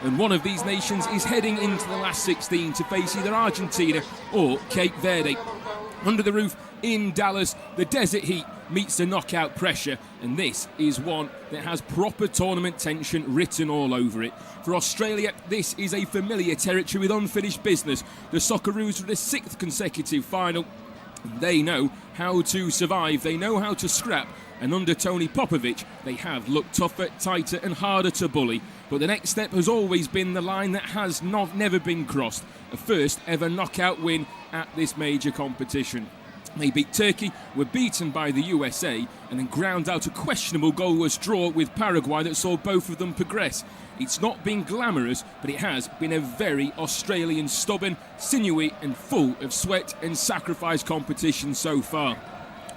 and one of these nations is heading into the last 16 to face either Argentina or Cape Verde. Under the roof in Dallas, the desert heat meets the knockout pressure, and this is one that has proper tournament tension written all over it. For Australia, this is a familiar territory with unfinished business. The Socceroos for the 6th consecutive final. They know how to survive, they know how to scrap, and under Tony Popovic, they have looked tougher, tighter and harder to bully. But the next step has always been the line that has never been crossed. A first ever knockout win at this major competition. They beat Turkey, were beaten by the USA, and then ground out a questionable goalless draw with Paraguay that saw both of them progress. It's not been glamorous, but it has been a very Australian, stubborn, sinewy and full of sweat and sacrifice competition so far.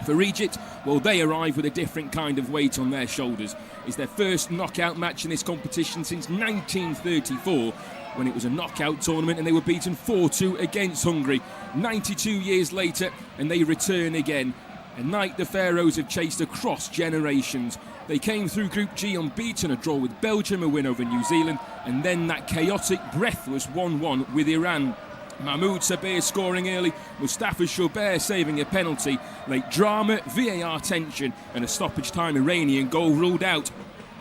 For Egypt, well, they arrive with a different kind of weight on their shoulders. It's their first knockout match in this competition since 1934, when it was a knockout tournament and they were beaten 4-2 against Hungary. 92 years later, and they return again. A night the Pharaohs have chased across generations. They came through Group G unbeaten, a draw with Belgium, a win over New Zealand, and then that chaotic, breathless 1-1 with Iran. Mahmoud Sabir scoring early, Mustafa Shoubert saving a penalty, late drama, VAR tension, and a stoppage time Iranian goal ruled out.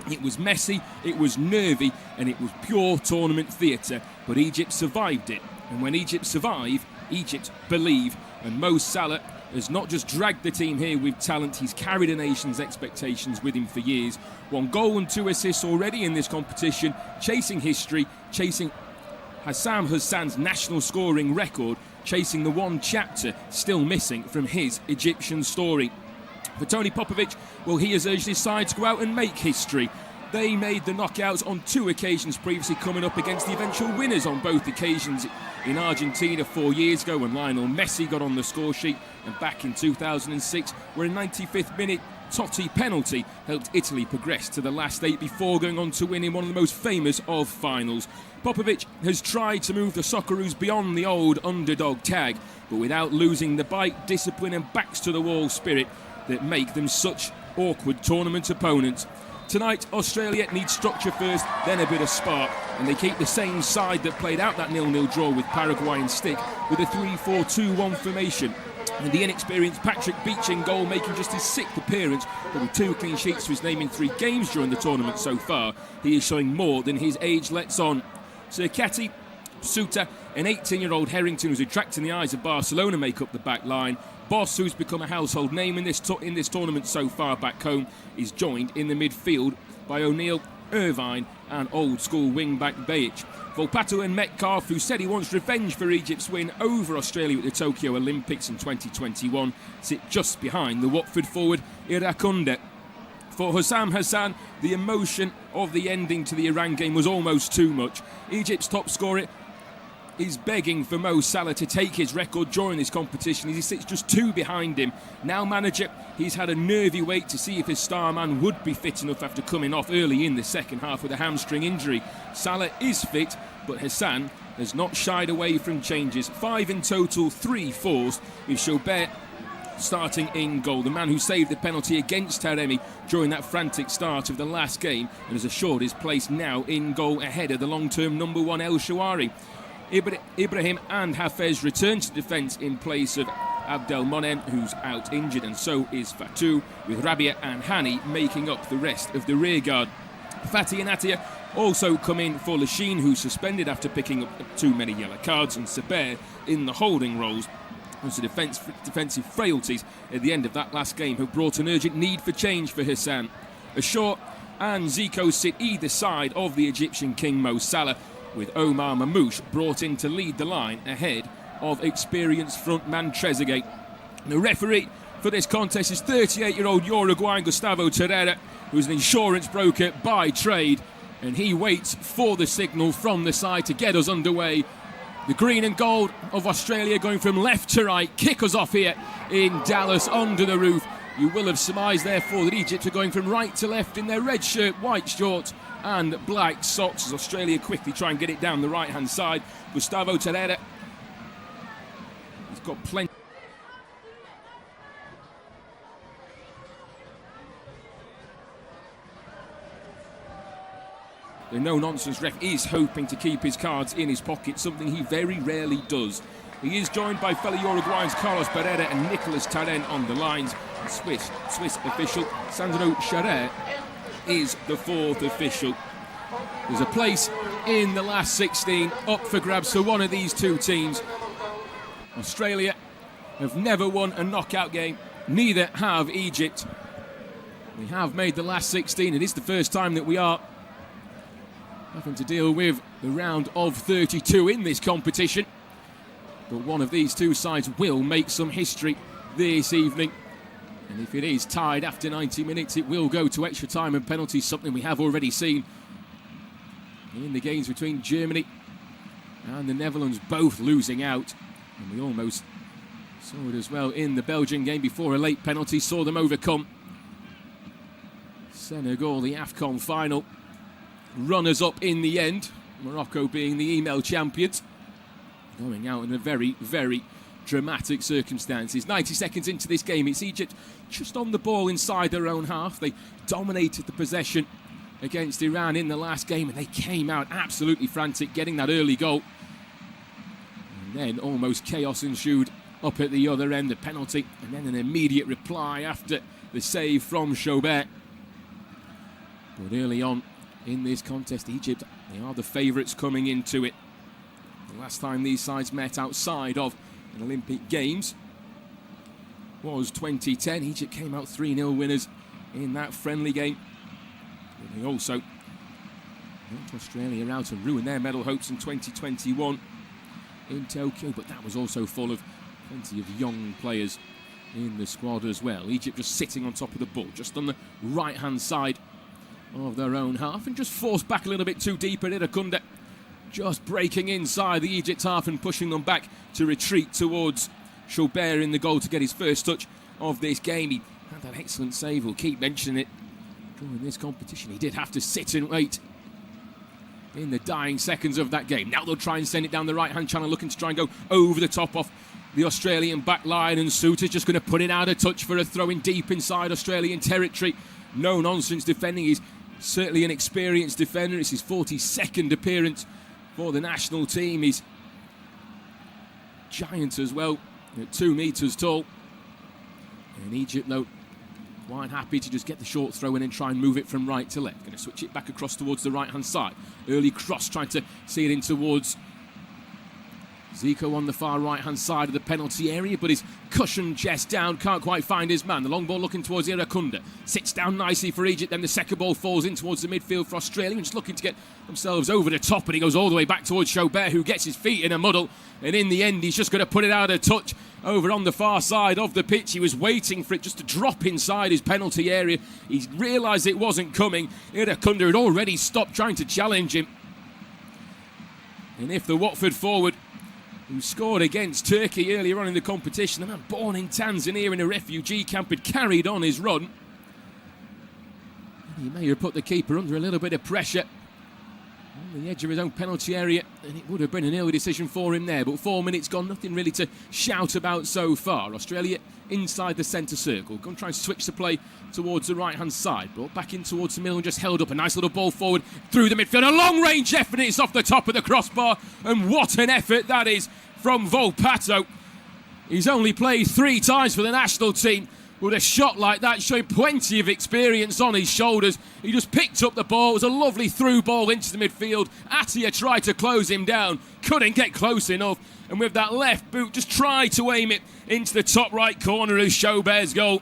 It was messy, it was nervy, and it was pure tournament theatre, but Egypt survived it. And when Egypt survive, Egypt believe. And Mo Salah has not just dragged the team here with talent, he's carried a nation's expectations with him for years. 1 goal and 2 assists already in this competition, chasing history, chasing Hassam Hassan's national scoring record, chasing the one chapter still missing from his Egyptian story. For Tony Popovic, well, he has urged his side to go out and make history. They made the knockouts on 2 occasions previously, coming up against the eventual winners on both occasions. In Argentina 4 years ago when Lionel Messi got on the score sheet, and back in 2006 where a 95th minute Totti penalty helped Italy progress to the last 8 before going on to win in one of the most famous of finals. Popovic has tried to move the Socceroos beyond the old underdog tag, but without losing the bite, discipline and backs-to-the-wall spirit that make them such awkward tournament opponents. Tonight, Australia needs structure first, then a bit of spark, and they keep the same side that played out that 0-0 draw with Paraguay and stick with a 3-4-2-1 formation. And the inexperienced Patrick Beach in goal, making just his 6th appearance, but with 2 clean sheets to his name in 3 games during the tournament so far. He is showing more than his age lets on. Sirkati, Suta, an 18-year-old Harrington who's attracting the eyes of Barcelona make up the back line. Boss, who's become a household name in this tournament so far back home, is joined in the midfield by O'Neill, Irvine and old-school wing-back Bajic. Volpato and Metcalfe, who said he wants revenge for Egypt's win over Australia at the Tokyo Olympics in 2021, sit just behind the Watford forward Irakunde. For Hussam Hassan, the emotion of the ending to the Iran game was almost too much. Egypt's top scorer is begging for Mo Salah to take his record during this competition as he sits just 2 behind him. Now manager, he's had a nervy wait to see if his star man would be fit enough after coming off early in the second half with a hamstring injury. Salah is fit, but Hassan has not shied away from changes. 5 in total, 3 forced, with Shoubert starting in goal. The man who saved the penalty against Taremi during that frantic start of the last game and has assured his place now in goal ahead of the long-term number 1 El Shawari. Ibrahim and Hafez return to defence in place of Abdelmonem, who's out injured, and so is Fatou, with Rabia and Hani making up the rest of the rearguard. Fatih and Atia also come in for Lachine, who's suspended after picking up too many yellow cards, and Sabir in the holding roles. As the defensive frailties at the end of that last game have brought an urgent need for change for Hassan. Ashore and Zico sit either side of the Egyptian king Mo Salah, with Omar Mamouche brought in to lead the line ahead of experienced frontman Trezeguet. The referee for this contest is 38-year-old Uruguayan Gustavo Terrera, who's an insurance broker by trade, and he waits for the signal from the side to get us underway. The green and gold of Australia going from left to right, kick us off here in Dallas under the roof. You will have surmised, therefore, that Egypt are going from right to left in their red shirt, white shorts and black socks as Australia quickly try and get it down the right-hand side. Gustavo Terrera, he's got plenty. the no-nonsense ref is hoping to keep his cards in his pocket, something he very rarely does. He is joined by fellow Uruguayans Carlos Pereira and Nicolas Tarren on the lines. Swiss official Sandro Scharer is the fourth official. There's a place in the last 16 up for grabs for one of these two teams. Australia have never won a knockout game, neither have Egypt. We have made the last 16. It is the first time that we are having to deal with the round of 32 in this competition. But one of these two sides will make some history this evening. And if it is tied after 90 minutes, it will go to extra time and penalties, something we have already seen in the games between Germany and the Netherlands, both losing out. And we almost saw it as well in the Belgian game before a late penalty saw them overcome. Senegal, the AFCON final, runners-up in the end. Morocco being the email champions. Going out in a very, very dramatic circumstances. 90 seconds into this game, it's Egypt just on the ball inside their own half. They dominated the possession against Iran in the last game, and they came out absolutely frantic, getting that early goal. And then almost chaos ensued up at the other end, the penalty, and then an immediate reply after the save from Chaubert. But early on in this contest, Egypt, they are the favourites coming into it. The last time these sides met outside of an Olympic Games was 2010. Egypt came out 3-0 winners in that friendly game. But they also knocked Australia out and ruined their medal hopes in 2021 in Tokyo. But that was also full of plenty of young players in the squad as well. Egypt just sitting on top of the ball, just on the right-hand side of their own half, and just forced back a little bit too deep at Irakunda. Just breaking inside the Egypt half and pushing them back to retreat towards Chaubert in the goal to get his first touch of this game. He had that excellent save, we'll keep mentioning it during this competition. He did have to sit and wait in the dying seconds of that game. Now they'll try and send it down the right-hand channel, looking to try and go over the top off the Australian back line, and Souttar's just going to put it out of touch for a throw-in deep inside Australian territory. No nonsense defending. He's certainly an experienced defender. It's his 42nd appearance for the national team. He's giant as well, at 2 metres tall. And Egypt, though, quite happy to just get the short throw in and try and move it from right to left. Going to switch it back across towards the right-hand side. Early cross, trying to see it in towards Zico on the far right-hand side of the penalty area, but his cushioned chest down, can't quite find his man. The long ball looking towards Irakunda. Sits down nicely for Egypt, then the second ball falls in towards the midfield for Australia, just looking to get themselves over the top, and he goes all the way back towards Chaubert, who gets his feet in a muddle, and in the end he's just going to put it out of touch over on the far side of the pitch. He was waiting for it just to drop inside his penalty area. He realised it wasn't coming. Irakunda had already stopped trying to challenge him. And if the Watford forward, who scored against Turkey earlier on in the competition, the man born in Tanzania in a refugee camp, had carried on his run, he may have put the keeper under a little bit of pressure on the edge of his own penalty area, and it would have been an early decision for him there. But 4 minutes gone, nothing really to shout about so far. Australia inside the centre circle, going to try and switch the play towards the right hand side, brought back in towards the middle and just held up a nice little ball forward through the midfield. A long range effort, it's off the top of the crossbar, and what an effort that is from Volpato. He's only played 3 times for the national team. With a shot like that, showing plenty of experience on his shoulders. He just picked up the ball. It was a lovely through ball into the midfield. Attia tried to close him down, couldn't get close enough, and with that left boot just tried to aim it into the top right corner of Chaubert's goal.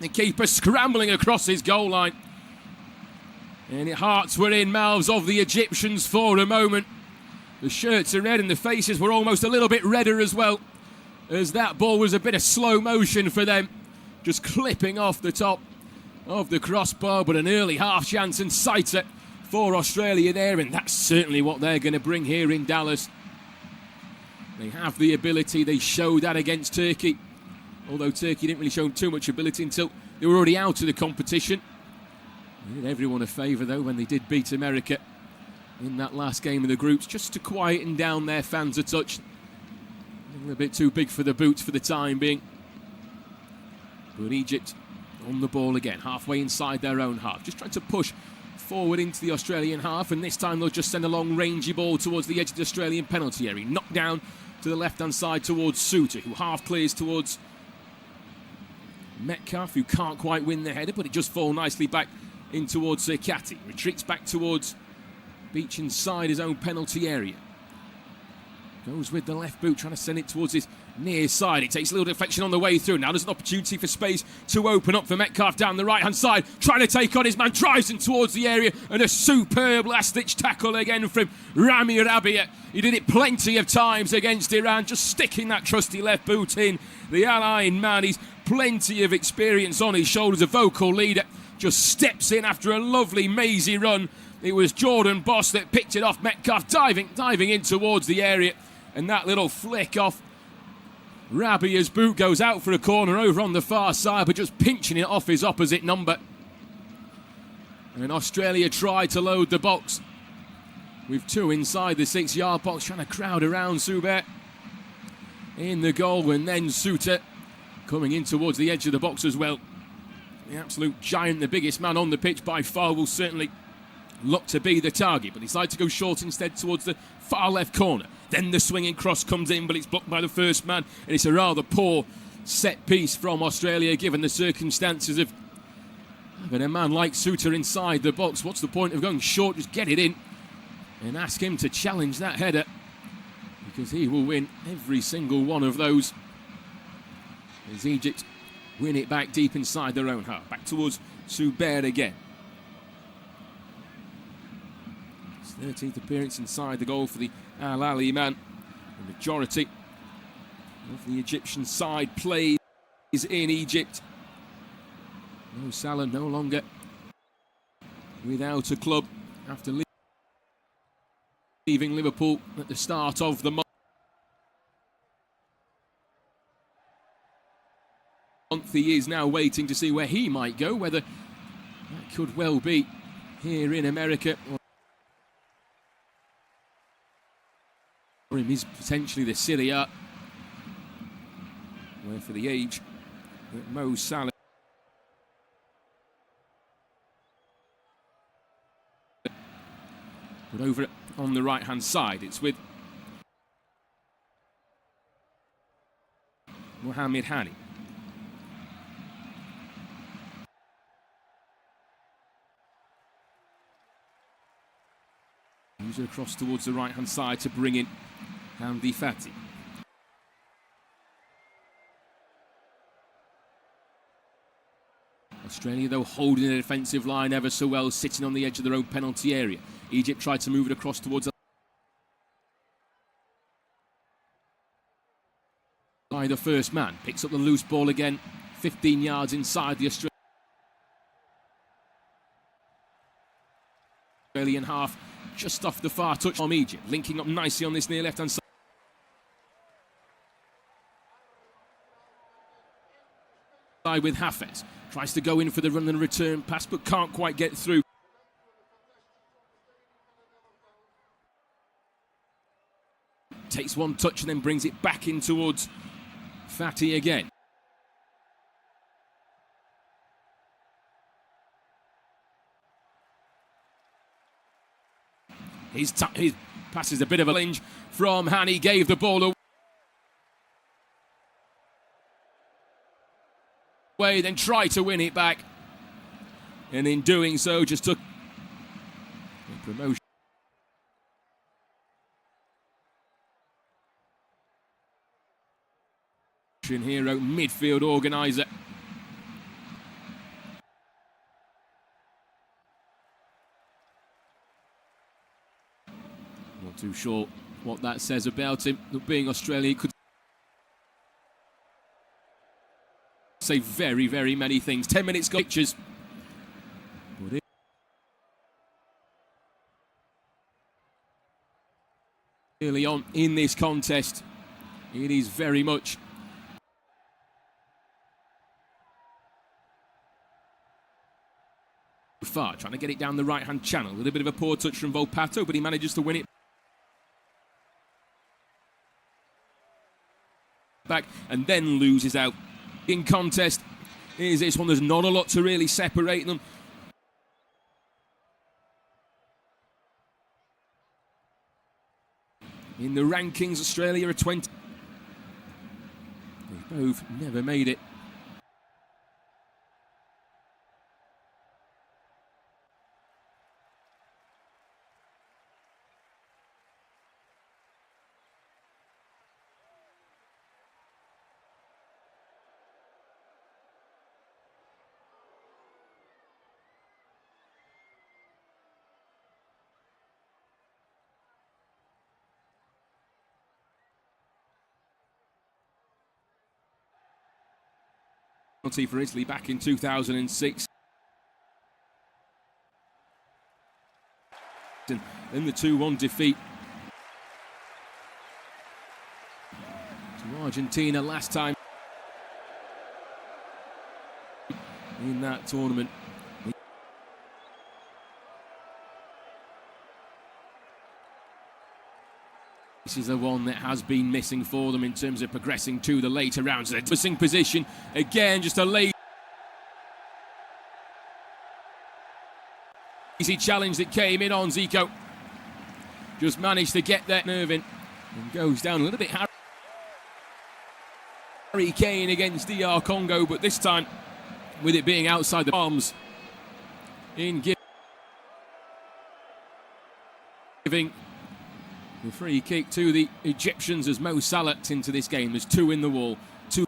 The keeper scrambling across his goal line, and hearts were in mouths of the Egyptians for a moment. The shirts are red and the faces were almost a little bit redder as well, as that ball was a bit of slow motion for them, just clipping off the top of the crossbar. But an early half chance and sighter for Australia there, and that's certainly what they're going to bring here in Dallas. They have the ability. They showed that against Turkey, although Turkey didn't really show too much ability until they were already out of the competition. They did everyone a favour, though, when they did beat America in that last game of the groups, just to quieten down their fans a touch. A little bit too big for the boots for the time being. But Egypt on the ball again, halfway inside their own half, just trying to push forward into the Australian half, and this time they'll just send a long rangy ball towards the edge of the Australian penalty area. Knocked down to the left-hand side towards Suter, who half clears towards Metcalf, who can't quite win the header, but it just falls nicely back in towards Catty. Retreats back towards Beach inside his own penalty area. Goes with the left boot, trying to send it towards his near side. It takes a little deflection on the way through. Now there's an opportunity for space to open up for Metcalf down the right-hand side. Trying to take on his man, drives him towards the area, and a superb last-ditch tackle again from Rami Rabia. He did it plenty of times against Iran, just sticking that trusty left boot in. The Al-Ain man, he's plenty of experience on his shoulders, a vocal leader. Just steps in after a lovely mazy run. It was Jordan Boss that picked it off Metcalf, diving in towards the area. And that little flick off Rabia's boot goes out for a corner over on the far side, but just pinching it off his opposite number. And Australia tried to load the box with two inside the 6-yard box, trying to crowd around Subert in the goal, and then Suter coming in towards the edge of the box as well. The absolute giant, the biggest man on the pitch by far, will certainly look to be the target, but he decided to go short instead towards the far left corner. Then the swinging cross comes in, but it's blocked by the first man, and it's a rather poor set piece from Australia given the circumstances of having a man like Suter inside the box. What's the point of going short? Just get it in and ask him to challenge that header, because he will win every single one of those as Egypt win it back deep inside their own half. Back towards Subert again. 13th appearance inside the goal for the Al Ahly man. The majority of the Egyptian side plays in Egypt. Mo Salah no longer without a club after leaving Liverpool at the start of the month. He is now waiting to see where he might go, whether that could well be here in America or him is potentially the Serie A, where for the age that Mo Salah but over on the right hand side it's with Mohamed Hani. Moves across towards the right hand side to bring in Hamdi Fati. Australia, though, holding the defensive line ever so well, sitting on the edge of their own penalty area. Egypt tried to move it across towards by the first man. Picks up the loose ball again, 15 yards inside the Australian half, just off the far touch from Egypt. Linking up nicely on this near left-hand side with Hafez. Tries to go in for the run and return pass, but can't quite get through. Takes one touch and then brings it back in towards Fati again. His pass is a bit of a lunge from Hani, gave the ball away, then tried to win it back, and in doing so just took a promotion hero, midfield organiser. Not too sure what that says about him. Being Australia, could say very, very many things. 10 minutes got pictures. But early on in this contest, it is very much far, trying to get it down the right-hand channel. A little bit of a poor touch from Volpato, but he manages to win it back and then loses out. In contest is this one. There's not a lot to really separate them. in the rankings. Australia are 20. They both never made it. Penalty for Italy back in 2006. In the 2-1 defeat to Argentina last time in that tournament. This is the one that has been missing for them in terms of progressing to the later rounds. They're missing position again, just a lazy challenge that came in on Zico. Just managed to get that nerve in and goes down a little bit. Harry Kane against DR Congo, but this time with it being outside the arms in giving the free kick to the Egyptians as Mo Salah into this game. There's 2 in the wall. 2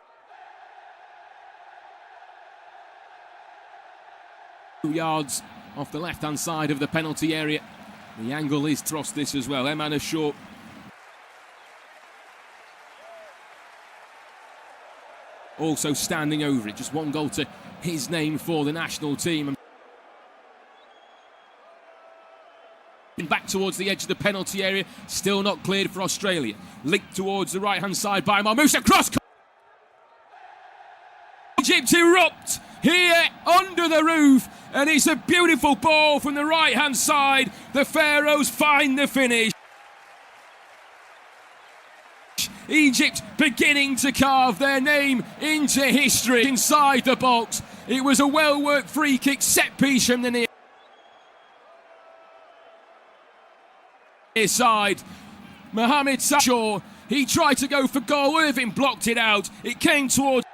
yards off the left-hand side of the penalty area. The angle is thrust this as well. Emmanuel Shaw also standing over it. Just 1 goal to his name for the national team. Back towards the edge of the penalty area, still not cleared for Australia. Linked towards the right-hand side by Marmoush. Cross. Egypt erupt here under the roof, and it's a beautiful ball from the right-hand side. The Pharaohs find the finish. Egypt beginning to carve their name into history inside the box. It was a well-worked free kick set piece from the near side. Mohamed Salah, he tried to go for goal. Irving blocked it out. It came towards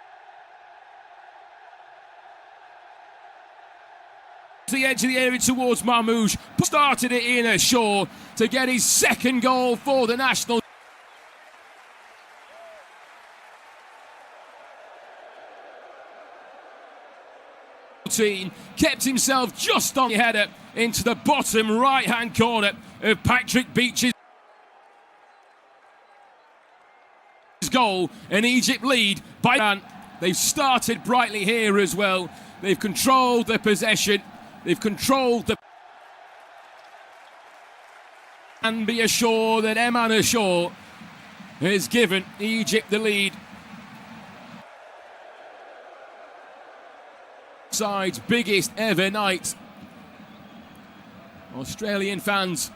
the edge of the area towards Marmoush. Started it in Shaw to get his 2nd goal for the national team. Kept himself just on the header into the bottom right-hand corner of Patrick Beach's goal, and Egypt lead by. They've started brightly here as well. They've controlled the possession. They've controlled the. And be assured that Emmanuel Shaw has given Egypt the lead. Side's biggest ever night. Australian fans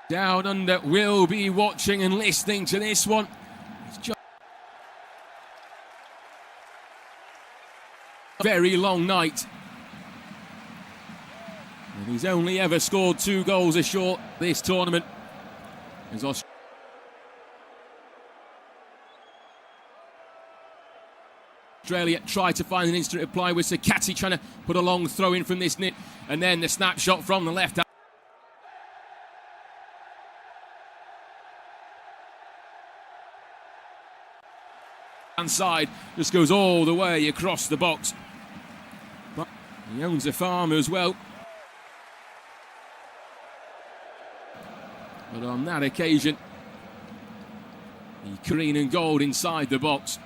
down under will be watching and listening to this one. It's just a very long night. And he's only ever scored 2 goals ashort this tournament. As Australia tried to find an instant reply with Sakati trying to put a long throw in from this net, and then the snapshot from the left hand side just goes all the way across the box. But he owns a farm as well. But on that occasion, the green and gold inside the box.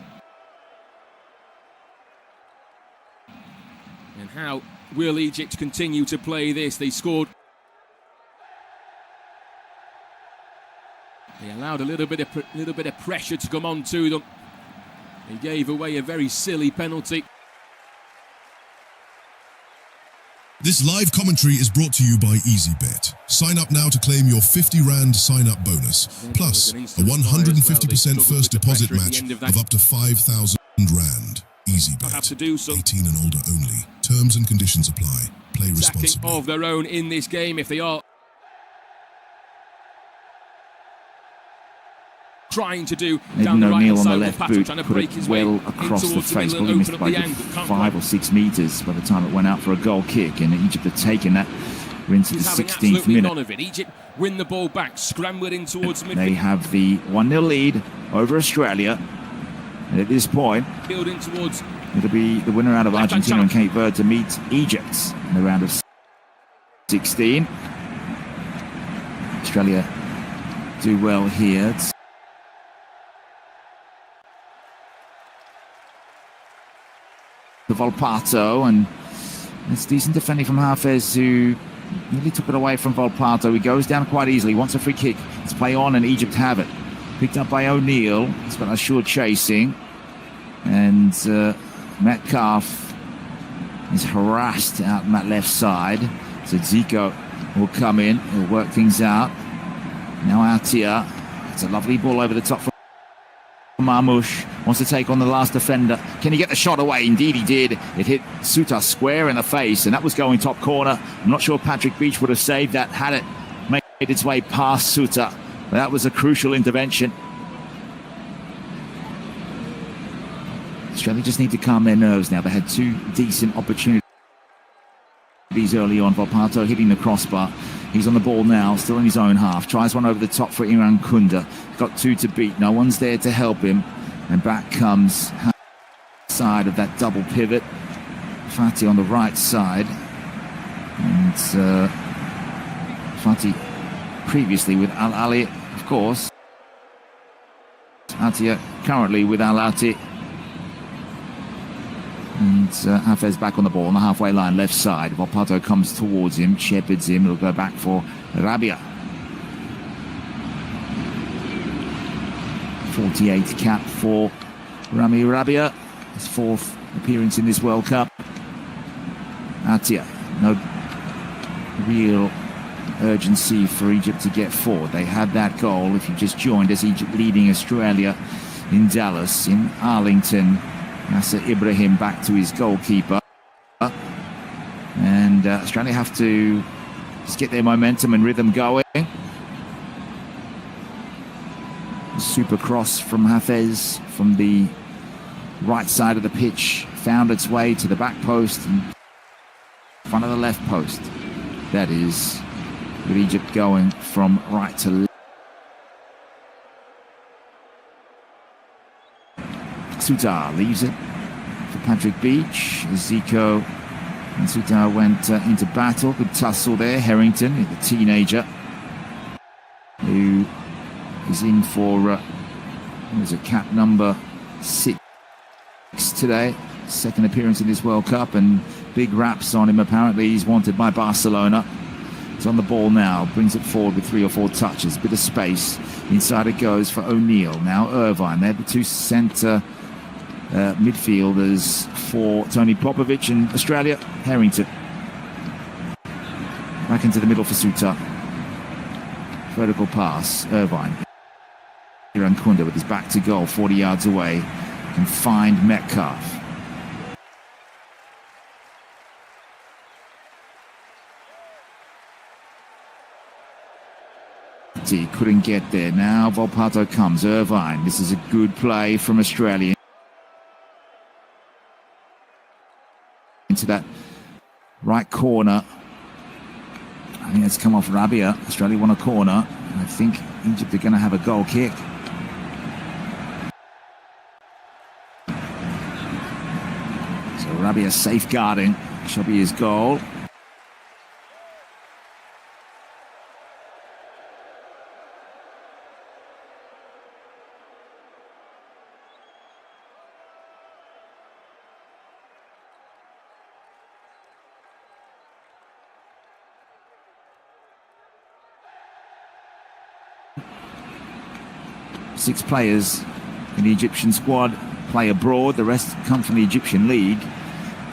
And how will Egypt continue to play this? They scored. They allowed a little bit of pressure to come on to them. They gave away a very silly penalty. This live commentary is brought to you by EasyBet. Sign up now to claim your 50 Rand sign-up bonus, plus a 150% first deposit match of up to 5,000 Rand. EasyBet. 18 and older only. Terms and conditions apply. Play Attacking responsibly. of their own in this game if they are trying to do down the right-hand on side the of left Patrick, boot trying to put break it his way well in across the towards the face. middle Probably and missed open up by the just angle. Can't 5 or 6 metres by the time it went out for a goal kick, and Egypt had taken that. We're into the He's having 16th absolutely minute. none of it. Egypt win the ball back, scrambling in towards midfield. They have the 1-0 lead over Australia. And at this point, In towards it'll be the winner out of Left-hand Argentina and channel. Cape Verde to meet Egypt in the round of 16. Australia do well here. The Volpato, and it's decent defending from Hafez, who nearly took it away from Volpato. He goes down quite easily, wants a free kick. It's play on, and Egypt have it. Picked up by O'Neill. He's got Ashur chasing. And Metcalf is harassed out on that left side. So Zico will come in. He'll work things out. Now Atia. It's a lovely ball over the top from Marmoush. Wants to take on the last defender. Can he get the shot away? Indeed he did. It hit Suta square in the face, and that was going top corner. I'm not sure Patrick Beach would have saved that had it made its way past Suta. But that was a crucial intervention. Australia just need to calm their nerves now. They had 2 decent opportunities early on. Volpato hitting the crossbar. He's on the ball now, still in his own half. Tries one over the top for Iran Kunda. Got 2 to beat. No one's there to help him. And back comes side of that double pivot. Fatih on the right side. And Fatih previously with Al Ali, of course. Atia currently with Al Ati. And Hafez back on the ball on the halfway line, left side. Volpato comes towards him, shepherds him. It'll go back for Rabia. 48 cap for Rami Rabia. His 4th appearance in this World Cup. Atia, no real urgency for Egypt to get forward. They had that goal, if you just joined us, Egypt leading Australia in Dallas, in Arlington. Nasser Ibrahim back to his goalkeeper. And Australia have to just get their momentum and rhythm going. Super cross from Hafez from the right side of the pitch. Found its way to the back post in front of the left post. That is, with Egypt going from right to left. Sutar leaves it for Patrick Beach. Zico and Sutar went into battle. Good tussle there. Harrington, the teenager, who is in for was it cap number 6 today. 2nd appearance in this World Cup, and big raps on him. Apparently he's wanted by Barcelona. He's on the ball now, brings it forward with 3 or 4 touches. Bit of space. Inside it goes for O'Neill. Now Irvine. They're the 2 centre midfielders for Tony Popovic in Australia. Harrington back into the middle for Suta. Vertical pass. Irvine. Iran Kunda with his back to goal, 40 yards away, can find Metcalf. Couldn't get there. Now Volpato comes. Irvine. This is a good play from Australia. Into that right corner. I think it's come off Rabia. Australia won a corner. And I think Egypt are going to have a goal kick. So Rabia safeguarding. Shall be his goal. Six players in the Egyptian squad play abroad. The rest come from the Egyptian league.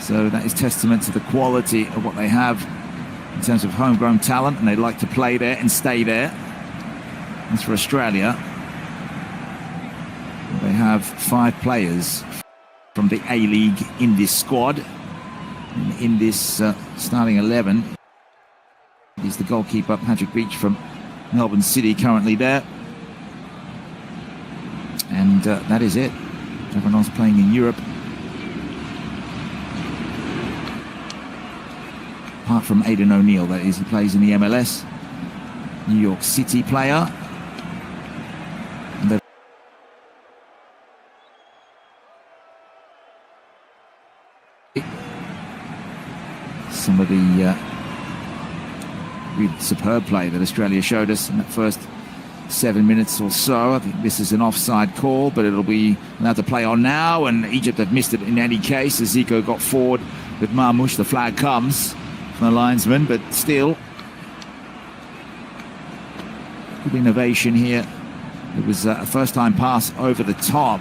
So that is testament to the quality of what they have in terms of homegrown talent, and they like to play there and stay there. As for Australia, they have 5 players from the A-League in this squad. in this starting 11. He's the goalkeeper, Patrick Beach from Melbourne City, currently there. And that is it. Everyone else playing in Europe. Apart from Aidan O'Neill, that is, he plays in the MLS. New York City player. And some of the really superb play that Australia showed us in that first 7 minutes or so. I think this is an offside call, but it'll be allowed to play on now, and Egypt have missed it in any case as Zico got forward with Marmoush. The flag comes from the linesman, but still good innovation here. It was a first-time pass over the top,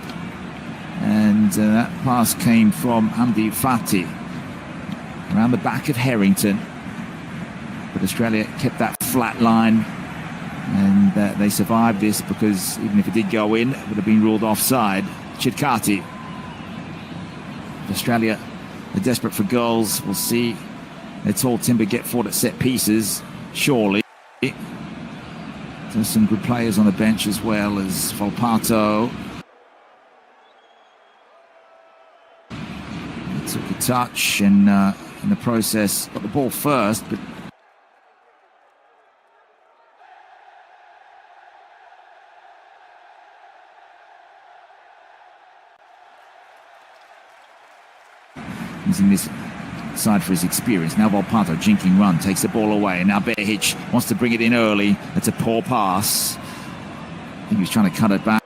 and that pass came from Hamdi Fati around the back of Harrington, but Australia kept that flat line, and they survived this because even if it did go in, it would have been ruled offside. Chidkati. Australia are desperate for goals. We'll see their tall timber get forward at set pieces, surely. There's some good players on the bench as well as Volpato. He took a touch and in the process got the ball first, but using this side for his experience. Now Volpato, jinking run, takes the ball away, and now Behic wants to bring it in early. That's a poor pass. I think he was trying to cut it back.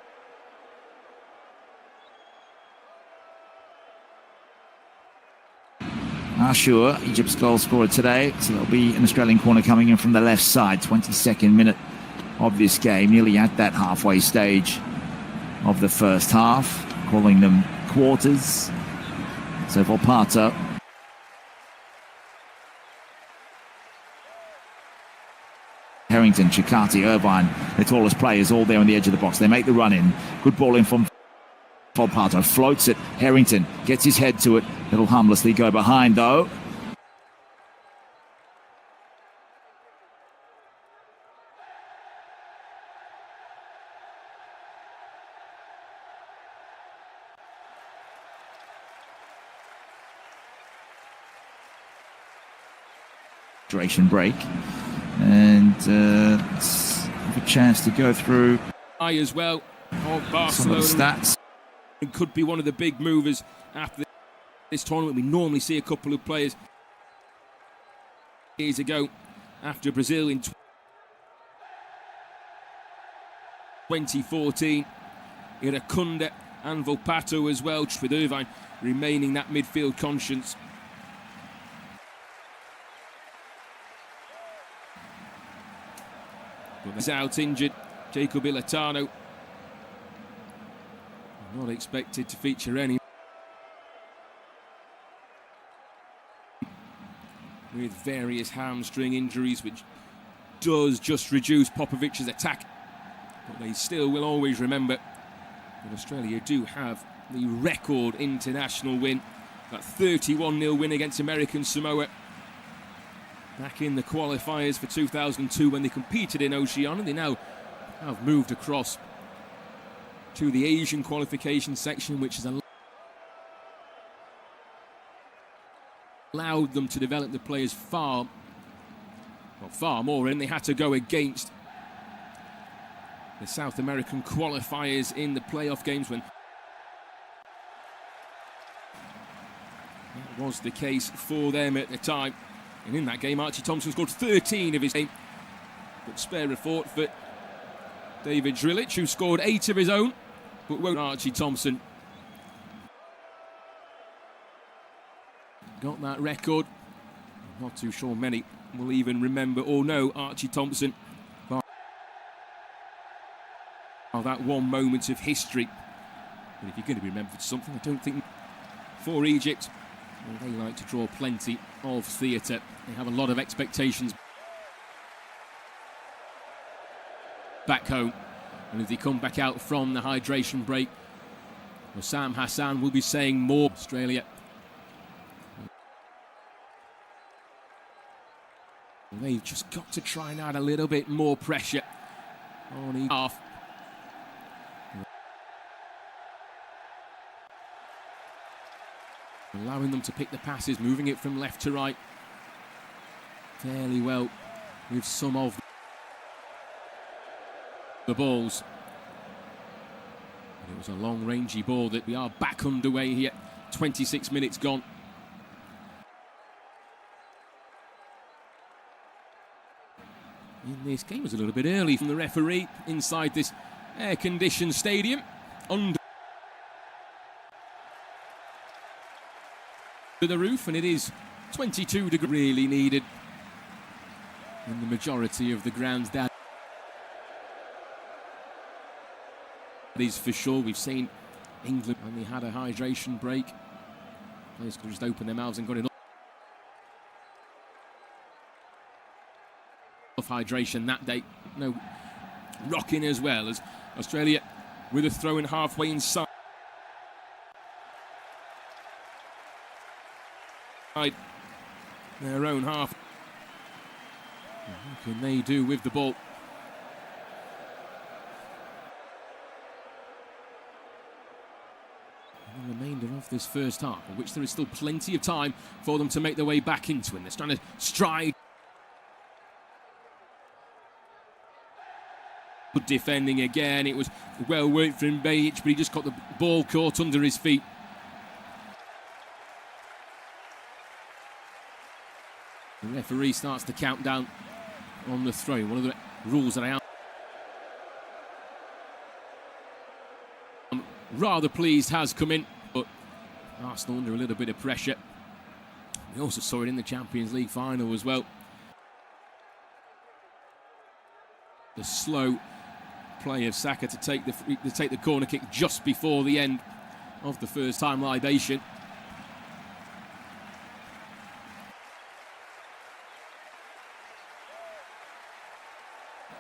Ashur, Egypt's goal scorer today, so there'll be an Australian corner coming in from the left side. 22nd minute of this game, nearly at that halfway stage of the first half, calling them quarters. So Volpato. Harrington, Chikati, Irvine, the tallest players all there on the edge of the box. They make the run in. Good ball in from Volpato. Floats it. Harrington gets his head to it. It'll harmlessly go behind though. Duration break, and have a chance to go through as well of Barcelona. Some of the stats. It could be one of the big movers after this tournament. We normally see a couple of players years ago after Brazil in 2014. Iracunda and Volpato as well, with Irvine remaining that midfield conscience. But he's out injured. Jacob Ilitano not expected to feature any. With various hamstring injuries, which does just reduce Popovic's attack. But they still will always remember that Australia do have the record international win. That 31-0 win against American Samoa. Back in the qualifiers for 2002 when they competed in Oceania. They now have moved across to the Asian qualification section, which has allowed them to develop the players far more, and they had to go against the South American qualifiers in the playoff games when that was the case for them at the time. And in that game, Archie Thompson scored 13 of his game. But spare a thought for David Drilic, who scored 8 of his own. But won't Archie Thompson got that record? I'm not too sure many will even remember or know Archie Thompson. But that one moment of history. But if you're going to be remembered for something, I don't think for Egypt. Well, they like to draw plenty of theatre. They have a lot of expectations back home. And as they come back out from the hydration break, well, Sam Hassan will be saying more. Australia They've just got to try and add a little bit more pressure on each half. Allowing them to pick the passes, moving it from left to right fairly well with some of the balls. But it was a long rangy ball that we are back underway here. 26 minutes gone. In this game was a little bit early from the referee inside this air-conditioned stadium. Under the roof, and it is 22 degrees really needed in the majority of the grounds. That is for sure. We've seen England when they had a hydration break. Players could just open their mouths and got enough hydration that day. No rocking as well, as Australia with a throw in halfway inside their own half. What can they do with the ball? And the remainder of this first half, in which there is still plenty of time for them to make their way back into it. They're trying to stride. Good defending again. It was well worked from Beach, but he just got the ball caught under his feet. The referee starts to count down on the throw. One of the rules that I am rather pleased has come in, but Arsenal under a little bit of pressure. We also saw it in the Champions League final as well. The slow play of Saka to take the corner kick just before the end of the first time libation.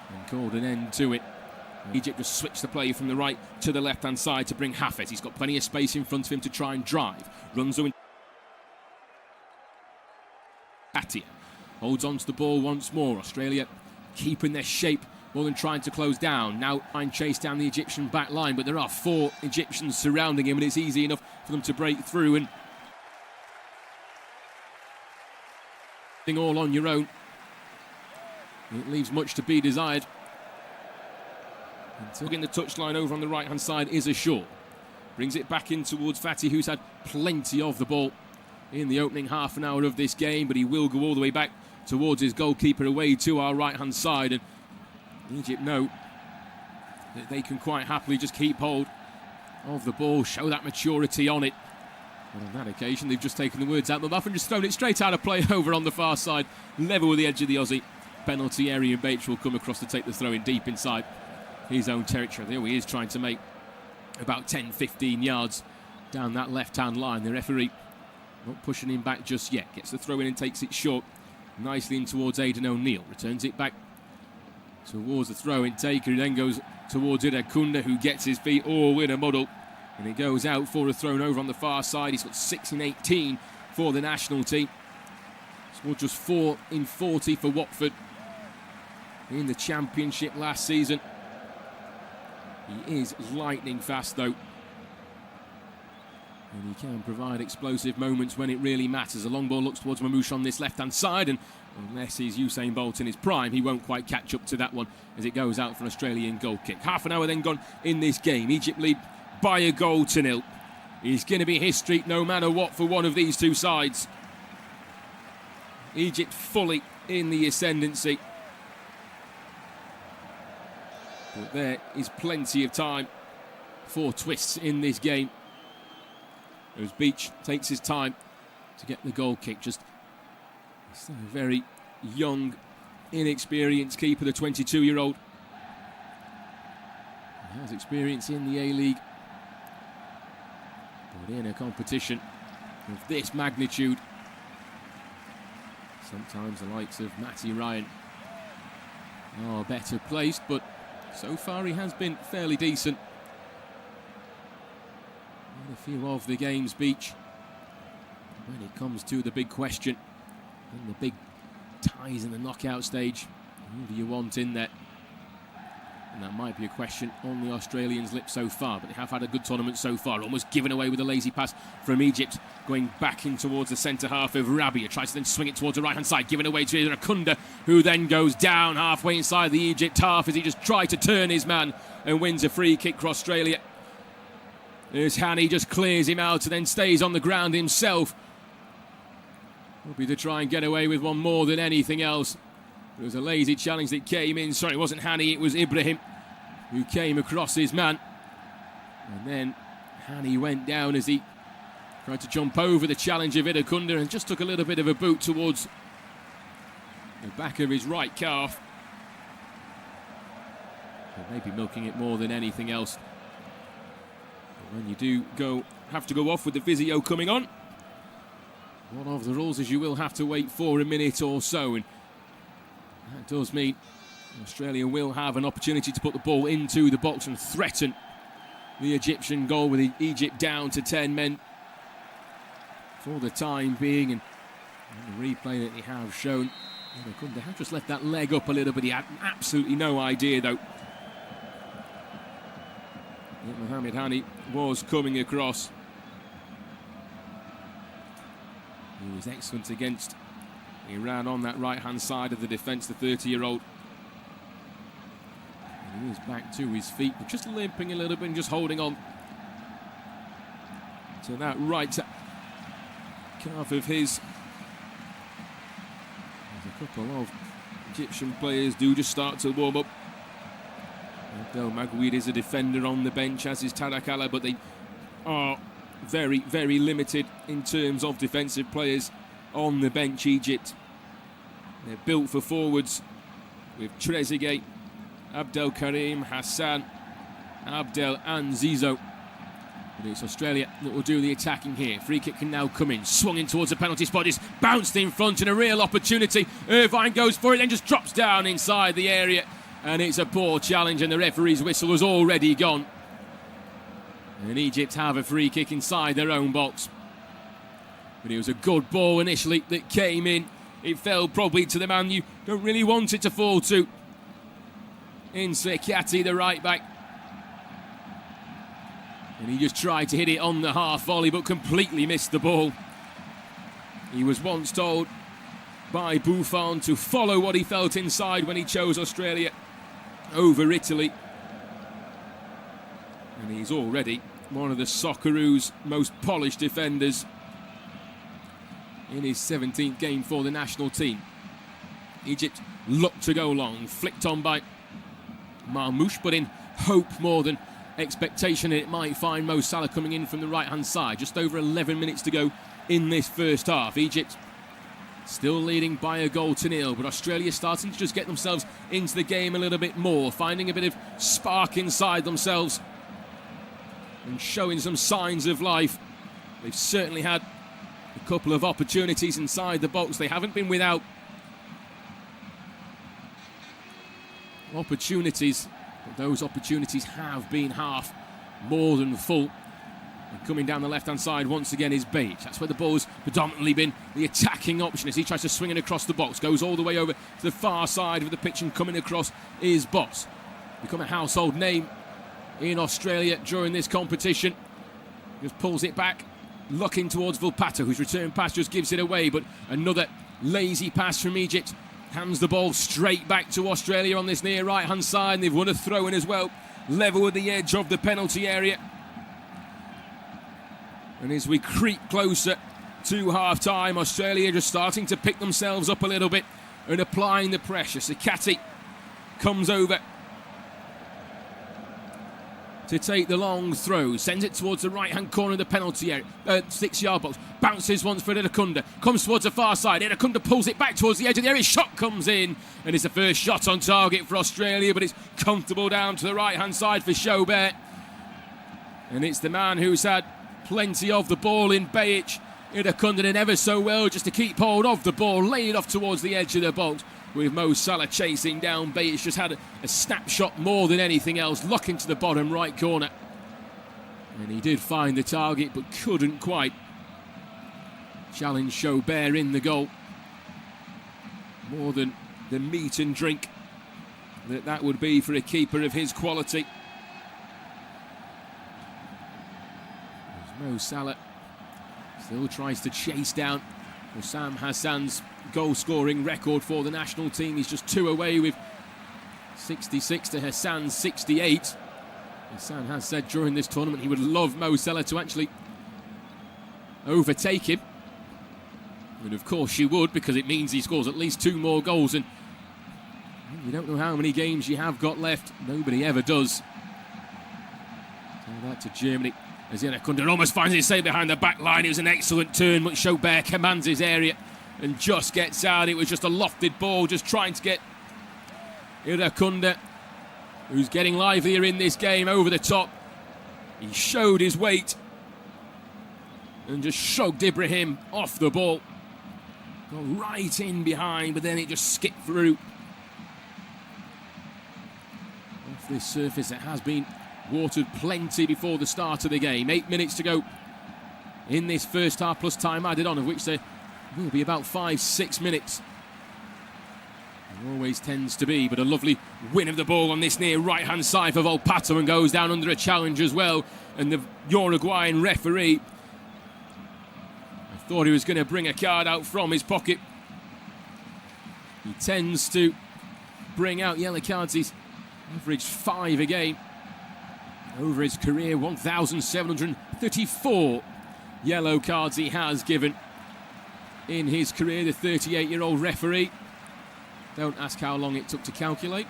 And called an end to it. Egypt just switched the play from the right to the left-hand side to bring Hafez. He's got plenty of space in front of him to try and drive. Runs in. Atia holds on to the ball once more. Australia keeping their shape more than trying to close down. Now trying to chase down the Egyptian back line, but there are 4 Egyptians surrounding him, and it's easy enough for them to break through. And all on your own, it leaves much to be desired. Until in the touchline over on the right-hand side is Ashore. Brings it back in towards Fatty, who's had plenty of the ball in the opening half an hour of this game, but he will go all the way back towards his goalkeeper away to our right-hand side. And Egypt know that they can quite happily just keep hold of the ball, show that maturity on it. But on that occasion, they've just taken the words out of their mouth and just thrown it straight out of play over on the far side, level with the edge of the Aussie penalty area. And Bates will come across to take the throw in deep inside his own territory. There he is, trying to make about 10-15 yards down that left-hand line. The referee not pushing him back just yet. Gets the throw in and takes it short, nicely in towards Aidan O'Neill. Returns it back towards the throw-in taker, who then goes towards Irakunda, who gets his feet all in a muddle, and it goes out for a thrown over on the far side. He's got 6 in 18 for the national team. Scored just 4 in 40 for Watford in the Championship last season. He is lightning fast though, and he can provide explosive moments when it really matters. A long ball looks towards Mamouche on this left-hand side, and unless he's Usain Bolt in his prime, he won't quite catch up to that one as it goes out for an Australian goal kick. Half an hour then gone in this game. Egypt lead by a goal to nil. It's going to be history no matter what for one of these two sides. Egypt fully in the ascendancy. But there is plenty of time for twists in this game, as Beach takes his time to get the goal kick. Just a very young, inexperienced keeper, the 22-year-old. He has experience in the A-League, but in a competition of this magnitude, sometimes the likes of Matty Ryan are better placed, but so far he has been fairly decent in a few of the games. Beach, when it comes to the big question and the big ties in the knockout stage. Who do you want in there? And that might be a question on the Australians' lips so far, but they have had a good tournament so far. Almost given away with a lazy pass from Egypt, going back in towards the centre half of Rabia. Tries to then swing it towards the right-hand side, given away to Irakunda, who then goes down halfway inside the Egypt half as he just tried to turn his man and wins a free kick for Australia. As Hani just clears him out and then stays on the ground himself. Hoping to try and get away with one more than anything else. It was a lazy challenge that came in. Sorry, it wasn't Hani, it was Ibrahim who came across his man. And then Hani went down as he tried to jump over the challenge of Irakunda and just took a little bit of a boot towards the back of his right calf. But maybe milking it more than anything else. But when you do have to go off with the physio coming on, one of the rules is you will have to wait for a minute or so. And that does mean Australia will have an opportunity to put the ball into the box and threaten the Egyptian goal, with Egypt down to 10 men for the time being. And the replay that they have shown, they have just left that leg up a little bit. He had absolutely no idea, though, that Mohamed Hani was coming across. He was excellent against Iran on that right-hand side of the defence, the 30-year-old. And he is back to his feet, but just limping a little bit and just holding on to that right calf of his. There's a couple of Egyptian players do just start to warm up. Abdel Magouid is a defender on the bench, as is Tarak Allah, but they are very, very limited in terms of defensive players on the bench, Egypt. They're built for forwards with Trezeguet, Abdel Karim, Hassan, Abdel and Zizou. But it's Australia that will do the attacking here. Free kick can now come in. Swung in towards the penalty spot. It's bounced in front and a real opportunity. Irvine goes for it, then just drops down inside the area. And it's a poor challenge and the referee's whistle was already gone. And Egypt have a free kick inside their own box. But it was a good ball initially that came in. It fell probably to the man you don't really want it to fall to. In Sekati, the right back. And he just tried to hit it on the half volley but completely missed the ball. He was once told by Buffon to follow what he felt inside when he chose Australia over Italy. And he's already one of the Socceroos' most polished defenders in his 17th game for the national team. Egypt looked to go long, flicked on by Marmoush, but in hope more than expectation it might find Mo Salah coming in from the right-hand side. Just over 11 minutes to go in this first half. Egypt still leading by a goal to nil, but Australia starting to just get themselves into the game a little bit more, finding a bit of spark inside themselves and showing some signs of life. They've certainly had a couple of opportunities inside the box. They haven't been without opportunities, but those opportunities have been half more than full. And coming down the left-hand side once again is Beige. That's where the ball's predominantly been the attacking option as he tries to swing it across the box. Goes all the way over to the far side of the pitch, and coming across is Boss. Become a household name in Australia during this competition. Just pulls it back, looking towards Volpato, whose return pass just gives it away, but another lazy pass from Egypt hands the ball straight back to Australia on this near right-hand side, and they've won a throw-in as well, level with the edge of the penalty area. And as we creep closer to half-time, Australia just starting to pick themselves up a little bit and applying the pressure. Sekati comes over to take the long throw, sends it towards the right-hand corner of the penalty area, 6-yard box, bounces once for Irakunda, comes towards the far side, Irakunda pulls it back towards the edge of the area, shot comes in, and it's the first shot on target for Australia, but it's comfortable down to the right-hand side for Chaubert. And it's the man who's had plenty of the ball in Bejic. Irakunda did ever so well just to keep hold of the ball, lay it off towards the edge of the box, with Mo Salah chasing down. Bejic just had a snapshot more than anything else, looking to the bottom right corner. And he did find the target, but couldn't quite challenge Chaubert in the goal. more than the meat and drink that would be for a keeper of his quality. There's Mo Salah still tries to chase down Sam Hassan's goal-scoring record for the national team. He's just 2 away with 66 to Hassan's 68. Hassan has said during this tournament he would love Mo Salah to actually overtake him. And of course you would, because it means he scores at least 2 more goals, and you don't know how many games you have got left. Nobody ever does. So that to Germany as Irankunda almost finds his save behind the back line. It was an excellent turn, but Chaubert commands his area and just gets out. It was just a lofted ball, just trying to get Irankunda, who's getting livelier in this game, over the top. He showed his weight and just shrugged Ibrahim off the ball. Got right in behind, but then it just skipped through. Off this surface, it has been watered plenty before the start of the game. 8 minutes to go in this first half, plus time added on, of which there will be about 5-6 minutes. It always tends to be, but a lovely win of the ball on this near right-hand side for Volpato, and goes down under a challenge as well. And the Uruguayan referee, I thought he was going to bring a card out from his pocket. He tends to bring out yellow cards. He's averaged 5 a game over his career. 1,734 yellow cards he has given in his career, the 38-year-old referee. Don't ask how long it took to calculate.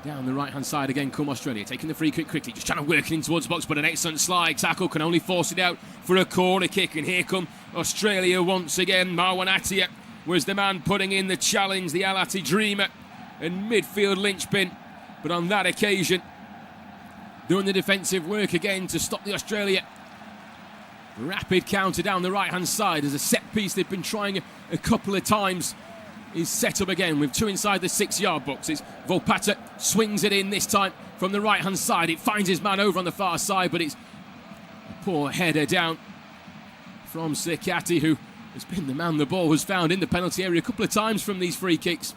Down the right-hand side again come Australia, taking the free kick quickly, just trying to work it in towards the box, but an excellent slide tackle can only force it out for a corner kick. And here come Australia once again. Marwan Atiyah was the man putting in the challenge, the Al Attiyah dreamer and midfield linchpin. But on that occasion, doing the defensive work again to stop the Australia rapid counter down the right-hand side. As a set piece they've been trying a couple of times is set up again with 2 inside the 6-yard box. It's Volpato swings it in this time from the right-hand side. It finds his man over on the far side, but it's a poor header down from Sekati, who has been the man the ball was found in the penalty area a couple of times from these free kicks.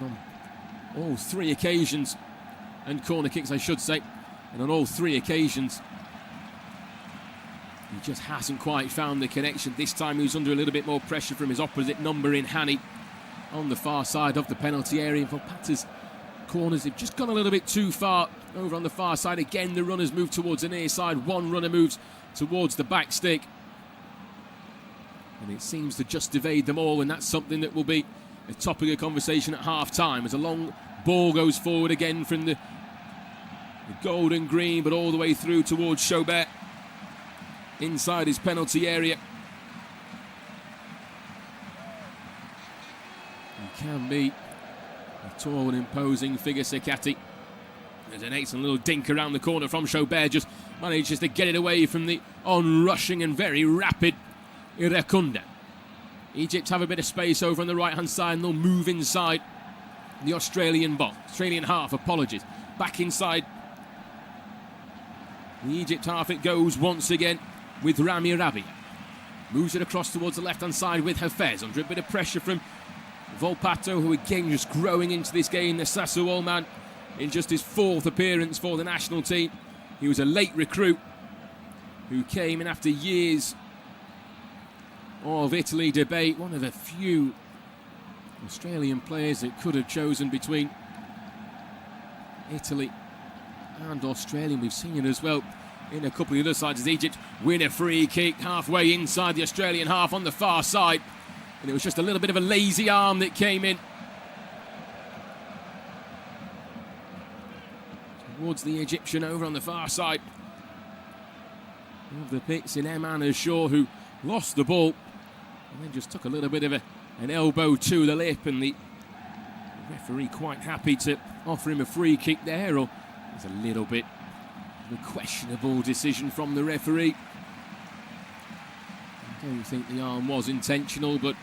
And on all 3 occasions, and corner kicks I should say, and on all 3 occasions he just hasn't quite found the connection. This time he was under a little bit more pressure from his opposite number in Hani on the far side of the penalty area. Volpato's corners have just gone a little bit too far over on the far side. Again, the runners move towards the near side. One runner moves towards the back stick, and it seems to just evade them all, and that's something that will be a topic of conversation at half-time, as a long ball goes forward again from the gold and green, but all the way through towards Chaubert inside his penalty area. He can be a tall and imposing figure, Sekati. There's an excellent little dink around the corner from Chaubert, just manages to get it away from the on-rushing and very rapid Irankunda. Egypt have a bit of space over on the right-hand side, and they'll move inside the Australian half, back inside the Egypt half it goes once again with Rami Rabi. Moves it across towards the left-hand side with Hafez, under a bit of pressure from Volpato, who again just growing into this game. The Sassuolo man in just his 4th appearance for the national team. He was a late recruit who came in after years of Italy debate. One of the few Australian players that could have chosen between Italy and Australia. We've seen it as well in a couple of the other sides as Egypt win a free kick halfway inside the Australian half on the far side, and it was just a little bit of a lazy arm that came in towards the Egyptian over on the far side of the pitch in Eman Ashur, who lost the ball and then just took a little bit of an elbow to the lip, and the referee quite happy to offer him a free kick there. Or there's a little bit of a questionable decision from the referee. I don't think the arm was intentional, but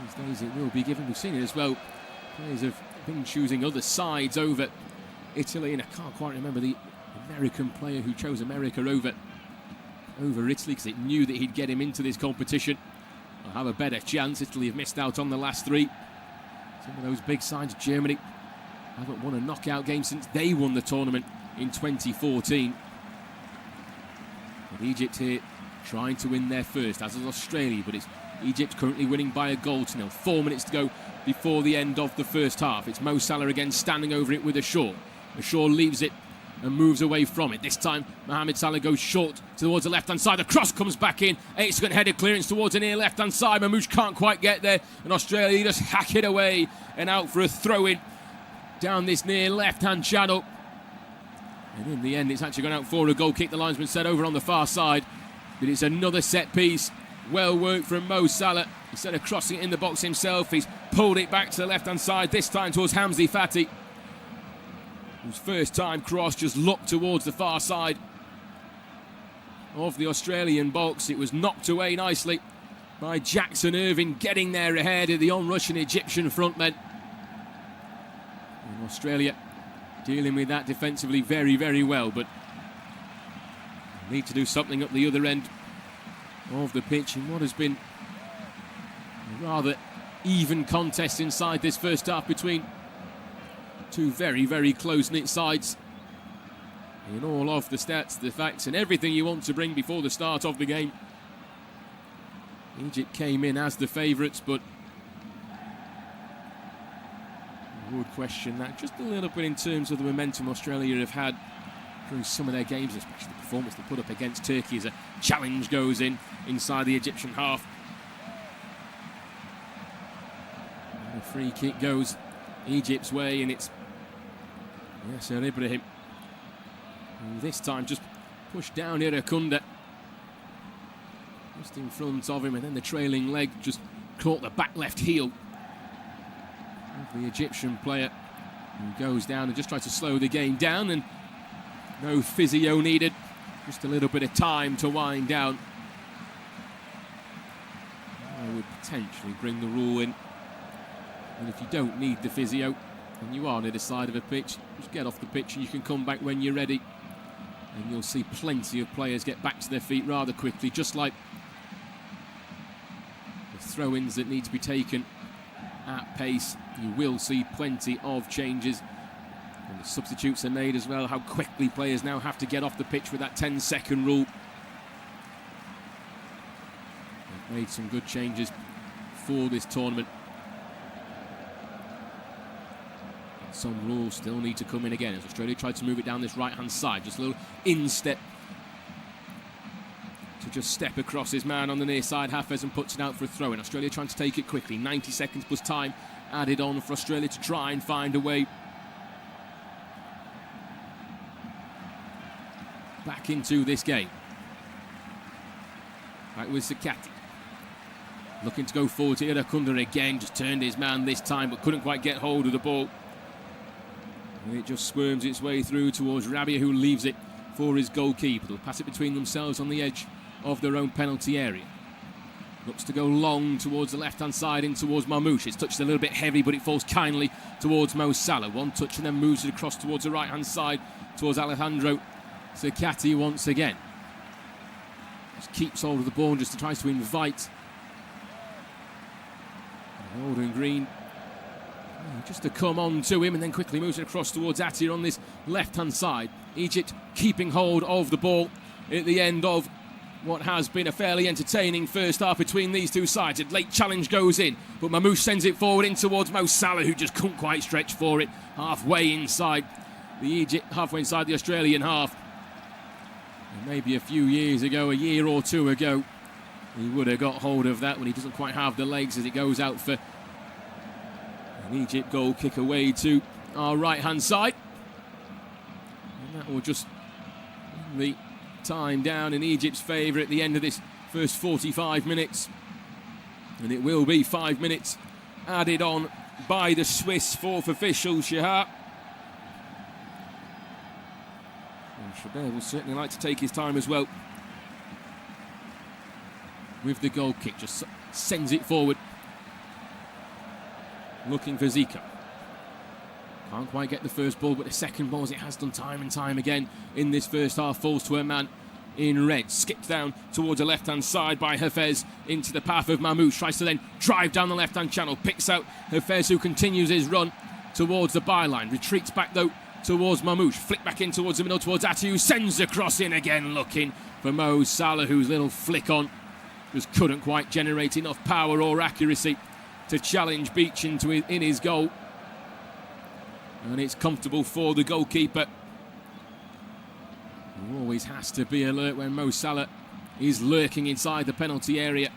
these days it will be given. We've seen it as well. Players have been choosing other sides over Italy, and I can't quite remember the American player who chose America over over Italy because it knew that he'd get him into this competition. I'll have a better chance. Italy have missed out on the last three. Some of those big sides, Germany, haven't won a knockout game since they won the tournament in 2014. But Egypt here trying to win their first, as is Australia, but it's Egypt currently winning by a goal to nil. 4 minutes to go before the end of the first half. It's Mo Salah again standing over it with Ashour. Ashour leaves it and moves away from it. This time, Mohamed Salah goes short towards the left-hand side. The cross comes back in. 8-second headed clearance towards the near left-hand side. Mamouche can't quite get there, and Australia just hack it away and out for a throw-in down this near left-hand channel. And in the end, it's actually gone out for a goal kick. The linesman said over on the far side, but it's another set piece. Well worked from Mo Salah. Instead of crossing it in the box himself, he's pulled it back to the left-hand side, this time towards Hamzi Fati, whose first time cross just looked towards the far side of the Australian box. It was knocked away nicely by Jackson Irvine, getting there ahead of the on-rushing Egyptian frontmen. And Australia dealing with that defensively very, very well, but need to do something up the other end of the pitch in what has been a rather even contest inside this first half between two very, very close-knit sides. In all of the stats, the facts, and everything you want to bring before the start of the game, Egypt came in as the favourites, but I would question that just a little bit in terms of the momentum Australia have had through some of their games, especially the performance they put up against Turkey as a challenge goes in inside the Egyptian half. And the free kick goes Egypt's way, and it's Yasser Ibrahim, who this time just pushed down Irakunda just in front of him, and then the trailing leg just caught the back left heel of the Egyptian player, who goes down and just tries to slow the game down, and no physio needed, just a little bit of time to wind down. I would potentially bring the rule in, and if you don't need the physio and you are near the side of a pitch, just get off the pitch and you can come back when you're ready, and you'll see plenty of players get back to their feet rather quickly, just like the throw-ins that need to be taken at pace. You will see plenty of changes, and the substitutes are made as well. How quickly players now have to get off the pitch with that 10-second rule. They've made some good changes for this tournament. Some rules still need to come in again as Australia tried to move it down this right-hand side. Just a little instep to just step across his man on the near side. Hafez and puts it out for a throw-in. Australia trying to take it quickly. 90 seconds plus time added on for Australia to try and find a way back into this game. Back with Sakati. Looking to go forward to Irakunda again. Just turned his man this time, but couldn't quite get hold of the ball. And it just squirms its way through towards Rabia, who leaves it for his goalkeeper. They'll pass it between themselves on the edge of their own penalty area. Looks to go long towards the left-hand side in towards Mamouche. It's touched a little bit heavy, but it falls kindly towards Mo Salah. One touch and then moves it across towards the right-hand side towards Alejandro Sakati once again. Just keeps hold of the ball and just tries to invite Holden Green just to come on to him, and then quickly moves it across towards Attia on this left-hand side. Egypt keeping hold of the ball at the end of what has been a fairly entertaining first half between these two sides. A late challenge goes in, but Mamouche sends it forward in towards Mo Salah, who just couldn't quite stretch for it. Halfway inside the Australian half. And maybe a few years ago, a year or two ago, he would have got hold of that when he doesn't quite have the legs as it goes out for an Egypt goal kick away to our right-hand side. And that will just bring the time down in Egypt's favour at the end of this first 45 minutes. And it will be 5 minutes added on by the Swiss fourth official, Shihab. And Chabert will certainly like to take his time as well with the goal kick. Just sends it forward, looking for Zico. Can't quite get the first ball, but the second ball, as it has done time and time again in this first half, falls to a man in red. Skipped down towards the left-hand side by Hafez into the path of Mamouche. Tries to then drive down the left-hand channel. Picks out Hafez, who continues his run towards the byline. Retreats back, though, towards Mamouche. Flick back in towards the middle, towards Ati, who sends the cross in again, looking for Mo Salah, whose little flick on just couldn't quite generate enough power or accuracy to challenge Beach in his goal. And it's comfortable for the goalkeeper, who always has to be alert when Mo Salah is lurking inside the penalty area.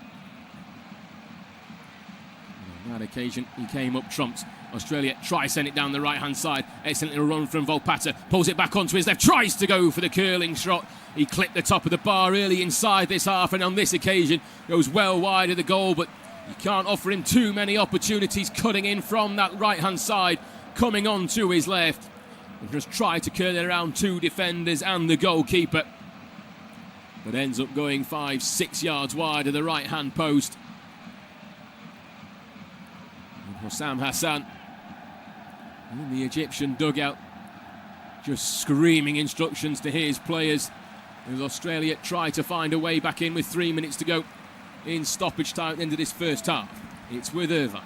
On that occasion, he came up trumps. Australia try send it down the right-hand side. Excellent little run from Volpato. Pulls it back onto his left. Tries to go for the curling shot. He clipped the top of the bar early inside this half, and on this occasion goes well wide of the goal, but you can't offer him too many opportunities cutting in from that right-hand side, coming on to his left. And just try to curl it around two defenders and the goalkeeper, but ends up going 5-6 yards wide of the right-hand post. And Hossam Hassan in the Egyptian dugout, just screaming instructions to his players as Australia try to find a way back in with 3 minutes to go in stoppage time at the end of this first half. It's with Irvine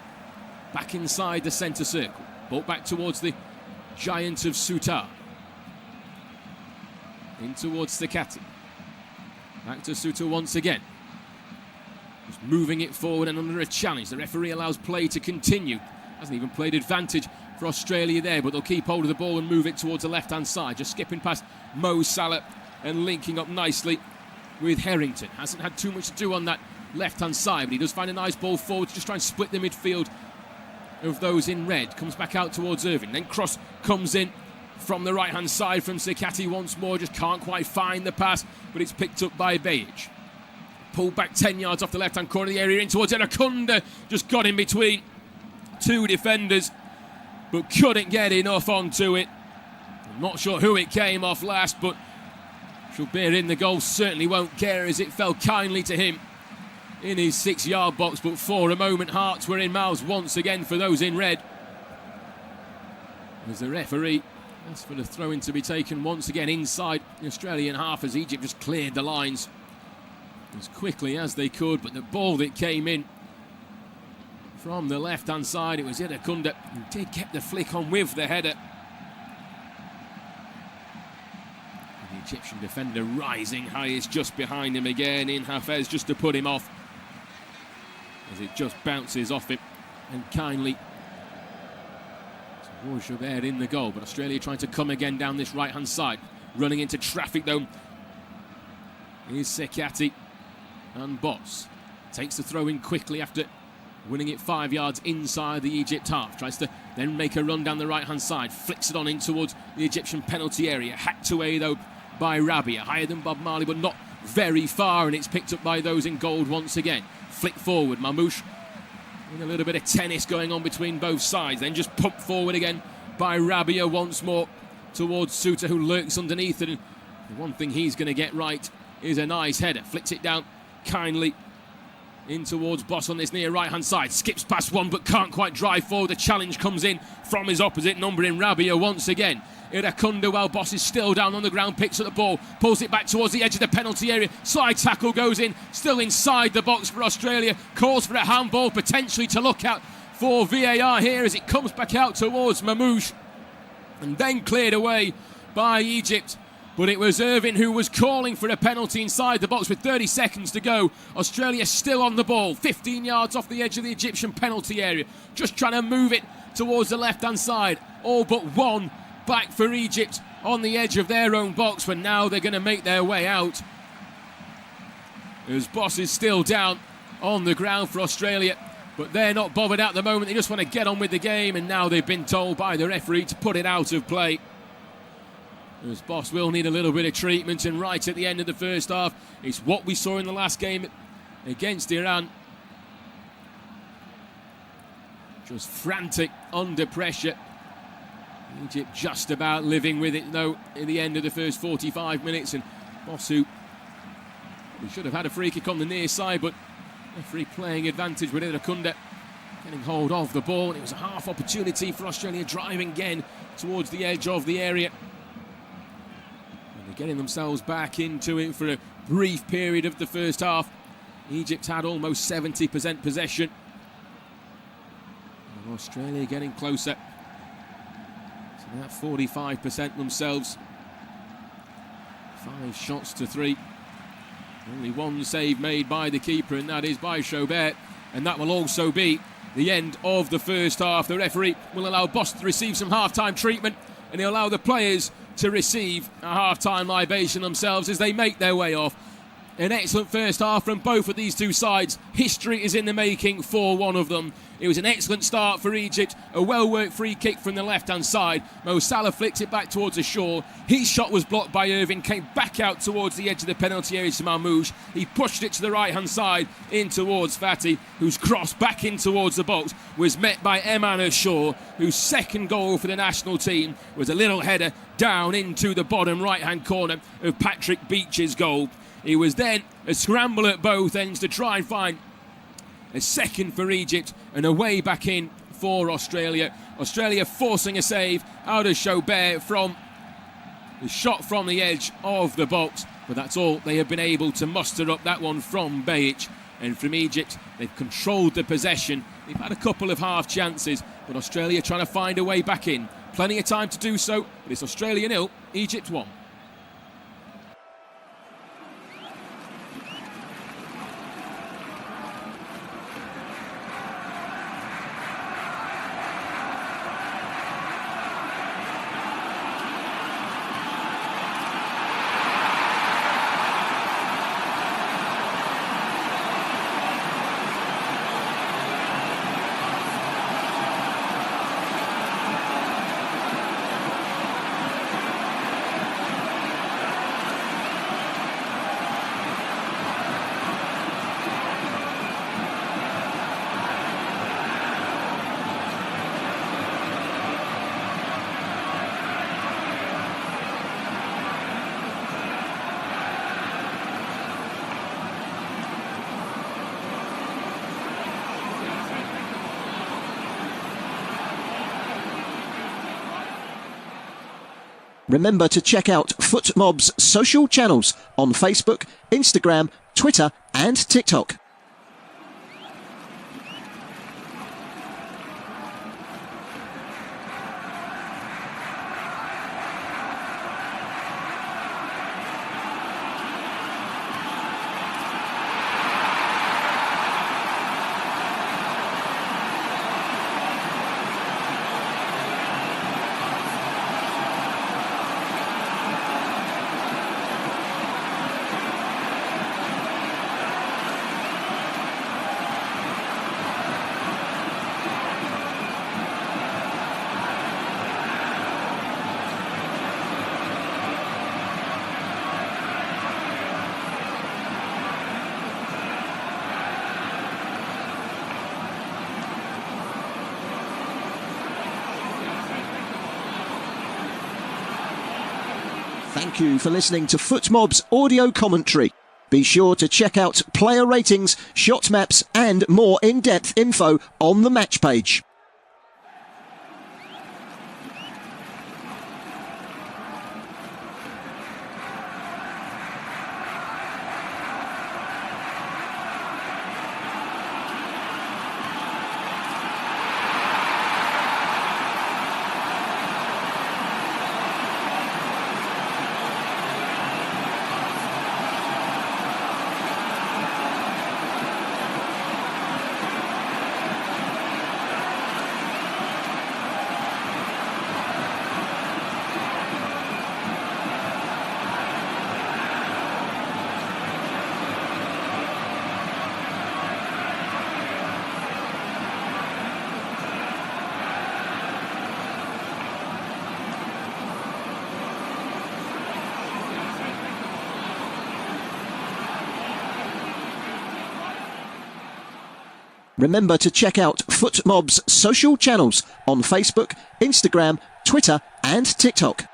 back inside the centre circle, ball back towards the giant of Sutar, in towards Sakati, back to Sutar once again, just moving it forward and under a challenge. The referee allows play to continue. Hasn't even played advantage for Australia there, but they'll keep hold of the ball and move it towards the left-hand side, just skipping past Mo Salah and linking up nicely with Harrington. Hasn't had too much to do on that left-hand side, but he does find a nice ball forward to just try and split the midfield of those in red. Comes back out towards Irving, then cross comes in from the right-hand side from Sakati once more, just can't quite find the pass, but it's picked up by Bejic. Pulled back 10 yards off the left-hand corner of the area in towards Erakunda, just got in between two defenders, but couldn't get enough onto it. I'm not sure who it came off last, but Shubir in the goal certainly won't care as it fell kindly to him in his 6-yard box, but for a moment hearts were in mouths once again for those in red, as the referee asked for the throw-in to be taken once again inside the Australian half as Egypt just cleared the lines as quickly as they could. But the ball that came in from the left-hand side, it was Irakunda who did get the flick on with the header. The Egyptian defender rising highest just behind him again in Hafez, just to put him off, as it just bounces off him and kindly towards Joubert in the goal. But Australia trying to come again down this right-hand side. Running into traffic though is Sakati, and Boss takes the throw in quickly after winning it 5 yards inside the Egypt half. Tries to then make a run down the right-hand side. Flicks it on in towards the Egyptian penalty area. Hacked away though by Rabia. Higher than Bob Marley, but not very far, and it's picked up by those in gold once again. Flick forward, Mamouche with a little bit of tennis going on between both sides. Then just pumped forward again by Rabia once more towards Sutar, who lurks underneath it. And the one thing he's going to get right is a nice header. Flicks it down kindly in towards Boss on this near right-hand side. Skips past one but can't quite drive forward. The challenge comes in from his opposite number in Rabia once again. Irakunda, while Boss is still down on the ground, picks up the ball, pulls it back towards the edge of the penalty area. Slide tackle goes in, still inside the box for Australia. Calls for a handball, potentially to look out for VAR here as it comes back out towards Mamouche and then cleared away by Egypt. But it was Irvine who was calling for a penalty inside the box with 30 seconds to go. Australia still on the ball, 15 yards off the edge of the Egyptian penalty area, just trying to move it towards the left-hand side. All but one back for Egypt on the edge of their own box, but now they're going to make their way out as Boss is still down on the ground for Australia, but they're not bothered at the moment. They just want to get on with the game, and now they've been told by the referee to put it out of play, as Boss will need a little bit of treatment. And right at the end of the first half, it's what we saw in the last game against Iran. Just frantic under pressure. Egypt just about living with it though in the end of the first 45 minutes, and Boss, who we should have had a free kick on the near side, but referee playing advantage with Irakunda getting hold of the ball. It was a half opportunity for Australia, driving again towards the edge of the area. And getting themselves back into it for a brief period of the first half. Egypt had almost 70% possession. And Australia getting closer to that 45% themselves. 5 shots to 3. Only one save made by the keeper, and that is by Chaubert. And that will also be the end of the first half. The referee will allow Boston to receive some half-time treatment, and he'll allow the players to receive a half-time libation themselves as they make their way off. An excellent first half from both of these two sides. History is in the making for one of them. It was an excellent start for Egypt. A well-worked free kick from the left-hand side. Mo Salah flicks it back towards the shore. His shot was blocked by Irving, came back out towards the edge of the penalty area to Marmoush. He pushed it to the right-hand side in towards Fatty, whose cross back in towards the box was met by Eman Shaw, whose second goal for the national team was a little header down into the bottom right-hand corner of Patrick Beach's goal. It was then a scramble at both ends to try and find a second for Egypt and a way back in for Australia. Australia forcing a save out of Chaubert from the shot from the edge of the box, but that's all they have been able to muster up, that one from Behic. And from Egypt, they've controlled the possession. They've had a couple of half chances, but Australia trying to find a way back in. Plenty of time to do so, but it's Australia 0, Egypt 1. Remember to check out FootMob's social channels on Facebook, Instagram, Twitter and TikTok. Thank you for listening to FootMob's audio commentary. Be sure to check out player ratings, shot maps and more in-depth info on the match page. Remember to check out FootMob's social channels on Facebook, Instagram, Twitter and TikTok.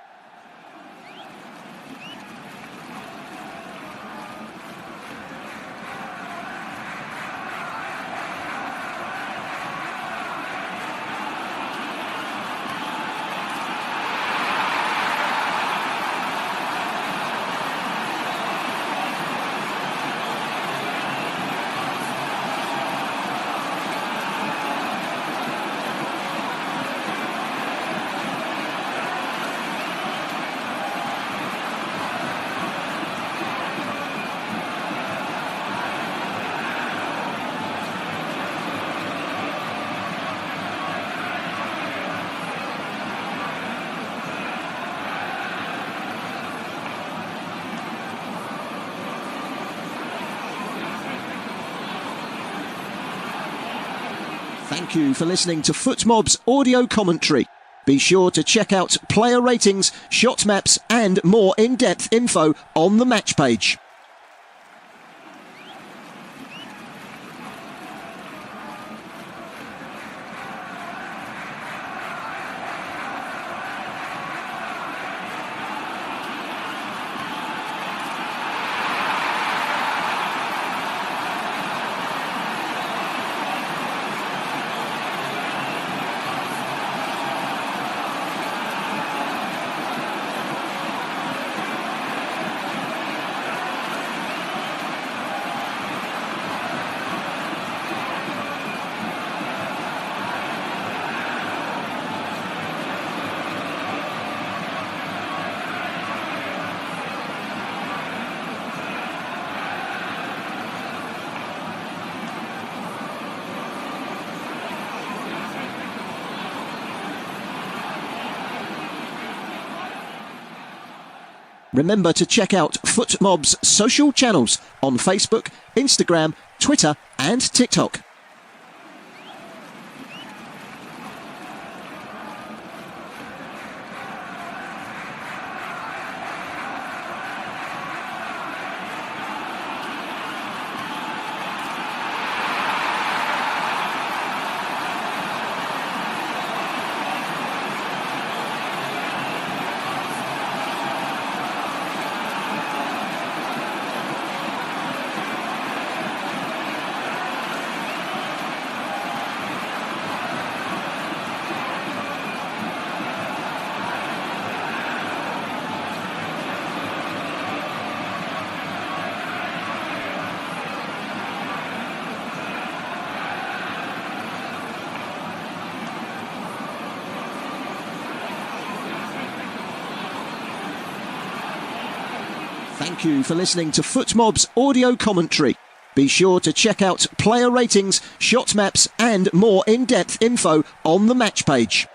Thank you for listening to FootMob's audio commentary. Be sure to check out player ratings, shot maps and more in-depth info on the match page. Remember to check out FootMob's social channels on Facebook, Instagram, Twitter and TikTok. Thank you for listening to FootMob's audio commentary. Be sure to check out player ratings, shot maps and more in-depth info on the match page.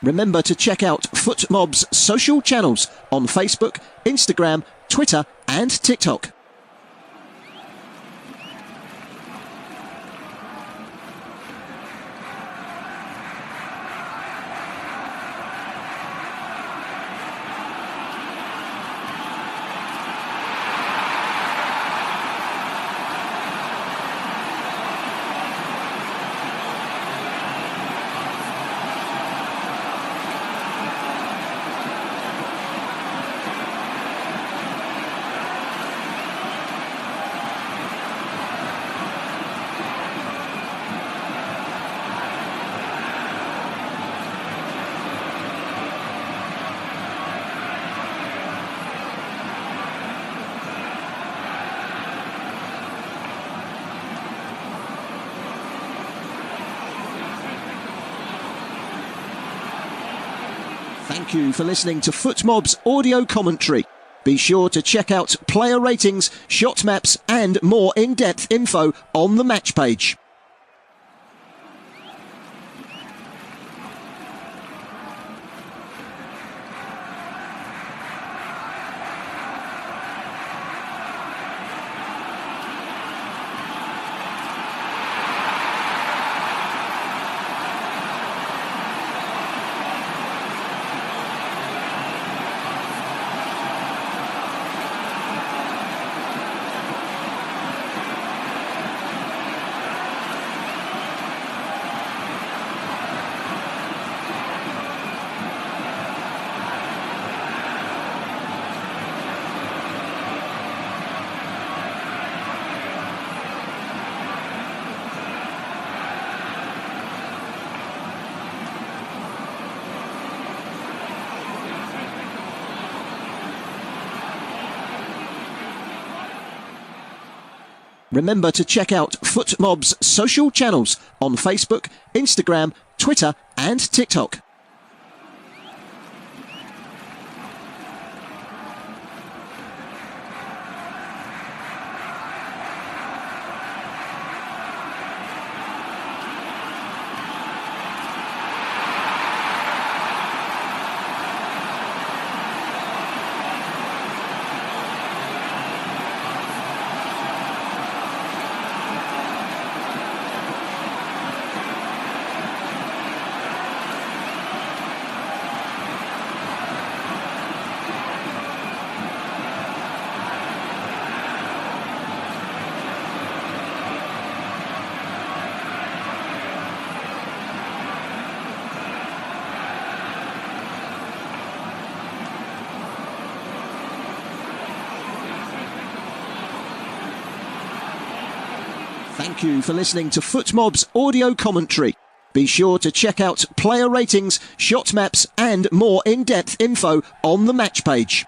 Remember to check out FootMob's social channels on Facebook, Instagram, Twitter and TikTok. Thank you for listening to FootMob's audio commentary. Be sure to check out player ratings, shot maps and more in-depth info on the match page. Remember to check out FootMob's social channels on Facebook, Instagram, Twitter and TikTok. Thank you for listening to FootMob's audio commentary. Be sure to check out player ratings, shot maps and more in-depth info on the match page.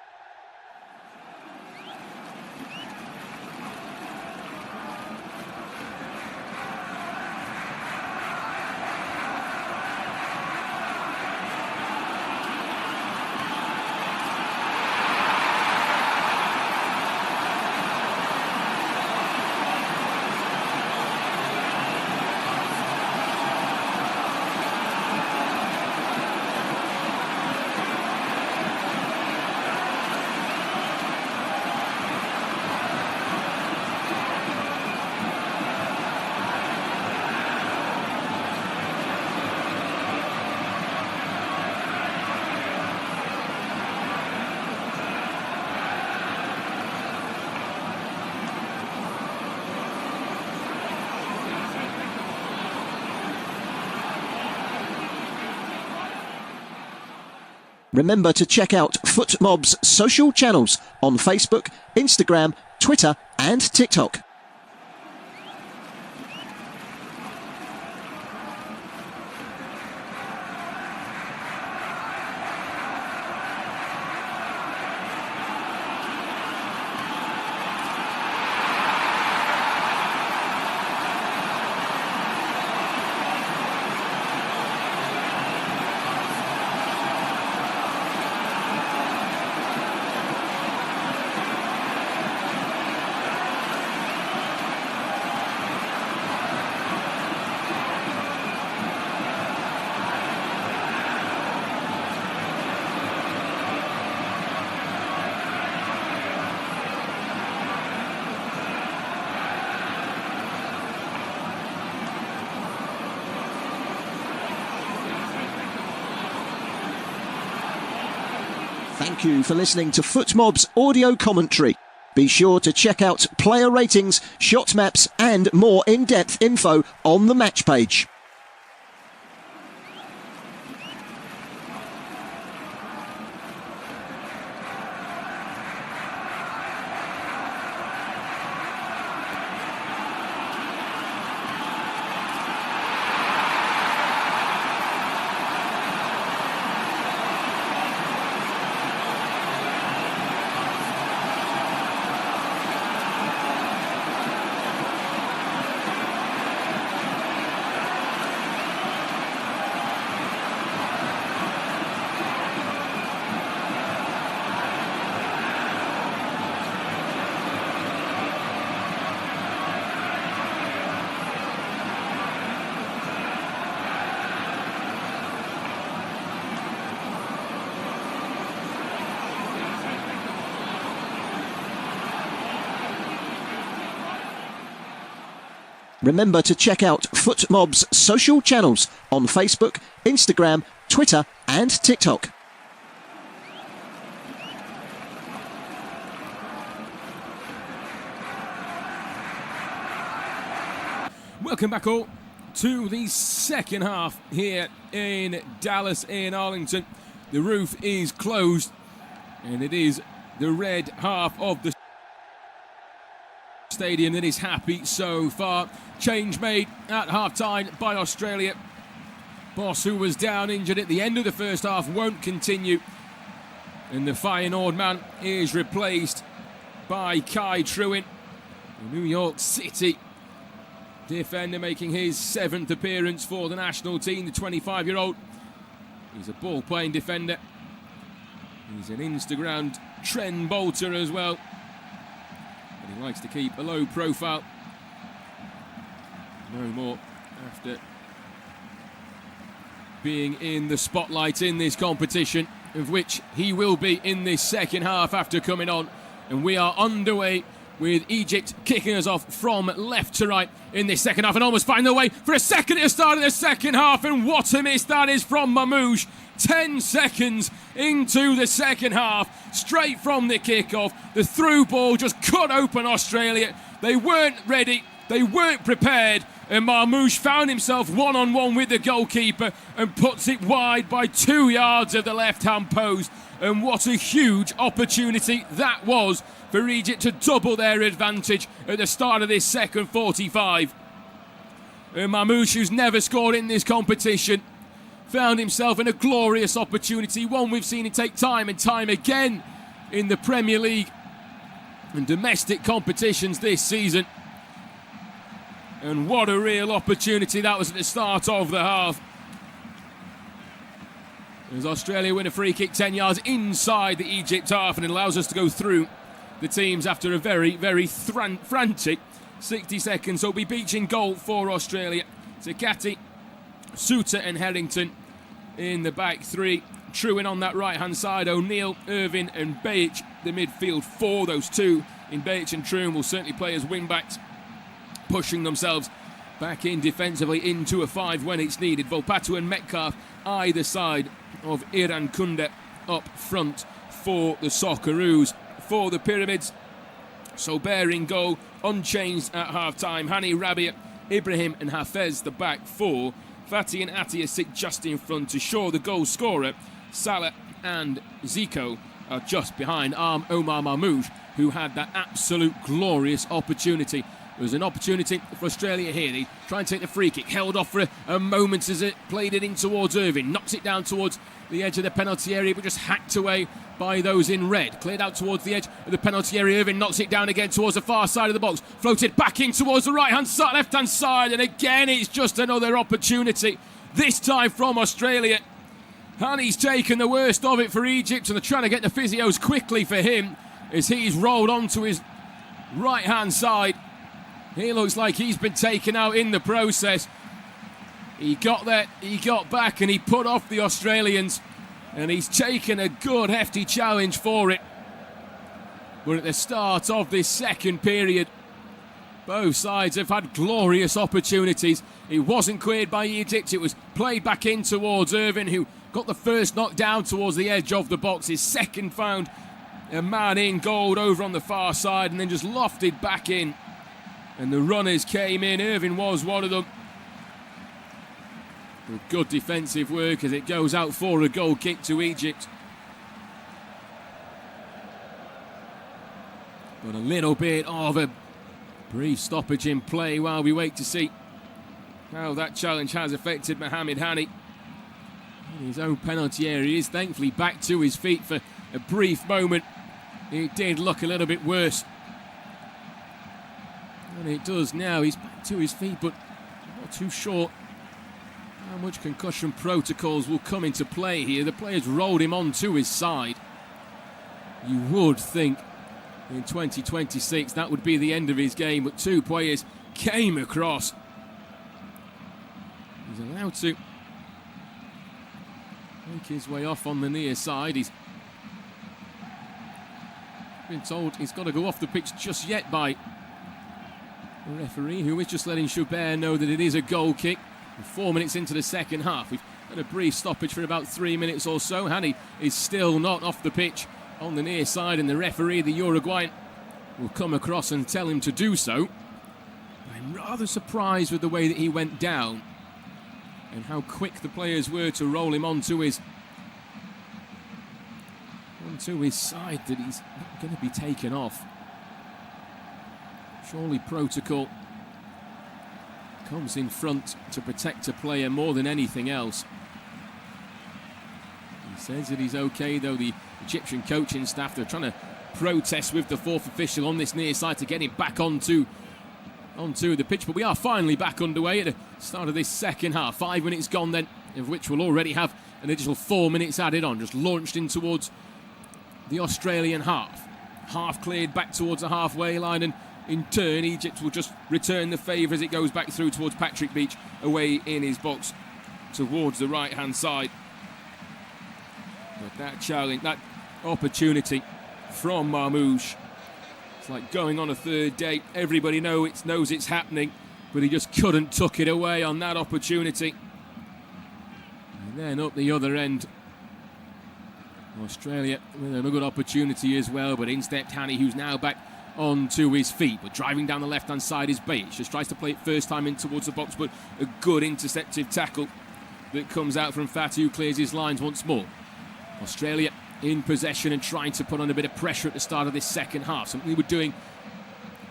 Remember to check out FootMob's social channels on Facebook, Instagram, Twitter and TikTok. Thank you for listening to FootMob's audio commentary. Be sure to check out player ratings, shot maps and more in-depth info on the match page. Remember to check out FootMob's social channels on Facebook, Instagram, Twitter and TikTok. Welcome back all to the second half here in Dallas in Arlington. The roof is closed and it is the red half of the stadium that is happy so far. Change made at half-time by Australia. Boss, who was down injured at the end of the first half, won't continue. And the Feyenoord man is replaced by Kai Truin. The New York City defender making his 7th appearance for the national team, the 25-year-old. He's a ball-playing defender. He's an Instagram trend bolter as well. But he likes to keep a low profile. No more after being in the spotlight in this competition, of which he will be in this second half after coming on. And we are underway with Egypt kicking us off from left to right in this second half, and almost find their way for a second to start in the second half. And what a miss that is from Mamouche. 10 seconds into the second half, straight from the kickoff. The through ball just cut open Australia. They weren't ready, they weren't prepared, and Mamouche found himself one-on-one with the goalkeeper and puts it wide by 2 yards of the left-hand post. And what a huge opportunity that was for Egypt to double their advantage at the start of this second 45. And Mamouche, who's never scored in this competition, found himself in a glorious opportunity, one we've seen him take time and time again in the Premier League and domestic competitions this season. And what a real opportunity that was at the start of the half. As Australia win a free kick 10 yards inside the Egypt half, and it allows us to go through the teams after a very, very frantic 60 seconds. So it'll be Beach in goal for Australia. Sakati, Suter and Harrington in the back three. Trewin on that right-hand side. O'Neill, Irvin and Beich, the midfield four. Those two in Beich and Trewin will certainly play as wing-backs, pushing themselves back in defensively into a 5 when it's needed. Volpato and Metcalf either side of Iran Kunda up front for the Socceroos. For the Pyramids, Sober in goal, unchanged at half-time. Hani, Rabia, Ibrahim and Hafez the back four. Fatih and Atiyah sit just in front to show the goal scorer. Salah and Zico are just behind Omar Mamouche, who had that absolute glorious opportunity. There was an opportunity for Australia here. They try and take the free kick, held off for a moment as it played it in towards Irving, knocks it down towards the edge of the penalty area, but just hacked away by those in red. Cleared out towards the edge of the penalty area. Irving knocks it down again towards the far side of the box, floated back in towards the right-hand side, left-hand side, and again it's just another opportunity, this time from Australia. And he's taken the worst of it for Egypt, and they're trying to get the physios quickly for him as he's rolled onto his right-hand side. He looks like he's been taken out in the process. He got there, he got back, and he put off the Australians. And he's taken a good, hefty challenge for it. We're at the start of this second period. Both sides have had glorious opportunities. It wasn't cleared by Egypt. It was played back in towards Irvin, who got the first knock down towards the edge of the box. His second found a man in goal over on the far side, and then just lofted back in. And the runners came in. Irvin was one of them. Good defensive work as it goes out for a goal kick to Egypt. But a little bit of a brief stoppage in play while we wait to see how that challenge has affected Mohamed Hani. In his own penalty area, he is thankfully back to his feet for a brief moment. It did look a little bit worse. And it does now. He's back to his feet, but not too sure how much concussion protocols will come into play here. The players rolled him onto his side. You would think in 2026 that would be the end of his game, but two players came across. He's allowed to make his way off on the near side. He's been told he's got to go off the pitch just yet by the referee, who is just letting Schubert know that it is a goal kick. 4 minutes into the second half. We've had a brief stoppage for about 3 minutes or so. Hani is still not off the pitch on the near side, and the referee, the Uruguayan, will come across and tell him to do so. I'm rather surprised with the way that he went down and how quick the players were to roll him onto his side, that he's not going to be taken off. Surely protocol comes in front to protect a player more than anything else. He says that he's okay, though the Egyptian coaching staff, they're trying to protest with the fourth official on this near side to get him back onto the pitch. But we are finally back underway at the start of this second half. 5 minutes gone then, of which we'll already have an additional 4 minutes added on. Just launched in towards the Australian half. Half cleared back towards the halfway line, and in turn Egypt will just return the favour as it goes back through towards Patrick Beach, away in his box towards the right hand side. But that challenge, that opportunity from Marmoush, it's like going on a third date. Everybody knows it's happening, but he just couldn't tuck it away on that opportunity. And then up the other end, Australia with a good opportunity as well, but in stepped Hani, who's now back onto his feet. But driving down the left-hand side is Bates. Just tries to play it first time in towards the box, but a good interceptive tackle that comes out from Fatu, who clears his lines once more. Australia in possession and trying to put on a bit of pressure at the start of this second half, something they were doing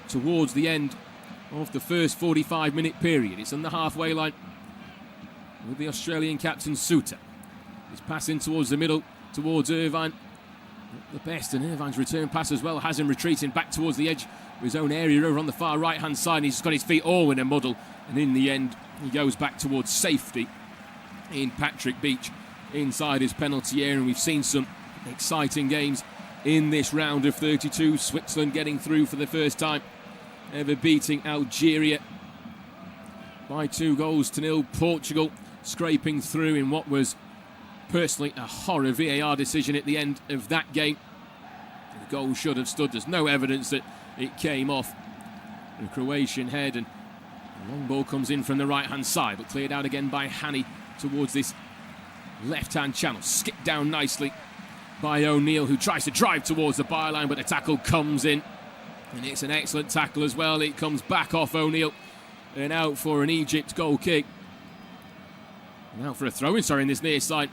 towards the end of the first 45-minute period. It's on the halfway line with the Australian captain Suter. He's passing towards the middle, towards Irvine. Not the best, and Irvine's return pass as well has him retreating back towards the edge of his own area over on the far right-hand side, and he's got his feet all in a muddle, and in the end he goes back towards safety in Patrick Beach inside his penalty area. And we've seen some exciting games in this round of 32. Switzerland getting through for the first time ever, beating Algeria by 2-0. Portugal scraping through in what was personally a horror VAR decision at the end of that game. The goal should have stood. There's no evidence that it came off the Croatian head, and the long ball comes in from the right hand side, but cleared out again by Hani towards this left hand channel. Skipped down nicely by O'Neill, who tries to drive towards the byline, but the tackle comes in, and it's an excellent tackle as well. It comes back off O'Neill and out for an Egypt goal kick. And out for a throw-in, in this near side.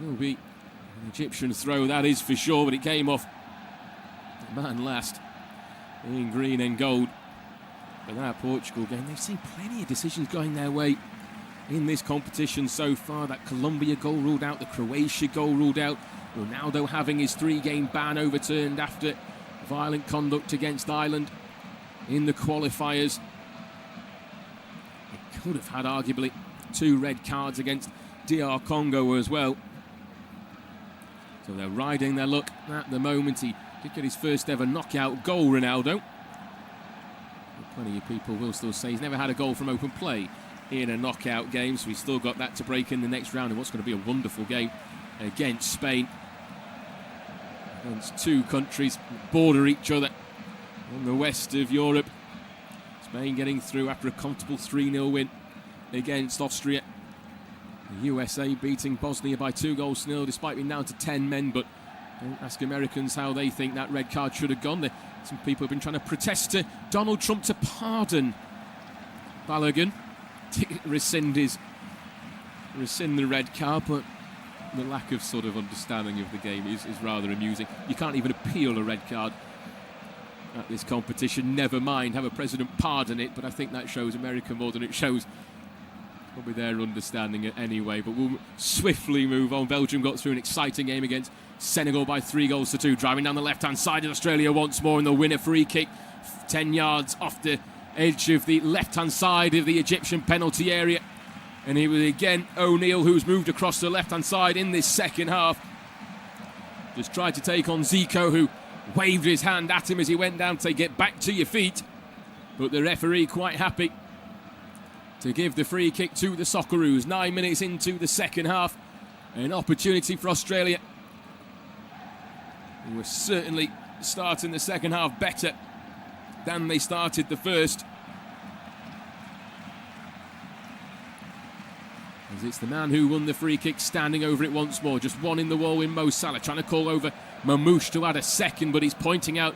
It will be an Egyptian throw, that is for sure, but it came off the man last in green and gold. But that Portugal game, they've seen plenty of decisions going their way in this competition so far. That Colombia goal ruled out, the Croatia goal ruled out, Ronaldo having his 3-game ban overturned after violent conduct against Ireland in the qualifiers. They could have had arguably 2 red cards against DR Congo as well. So they're riding their luck at the moment. He did get his first ever knockout goal, Ronaldo. But plenty of people will still say he's never had a goal from open play in a knockout game, so he's still got that to break in the next round in what's going to be a wonderful game against Spain. Against 2 countries that border each other on the west of Europe. Spain getting through after a comfortable 3-0 win against Austria. The USA beating Bosnia by 2-0 despite being down to 10 men, but don't ask Americans how they think that red card should have gone. Some people have been trying to protest to Donald Trump to pardon Balogun, to rescind the red card, but the lack of sort of understanding of the game is rather amusing. You can't even appeal a red card at this competition, never mind have a president pardon it, but I think that shows America more than it shows probably their understanding it anyway. But we'll swiftly move on. Belgium got through an exciting game against Senegal by 3-2. Driving down the left-hand side of Australia once more, and they'll win a free kick 10 yards off the edge of the left-hand side of the Egyptian penalty area. And it was again O'Neill who's moved across the left-hand side in this second half. Just tried to take on Zico, who waved his hand at him as he went down to say, "Get back to your feet." But the referee quite happy to give the free kick to the Socceroos. 9 minutes into the second half. An opportunity for Australia, who were certainly starting the second half better than they started the first. As it's the man who won the free kick standing over it once more. Just one in the wall in Mo Salah, trying to call over Mamouche to add a second, but he's pointing out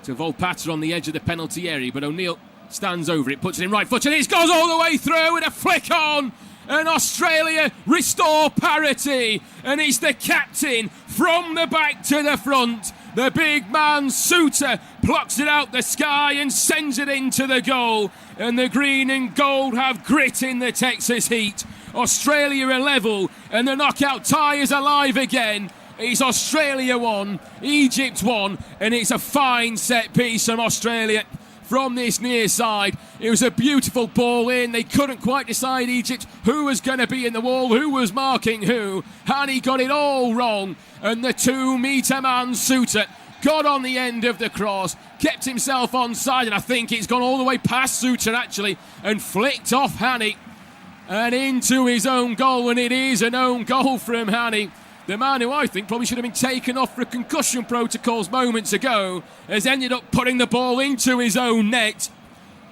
to Volpato on the edge of the penalty area. But O'Neill stands over it, puts it in right foot, and it goes all the way through with a flick on. And Australia restore parity. And he's the captain from the back to the front. The big man, Suter, plucks it out the sky and sends it into the goal. And the green and gold have grit in the Texas heat. Australia are level, and the knockout tie is alive again. It's Australia 1, Egypt 1, and it's a fine set piece from Australia from this near side. It was a beautiful ball in. They couldn't quite decide, Egypt, who was going to be in the wall, who was marking who. Hani got it all wrong, and the 2-metre man Suter got on the end of the cross, kept himself onside, and I think it's gone all the way past Suter actually, and flicked off Hani and into his own goal, and it is an own goal from Hani. The man who I think probably should have been taken off for concussion protocols moments ago has ended up putting the ball into his own net.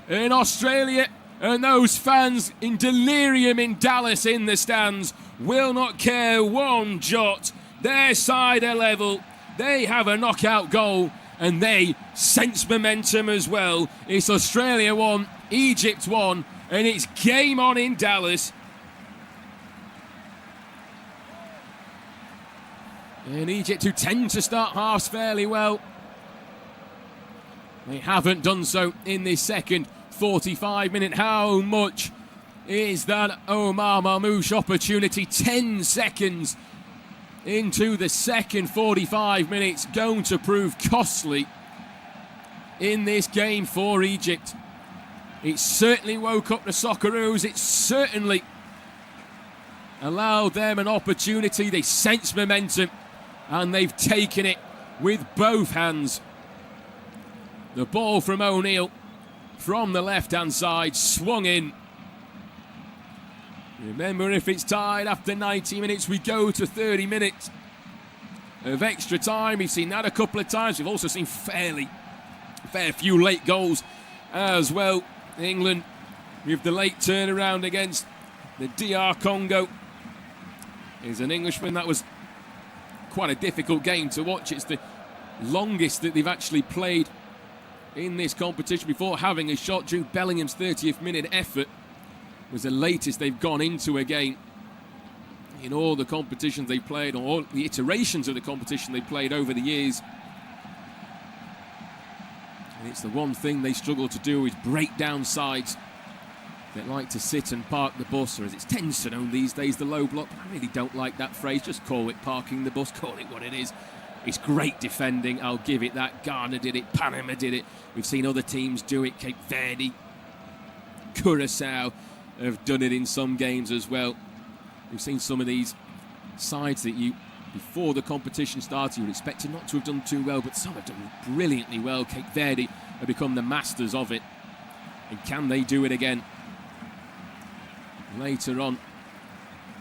In Australia, and those fans in delirium in Dallas in the stands will not care one jot. Their side are level. They have a knockout goal, and they sense momentum as well. It's Australia 1, Egypt 1, and it's game on in Dallas. And Egypt, who tend to start halves fairly well, they haven't done so in this second 45 minute. How much is that Omar Marmoush opportunity? 10 seconds into the second 45 minutes going to prove costly in this game for Egypt. It certainly woke up the Socceroos. It certainly allowed them an opportunity. They sense momentum, and they've taken it with both hands. The ball from O'Neill from the left-hand side, swung in. Remember, if it's tied after 90 minutes, we go to 30 minutes of extra time. We've seen that a couple of times. We've also seen fair few late goals as well. England with the late turnaround against the DR Congo. Is an Englishman. That was quite a difficult game to watch. It's the longest that they've actually played in this competition before having a shot. Jude Bellingham's 30th minute effort was the latest they've gone into a game in all the competitions they've played, or all the iterations of the competition they've played over the years. And it's the one thing they struggle to do, is break down sides that like to sit and park the bus, or as it tends to known these days, the low block. I really don't like that phrase. Just call it parking the bus, call it what it is. It's great defending, I'll give it that. Ghana did it, Panama did it. We've seen other teams do it. Cape Verde, Curacao have done it in some games as well. We've seen some of these sides that you, before the competition started, you would expect not to have done too well, but some have done brilliantly well. Cape Verde have become the masters of it. And can they do it again? Later on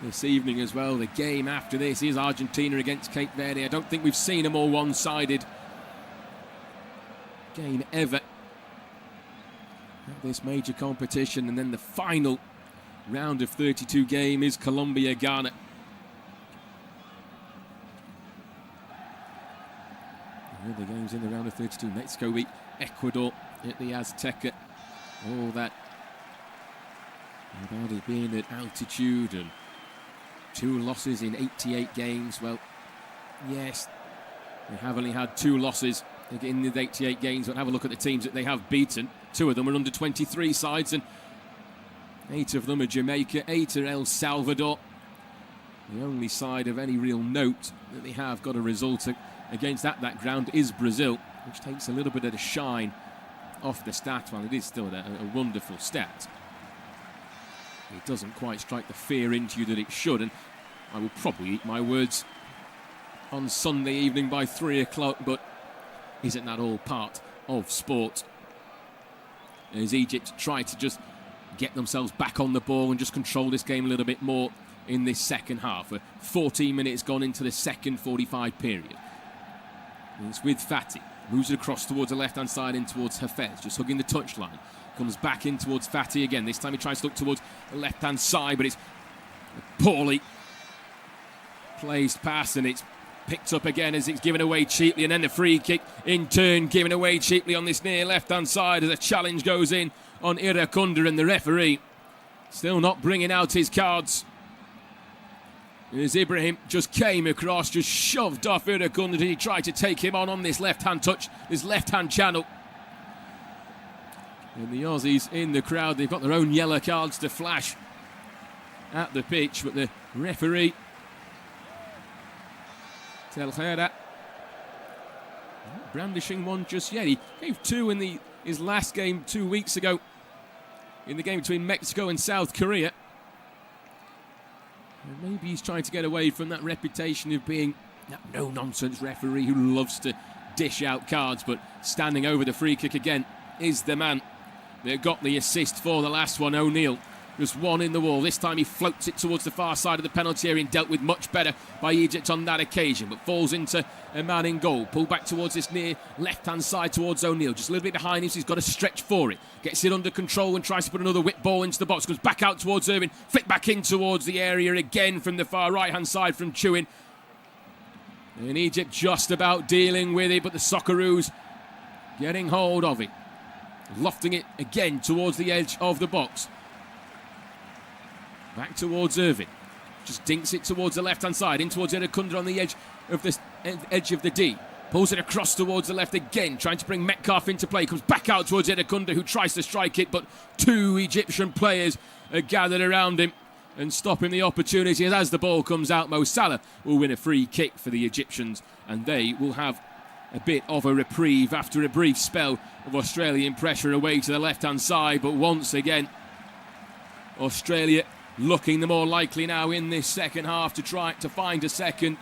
this evening as well, the game after this is Argentina against Cape Verde. I don't think we've seen a more one-sided game ever at this major competition. And then the final round of 32 game is Colombia-Ghana. The games in the round of 32. Mexico beat Ecuador at the Azteca. All that about it being at altitude and 2 losses in 88 games. Well, yes, they have only had 2 losses in the 88 games, but have a look at the teams that they have beaten. 2 of them are under 23 sides, and 8 of them are Jamaica, 8 are El Salvador. The only side of any real note that they have got a result against at that ground is Brazil, which takes a little bit of the shine off the stat. While it is still a wonderful stat, it doesn't quite strike the fear into you that it should. And I will probably eat my words on Sunday evening by 3 o'clock, but isn't that all part of sport? As Egypt try to just get themselves back on the ball and just control this game a little bit more in this second half. 14 minutes gone into the second 45 period. And it's with Fati. Moves it across towards the left-hand side in towards Hafez, just hugging the touchline. Comes back in towards Fati again. This time he tries to look towards the left-hand side, but it's a poorly placed pass, and it's picked up again as it's given away cheaply. And then the free kick in turn given away cheaply on this near left-hand side as a challenge goes in on Irakunda, and the referee still not bringing out his cards. As Ibrahim just came across, just shoved off Irakunda, and he tried to take him on this left-hand touch, this left-hand channel. And the Aussies in the crowd, they've got their own yellow cards to flash at the pitch, but the referee Telhera brandishing one just yet. He gave two in his last game 2 weeks ago in the game between Mexico and South Korea. And maybe he's trying to get away from that reputation of being that no-nonsense referee who loves to dish out cards, but standing over the free kick again is the man that got the assist for the last one, O'Neill. Just one in the wall. This time he floats it towards the far side of the penalty area and dealt with much better by Egypt on that occasion, but falls into a man in goal. Pulled back towards this near left-hand side towards O'Neill. Just a little bit behind him, so he's got to stretch for it. Gets it under control and tries to put another whip ball into the box. Goes back out towards Irvin. Flick back in towards the area again from the far right-hand side from Chewin. And Egypt just about dealing with it, but the Socceroos getting hold of it. Lofting it again towards the edge of the box. Back towards Irvin. Just dinks it towards the left-hand side, in towards Erekunda on the edge of the D. Pulls it across towards the left again, trying to bring Metcalf into play. Comes back out towards Erekunda, who tries to strike it, but two Egyptian players are gathered around him and stopping the opportunity. And as the ball comes out, Mo Salah will win a free kick for the Egyptians, and they will have a bit of a reprieve after a brief spell of Australian pressure away to the left-hand side. But once again, Australia looking the more likely now in this second half to try to find a second.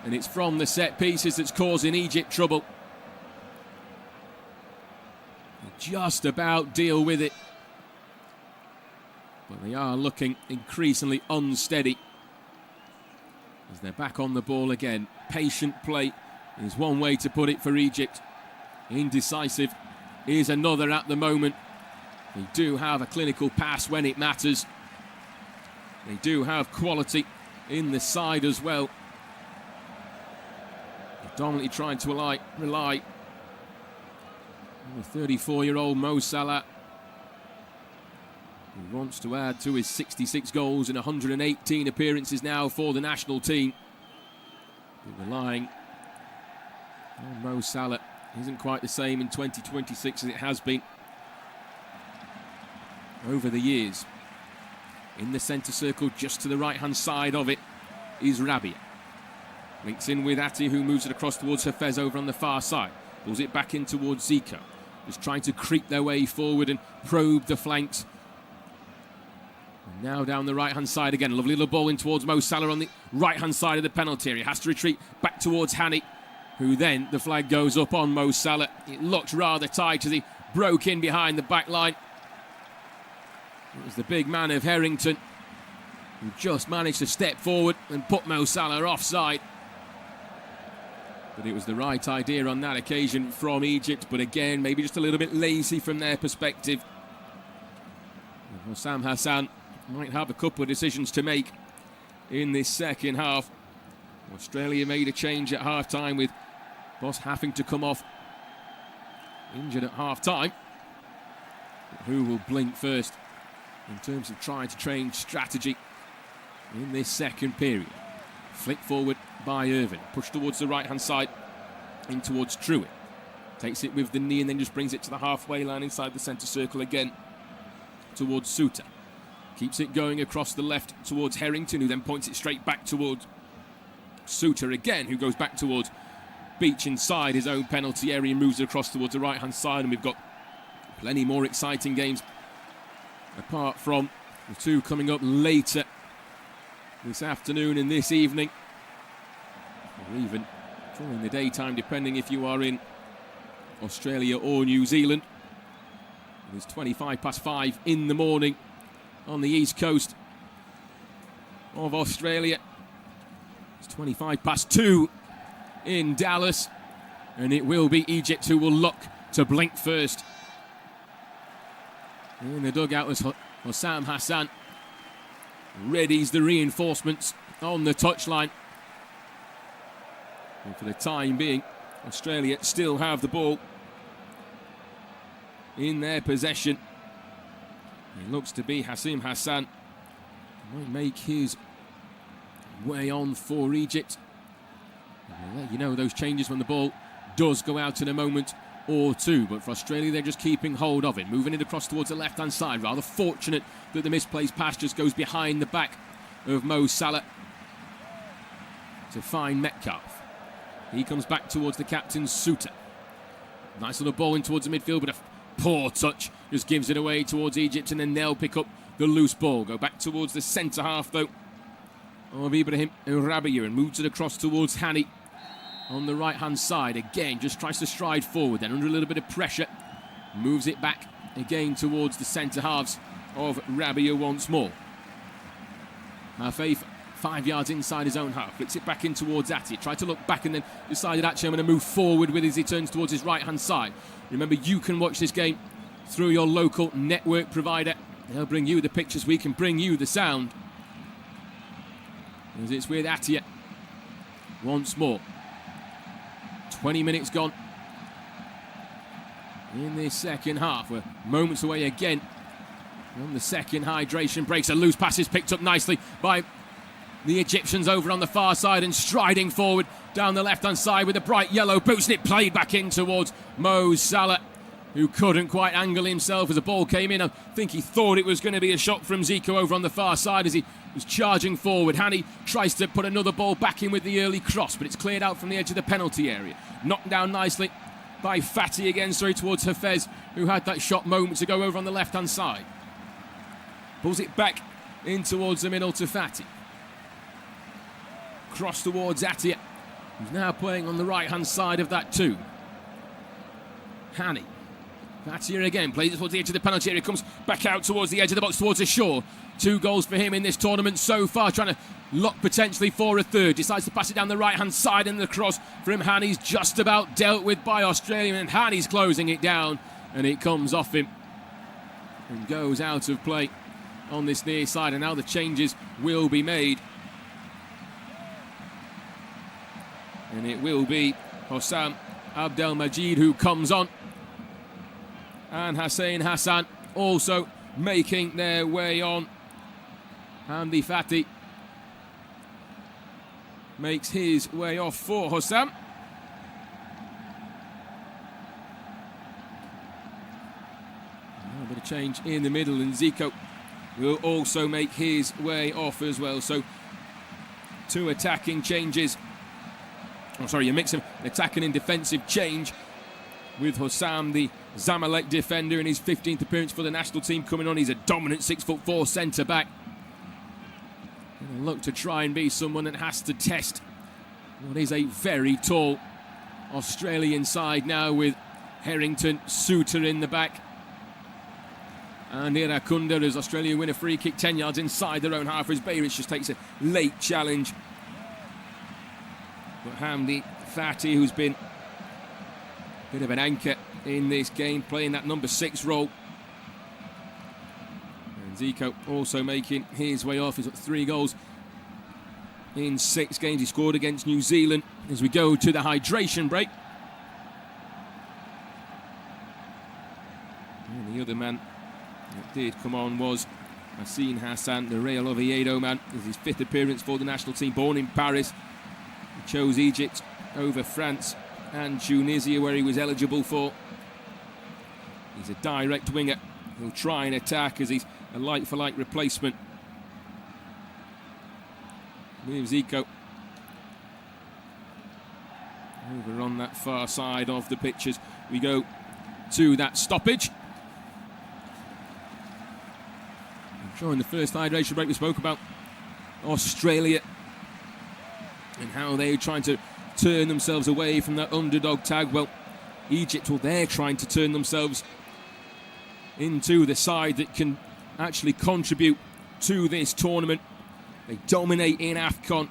And it's from the set pieces that's causing Egypt trouble. Just about deal with it. But they are looking increasingly unsteady as they're back on the ball again. Patient play is one way to put it for Egypt. Indecisive is another at the moment. They do have a clinical pass when it matters. They do have quality in the side as well. They're dominantly trying to rely on the 34-year-old Mo Salah, who wants to add to his 66 goals in 118 appearances now for the national team. But relying on Mo Salah isn't quite the same in 2026 as it has been over the years. In the centre circle, just to the right-hand side of it, is Rabia. Links in with Ati, who moves it across towards Hafez over on the far side. Pulls it back in towards Zico. Just trying to creep their way forward and probe the flanks. And now down the right-hand side again. A lovely little ball in towards Mo Salah on the right-hand side of the penalty area. Has to retreat back towards Hani, who then, the flag goes up on Mo Salah. It looked rather tight as he broke in behind the back line. It was the big man of Harrington who just managed to step forward and put Mo Salah offside. But it was the right idea on that occasion from Egypt. But again, maybe just a little bit lazy from their perspective. Sam Hassan might have a couple of decisions to make in this second half. Australia made a change at half-time with Boss having to come off injured at half-time. But who will blink first in terms of trying to change strategy in this second period? Flick forward by Irvin, pushed towards the right-hand side, in towards Truitt. Takes it with the knee and then just brings it to the halfway line inside the centre circle again towards Suter. Keeps it going across the left towards Harrington, who then points it straight back towards Suter again, who goes back towards Beach inside his own penalty area and moves it across towards the right-hand side. And we've got plenty more exciting games apart from the two coming up later this afternoon and this evening, or even during the daytime, depending if you are in Australia or New Zealand. It's 5:25 in the morning on the east coast of Australia. It's 2 in Dallas, and it will be Egypt who will look to blink first. In the dugout was Sam Hassan. Readies the reinforcements on the touchline. And for the time being, Australia still have the ball in their possession. It looks to be Hassim Hassan might make his way on for Egypt. And we'll let you know those changes when the ball does go out in a moment or two. But for Australia, they're just keeping hold of it, moving it across towards the left-hand side. Rather fortunate that the misplaced pass just goes behind the back of Mo Salah. to find Metcalf. He comes back towards the captain, Suter. Nice little ball in towards the midfield, but a poor touch. Just gives it away towards Egypt, and then they'll pick up the loose ball. Go back towards the centre half, though, of Ibrahim Rabiot, and moves it across towards Hani on the right-hand side. Again, just tries to stride forward, then under a little bit of pressure. Moves it back again towards the centre halves of Rabiot once more. Faith 5 yards inside his own half, flicks it back in towards Ati. Tried to look back and then decided actually I'm going to move forward with as he turns towards his right hand side. Remember, you can watch this game through your local network provider. They'll bring you the pictures, we can bring you the sound. As it's with Atia once more. 20 minutes gone in this second half. We're moments away again on the second hydration breaks. A loose pass is picked up nicely by the Egyptians over on the far side, and striding forward down the left-hand side with the bright yellow boots, and it played back in towards Mo Salah, who couldn't quite angle himself as the ball came in. I think he thought it was going to be a shot from Zico over on the far side as he was charging forward. Hani tries to put another ball back in with the early cross, but it's cleared out from the edge of the penalty area. Knocked down nicely by Fatty again, sorry, towards Hafez, who had that shot moments ago over on the left-hand side. Pulls it back in towards the middle to Fatty. Cross towards Atia, who's now playing on the right-hand side of that too. Hani. Atia again, plays it towards the edge of the penalty area, comes back out towards the edge of the box, towards the shore. 2 goals for him in this tournament so far, trying to lock potentially for a third. Decides to pass it down the right-hand side, and the cross from Hani's just about dealt with by Australia, and Hani's closing it down, and it comes off him and goes out of play on this near side, and now the changes will be made. And it will be Hossam Abdelmajid who comes on, and Hussein Hassan also making their way on. Hamdi Fatty makes his way off for Hossam. A bit of change in the middle, and Zico will also make his way off as well. So 2 attacking changes. Oh, sorry, a mix of an attacking and defensive change with Hossam, the Zamalek defender, in his 15th appearance for the national team coming on. He's a dominant 6'4" centre-back. Look to try and be someone that has to test what is a very tall Australian side now, with Harrington, Suter in the back. And Irakunda, as Australia win a free kick 10 yards inside their own half, as Beirich just takes a late challenge. But Hamdi Fatty, who's been a bit of an anchor in this game, playing that number 6 role. And Zico also making his way off. He's got 3 goals in 6 games. He scored against New Zealand. As we go to the hydration break. And the other man that did come on was Hussein Hassan, the Real Oviedo man. This is his 5th appearance for the national team, born in Paris. He chose Egypt over France and Tunisia, where he was eligible for. He's a direct winger. He'll try and attack as he's a like-for-like replacement with Zico over on that far side of the pitches. We go to that stoppage. During the first hydration break, we spoke about Australia and how they're trying to turn themselves away from that underdog tag. Well, Egypt, well, they're trying to turn themselves into the side that can actually contribute to this tournament. They dominate in AFCON.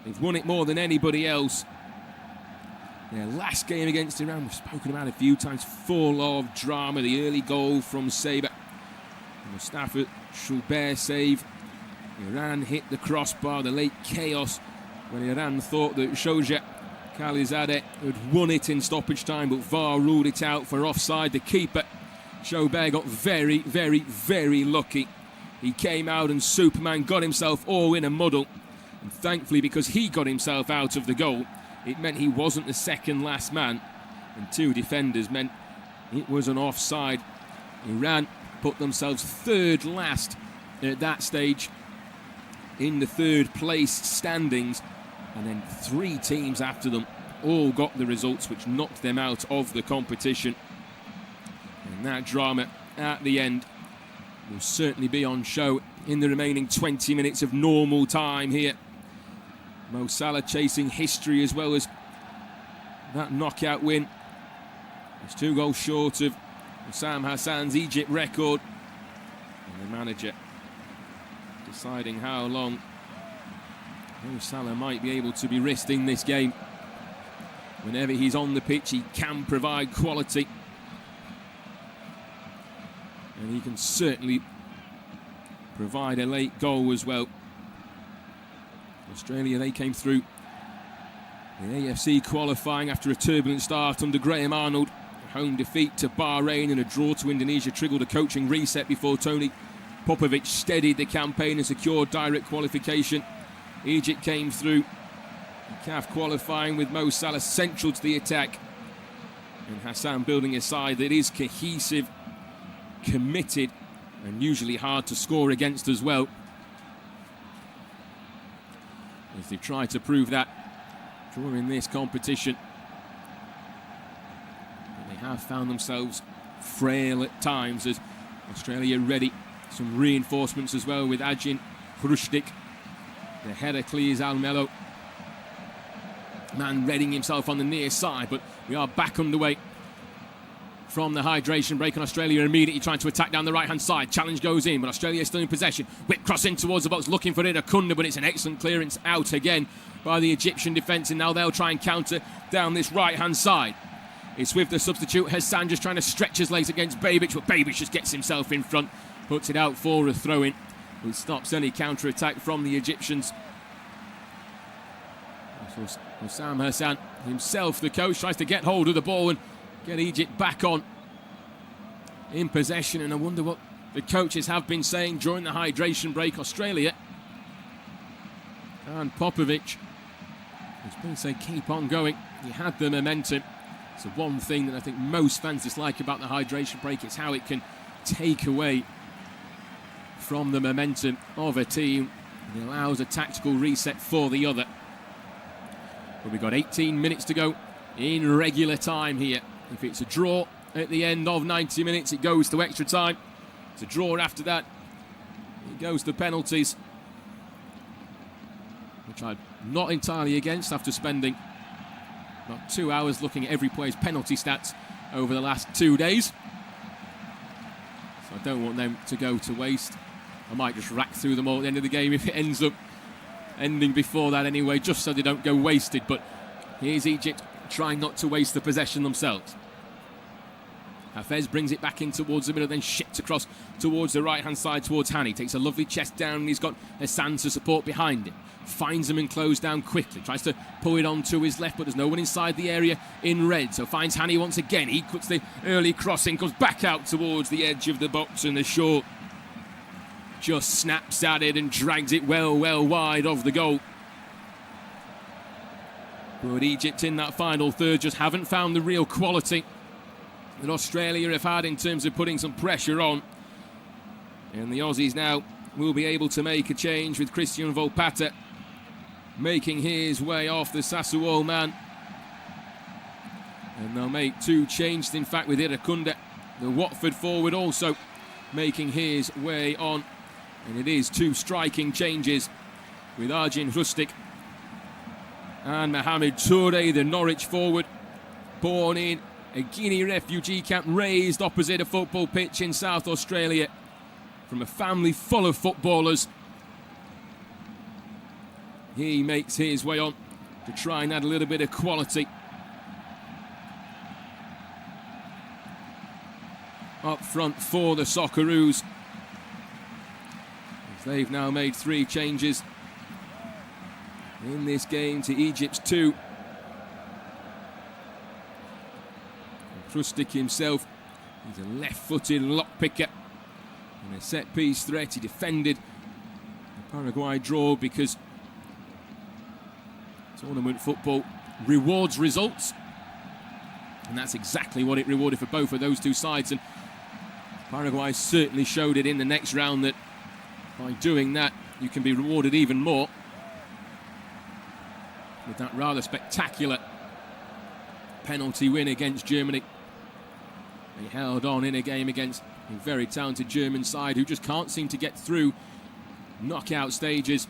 They've won it more than anybody else. Their last game against Iran, we've spoken about a few times, full of drama. The early goal from Saber, Mustafa Schubert save. Iran hit the crossbar, the late chaos when Iran thought that Shoja Khalizadeh had won it in stoppage time, but VAR ruled it out for offside. The keeper, Schubert, got very, very, very lucky. He came out and Superman got himself all in a muddle. And thankfully, because he got himself out of the goal, it meant he wasn't the second last man. And 2 defenders meant it was an offside. Iran put themselves 3rd last at that stage. in the third place standings, and then 3 teams after them all got the results which knocked them out of the competition. And that drama at the end will certainly be on show in the remaining 20 minutes of normal time here. Mo Salah chasing history as well as that knockout win. He's 2 goals short of Sam Hassan's Egypt record. And the manager deciding how long Mo Salah might be able to be risking this game. Whenever he's on the pitch, he can provide quality. And he can certainly provide a late goal as well. Australia, they came through the AFC qualifying after a turbulent start under Graham Arnold. A home defeat to Bahrain and a draw to Indonesia triggered a coaching reset before Tony Popovic steadied the campaign and secured direct qualification. Egypt came through CAF qualifying with Mo Salah central to the attack, and Hassan building a side that is cohesive, committed, and usually hard to score against as well, as they try to prove that during this competition. But they have found themselves frail at times as Australia ready. Some reinforcements as well with Ajin Hrustik. The header clears Almelo. Man readying himself on the near side, but we are back underway from the hydration break, and Australia immediately trying to attack down the right-hand side. Challenge goes in, but Australia is still in possession. Whip cross in towards the box, looking for Irakunda, but it's an excellent clearance out again by the Egyptian defence, and now they'll try and counter down this right-hand side. It's with the substitute Hassan just trying to stretch his legs against Babic, but Babic just gets himself in front, puts it out for a throw-in. It stops any counter-attack from the Egyptians. Sam Hassan himself, the coach, tries to get hold of the ball and get Egypt back on in possession. And I wonder what the coaches have been saying during the hydration break. Australia and Popovic has been saying keep on going. He had the momentum. It's the one thing that I think most fans dislike about the hydration break. It's how it can take away from the momentum of a team. It allows a tactical reset for the other. But we've got 18 minutes to go in regular time here. If it's a draw at the end of 90 minutes, it goes to extra time. It's a draw after that, it goes to penalties, which I'm not entirely against after spending about 2 hours looking at every player's penalty stats over the last 2 days. So I don't want them to go to waste. I might just rack through them all at the end of the game if it ends up ending before that anyway, just so they don't go wasted. But here's Egypt trying not to waste the possession themselves. Hafez brings it back in towards the middle, then ships across towards the right-hand side towards Hani. Takes a lovely chest down, and he's got Hassan to support behind him. Finds him and closed down quickly. Tries to pull it on to his left, but there's no one inside the area in red. So finds Hani once again. He cuts the early crossing, comes back out towards the edge of the box, and the short just snaps at it and drags it well wide of the goal. But Egypt in that final third just haven't found the real quality that Australia have had in terms of putting some pressure on. And the Aussies now will be able to make a change with Christian Volpatta making his way off the Sassuolo man. And they'll make 2 changes, in fact, with Irakunda, the Watford forward, also making his way on. And it is 2 striking changes with Arjin Hrustik and Mohamed Toure, the Norwich forward, born in a Guinea refugee camp, raised opposite a football pitch in South Australia from a family full of footballers. He makes his way on to try and add a little bit of quality up front for the Socceroos. They've now made 3 changes in this game to Egypt's 2. Hrustik himself, he's a left-footed lockpicker and a set-piece threat. He defended the Paraguay draw because tournament football rewards results, and that's exactly what it rewarded for both of those 2 sides. And Paraguay certainly showed it in the next round that by doing that, you can be rewarded even more with that rather spectacular penalty win against Germany. They held on in a game against a very talented German side who just can't seem to get through knockout stages.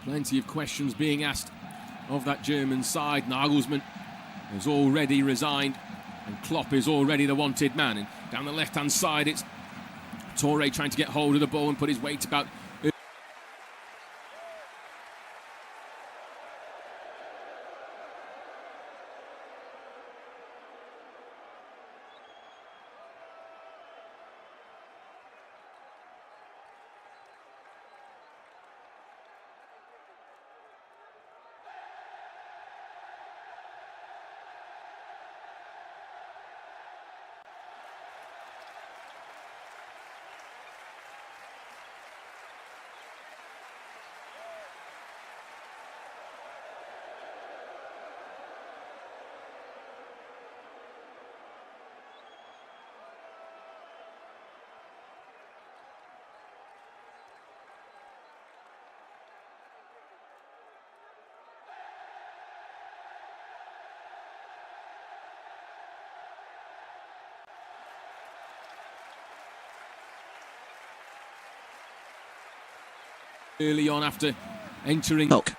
Plenty of questions being asked of that German side. Nagelsmann has already resigned and Klopp is already the wanted man. And down the left-hand side, it's Toure trying to get hold of the ball and put his weight about. Early on after entering. Milk.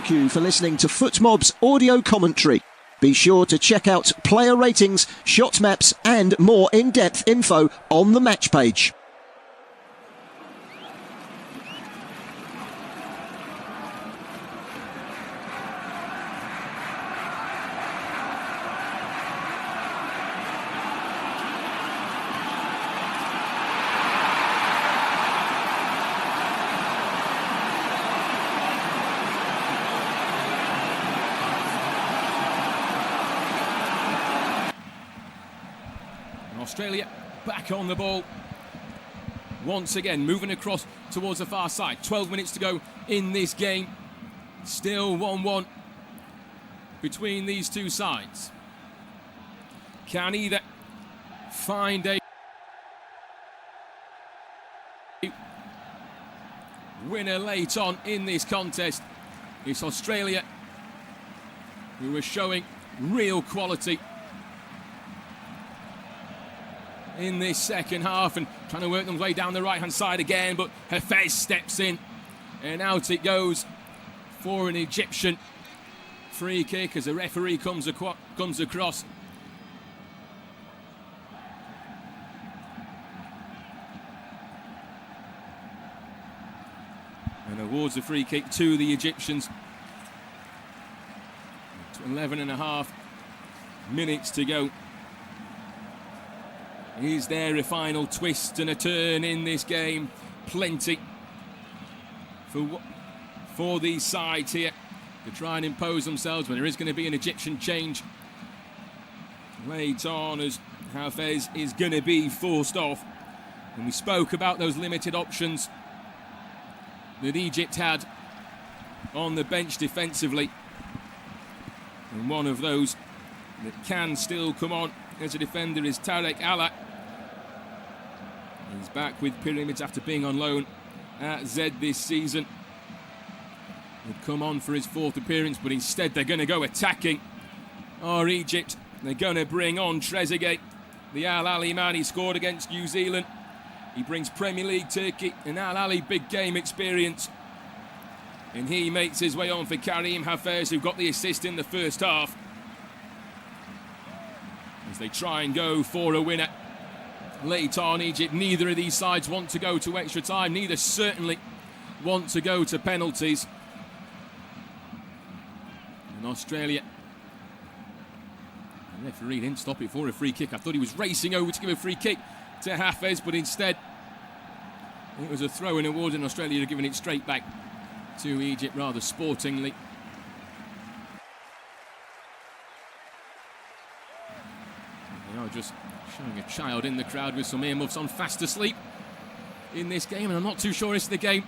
Thank you for listening to FootMob's audio commentary. Be sure to check out player ratings, shot maps and more in-depth info on the match page. Australia back on the ball. Once again, moving across towards the far side. 12 minutes to go in this game. Still 1-1 between these two sides. Can either find a winner late on in this contest. It's Australia who are showing real quality in this second half and trying to work them way down the right-hand side again, but Hafez steps in and out it goes for an Egyptian free kick as the referee comes across. And awards the free kick to the Egyptians. 11 and a half minutes to go. Is there a final twist and a turn in this game? Plenty for these sides here to try and impose themselves, but there is going to be an Egyptian change late on as Hafez is going to be forced off. And we spoke about those limited options that Egypt had on the bench defensively. And one of those that can still come on as a defender is Tarek Allah. He's back with Pyramids after being on loan at Z this season. He'd come on for his fourth appearance, but instead they're going to go attacking. Egypt. They're going to bring on Trezeguet, the Al Ahly man. He scored against New Zealand. He brings Premier League Turkey and Al Ahly big game experience And he makes his way on for Karim Hafez, who got the assist in the first half. As they try and go for a winner. Late on, Egypt, neither of these sides want to go to extra time. Neither certainly want to go to penalties. And Australia, the referee didn't stop it for a free kick. I thought he was racing over to give a free kick to Hafez, but instead it was a throw and award, and Australia are giving it straight back to Egypt rather sportingly. They are just showing a child in the crowd with some earmuffs on, fast asleep in this game, and I'm not too sure it's the game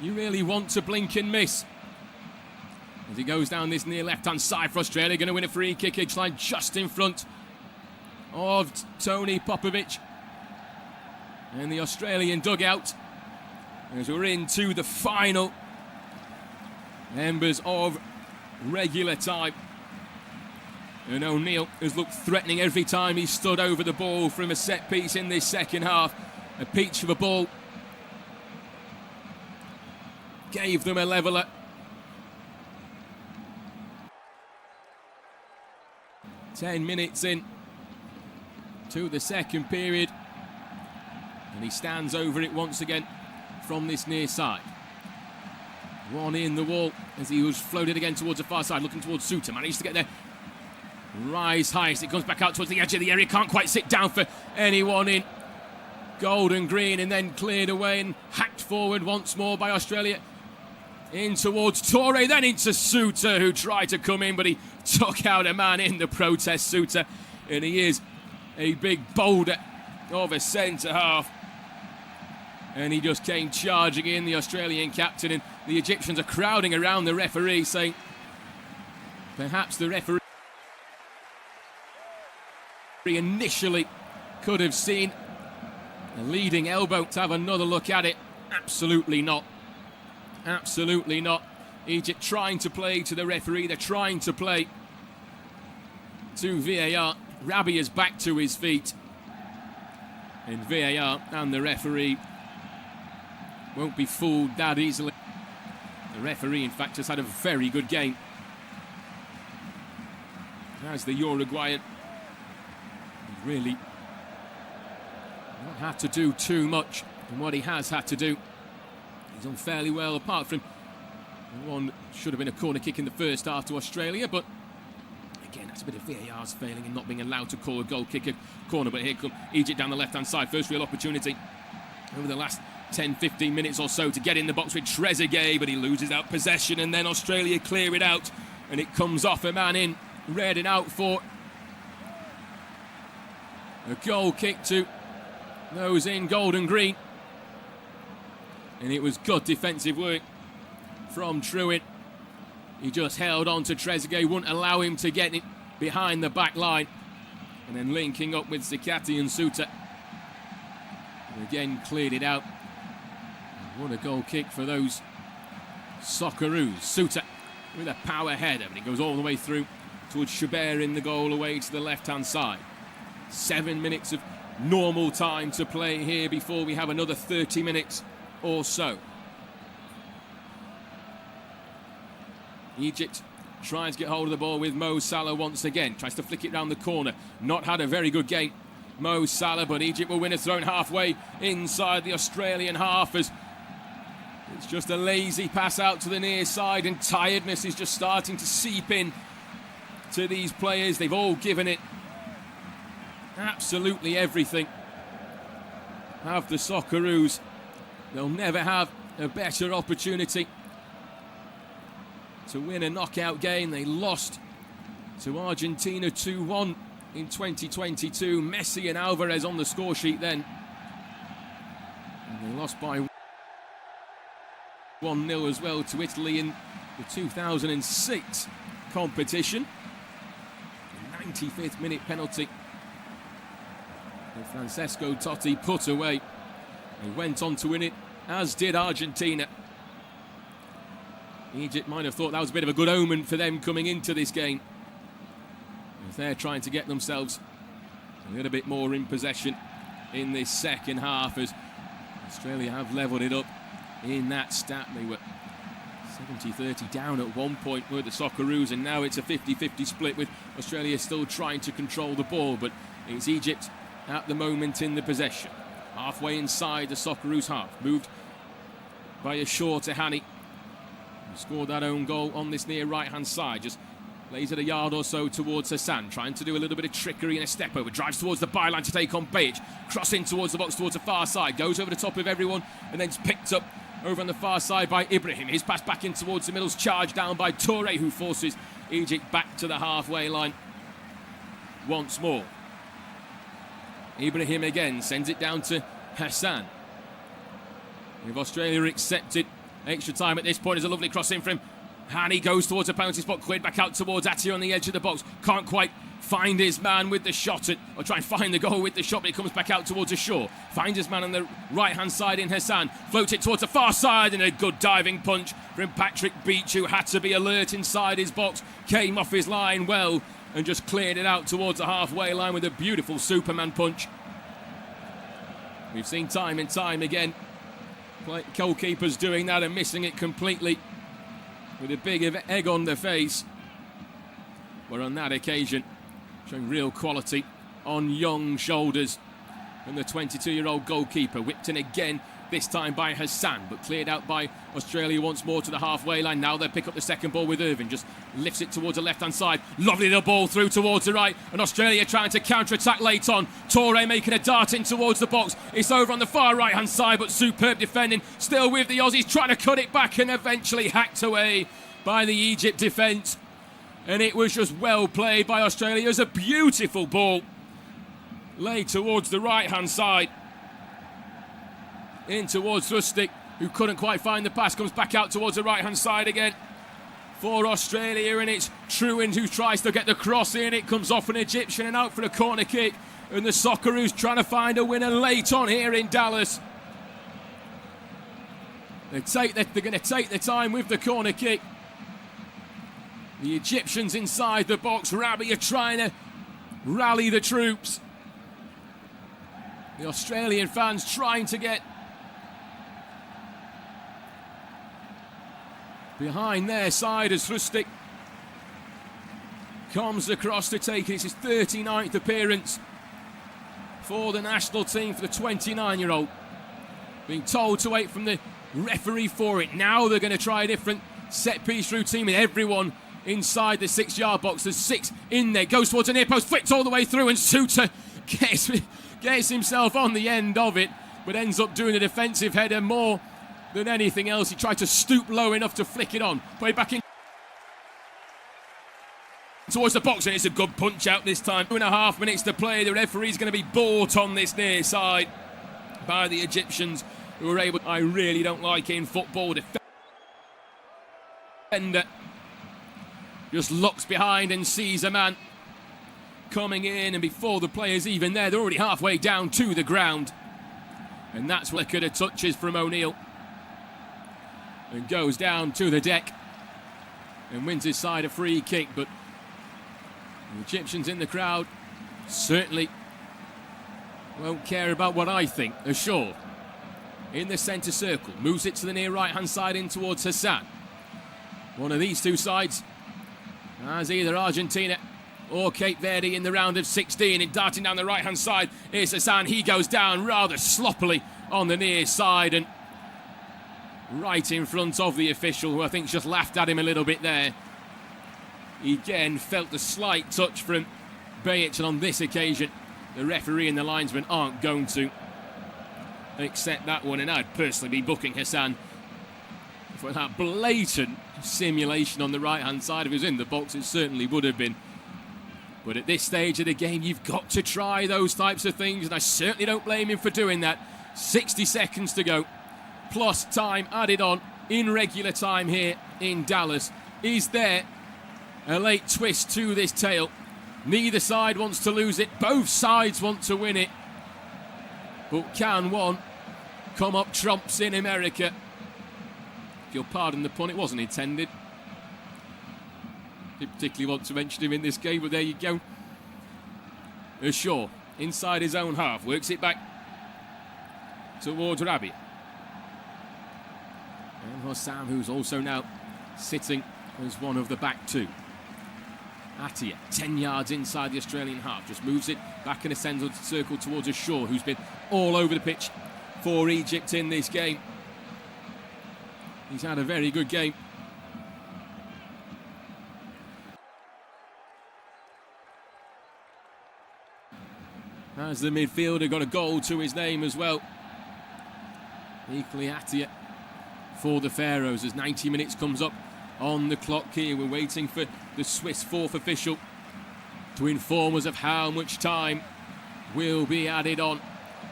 you really want to blink and miss. As he goes down this near left-hand side for Australia, going to win a free kick, edge line just in front of Tony Popovic and the Australian dugout, as we're into the final embers of regular time. And O'Neill has looked threatening every time he stood over the ball from a set piece in this second half. A peach of a ball gave them a leveller. Ten minutes in to the second period, and he stands over it once again from this near side. One in the wall as he was floated again towards the far side, looking towards Suter. Managed to get there. Rise highest. It comes back out towards the edge of the area. Can't quite sit down for anyone in gold and green, and then cleared away and hacked forward once more by Australia. In towards Toure, then into Suter, who tried to come in, but he took out a man in the protest, Suter. And he is a big boulder of a centre half. And he just came charging in, the Australian captain, and the Egyptians are crowding around the referee, saying perhaps the referee initially could have seen a leading elbow to have another look at it. Absolutely not. Absolutely not. Egypt trying to play to the referee. They're trying to play to VAR. Rabi is back to his feet. And VAR and the referee won't be fooled that easily. The referee, in fact, has had a very good game. As the Uruguayan, really not had to do too much, and what he has had to do, he's done fairly well, apart from one should have been a corner kick in the first half to Australia, but again, that's a bit of VAR's failing and not being allowed to call a goal kick a corner. But here come Egypt down the left-hand side, first real opportunity over the last 10-15 minutes or so to get in the box with Trezeguet, but he loses out possession, and then Australia clear it out, and it comes off a man in red and out for a goal kick to those in gold and green. And it was good defensive work from Truin. He just held on to Trezeguet, wouldn't allow him to get it behind the back line, and then linking up with Zakati and Suter, and again cleared it out. What a goal kick for those Socceroos. Suter with a power header, but it goes all the way through towards Chabert in the goal away to the left-hand side. 7 minutes of normal time to play here before we have another 30 minutes or so. Egypt tries to get hold of the ball with Mo Salah once again. Tries to flick it round the corner. Not had a very good game, Mo Salah, but Egypt will win a thrown halfway inside the Australian half, as it's just a lazy pass out to the near side, and tiredness is just starting to seep in to these players. They've all given it absolutely everything. Have the Socceroos. They'll never have a better opportunity to win a knockout game. They lost to Argentina 2-1 in 2022. Messi and Alvarez on the score sheet then. And they lost by 1-0 as well to Italy in the 2006 competition. The 95th minute penalty that Francesco Totti put away. He went on to win it, as did Argentina. Egypt might have thought that was a bit of a good omen for them coming into this game, as they're trying to get themselves a little bit more in possession in this second half, as Australia have levelled it up in that stat. They were 70-30 down at one point were the Socceroos, and now it's a 50-50 split with Australia still trying to control the ball, but it's Egypt at the moment in the possession. Halfway inside the Socceroos half, moved by a Shaw to Hani, who scored that own goal on this near right-hand side, just lays it a yard or so towards Hassan, trying to do a little bit of trickery and a step over, drives towards the byline to take on Bajic, crossing towards the box towards the far side, goes over the top of everyone and then picked up over on the far side by Ibrahim. His pass back in towards the middle's charged down by Toure, who forces Egypt back to the halfway line once more. Ibrahim again sends it down to Hassan. If Australia accepted extra time at this point, there's a lovely cross in from Hani, goes towards a penalty spot, cleared back out towards Attia on the edge of the box. Can't quite find his man with the shot, or try and find the goal with the shot, but it comes back out towards a Shaw. Finds his man on the right-hand side in Hassan. Floats it towards the far side, and a good diving punch from Patrick Beach, who had to be alert inside his box. Came off his line well and just cleared it out towards the halfway line with a beautiful Superman punch. We've seen time and time again goalkeepers doing that and missing it completely with a big egg on their face. But on that occasion, showing real quality on young shoulders. And the 22-year-old goalkeeper whipped in again, this time by Hassan, but cleared out by Australia once more to the halfway line. Now they pick up the second ball with Irvin, just lifts it towards the left-hand side. Lovely little ball through towards the right, and Australia trying to counter-attack late on. Toure making a dart in towards the box. It's over on the far right-hand side, but superb defending. Still with the Aussies, trying to cut it back and eventually hacked away by the Egypt defence. And it was just well played by Australia. It was a beautiful ball laid towards the right-hand side. In towards Rustic, who couldn't quite find the pass, comes back out towards the right-hand side again for Australia, and it's Truant who tries to get the cross in. It comes off an Egyptian and out for a corner kick, and the Socceroos trying to find a winner late on here in Dallas. They're going to take the time with the corner kick. The Egyptians inside the box. Rabi are trying to rally the troops. The Australian fans trying to get behind their side as Rustic comes across to take it. It's his 39th appearance for the national team for the 29-year-old. Being told to wait from the referee for it. Now they're going to try a different set-piece routine with everyone inside the 6-yard box. There's 6 in there. Goes towards a near post, flicked all the way through, and Suter gets himself on the end of it, but ends up doing a defensive header more than anything else. He tried to stoop low enough to flick it on. Play back in towards the box, and it's a good punch out this time. 2.5 minutes to play. The referee's going to be bought on this near side by the Egyptians, who were able. I really don't like in football. Defender just looks behind and sees a man coming in, and before the player's even there, they're already halfway down to the ground. And that's what could have touches from O'Neill. And goes down to the deck and wins his side a free kick. But the Egyptians in the crowd certainly won't care about what I think. Shaw in the centre circle, moves it to the near right-hand side in towards Hassan. One of these two sides has either Argentina or Cape Verde in the round of 16. And darting down the right-hand side is Hassan. He goes down rather sloppily on the near side and right in front of the official, who I think just laughed at him a little bit there. He again felt a slight touch from Bajic, and on this occasion the referee and the linesman aren't going to accept that one, and I'd personally be booking Hassan for that blatant simulation on the right-hand side. If it was in the box, it certainly would have been. But at this stage of the game, you've got to try those types of things, and I certainly don't blame him for doing that. 60 seconds to go, plus time added on in regular time here in Dallas. Is there a late twist to this tale? Neither side wants to lose it. Both sides want to win it. But can one come up trumps in America? If you'll pardon the pun, it wasn't intended. Didn't particularly want to mention him in this game, but there you go. Shaw, inside his own half, works it back towards Rabi. And Hossam, who's also now sitting as one of the back two. Atiyah, 10 yards inside the Australian half, just moves it back in a central circle towards Shaw, who's been all over the pitch for Egypt in this game. He's had a very good game. As the midfielder got a goal to his name as well. Equally Atiyah for the Pharaohs as 90 minutes comes up on the clock here. We're waiting for the Swiss fourth official to inform us of how much time will be added on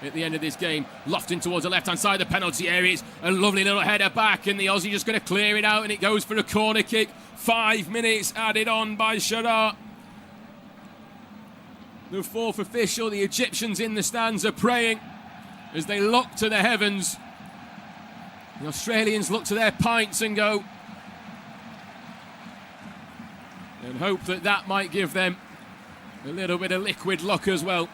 at the end of this game. Lofton towards the left-hand side of the penalty area. It's a lovely little header back, and the Aussie just going to clear it out, and it goes for a corner kick. 5 minutes added on by Sharar. The fourth official, the Egyptians in the stands are praying as they look to the heavens. The Australians look to their pints and go, and hope that that might give them a little bit of liquid luck as well.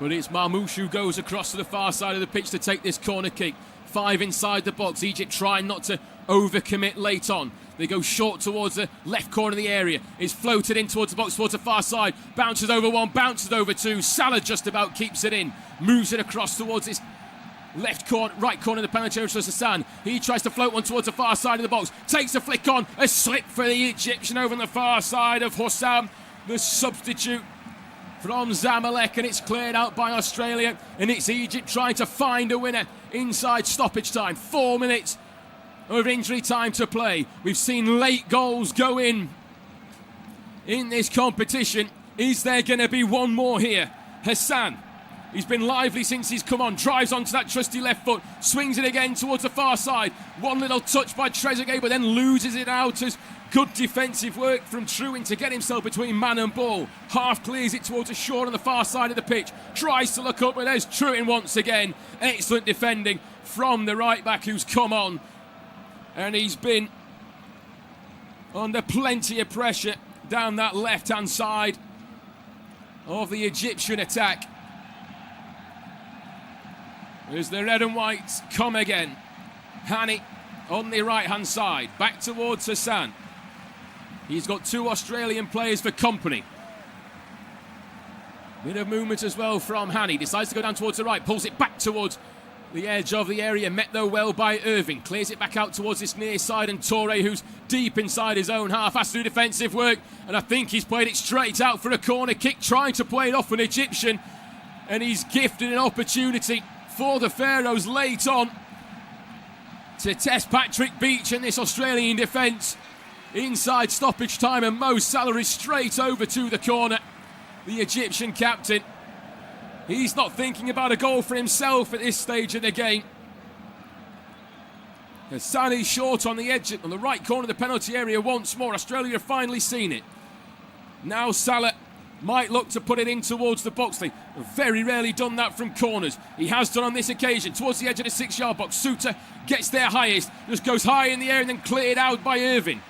But it's Marmoush who goes across to the far side of the pitch to take this corner kick. 5 inside the box. Egypt trying not to overcommit late on. They go short towards the left corner of the area. It's floated in towards the box, towards the far side. Bounces over one, bounces over two. Salah just about keeps it in. Moves it across towards this left corner, right corner of the penalty area to Hassan. He tries to float one towards the far side of the box. Takes a flick on. A slip for the Egyptian over on the far side of Hossam, the substitute from Zamalek, and it's cleared out by Australia, and it's Egypt trying to find a winner inside stoppage time. 4 minutes of injury time to play. We've seen late goals go in this competition. Is there going to be one more here? Hassan, he's been lively since he's come on, drives onto that trusty left foot, swings it again towards the far side. One little touch by Trezeguet, but then loses it out as good defensive work from Trewin to get himself between man and ball. Half clears it towards a short on the far side of the pitch. Tries to look up, but there's Trewin once again. Excellent defending from the right back who's come on. And he's been under plenty of pressure down that left-hand side of the Egyptian attack. As the red and whites come again. Hani on the right-hand side, back towards Hassan. He's got 2 Australian players for company. Bit of movement as well from Hani. Decides to go down towards the right, pulls it back towards the edge of the area, met though well by Irving. Clears it back out towards this near side, and Toure, who's deep inside his own half, has to do defensive work, and I think he's played it straight out for a corner kick, trying to play it off an Egyptian, and he's gifted an opportunity for the Pharaohs late on to test Patrick Beach and this Australian defence inside stoppage time, and Mo Salah is straight over to the corner. The Egyptian captain, he's not thinking about a goal for himself at this stage of the game. Hassan is short on the edge, on the right corner of the penalty area once more. Australia have finally seen it. Now Salah might look to put it in towards the box. They've very rarely done that from corners. He has done on this occasion, towards the edge of the 6-yard box. Suter gets there highest, just goes high in the air and then cleared out by Irving.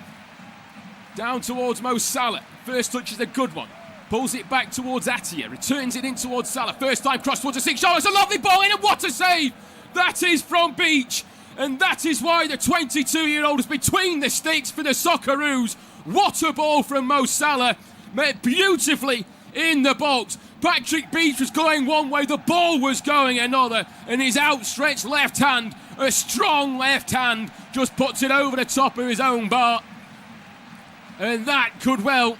Down towards Mo Salah. First touch is a good one. Pulls it back towards Atiyah. Returns it in towards Salah. First time cross towards the 6-yard. It's a lovely ball in, and what a save! That is from Beach. And that is why the 22-year-old is between the sticks for the Socceroos. What a ball from Mo Salah. Met beautifully in the box. Patrick Beach was going one way, the ball was going another, and his outstretched left hand, a strong left hand, just puts it over the top of his own bar. And that could well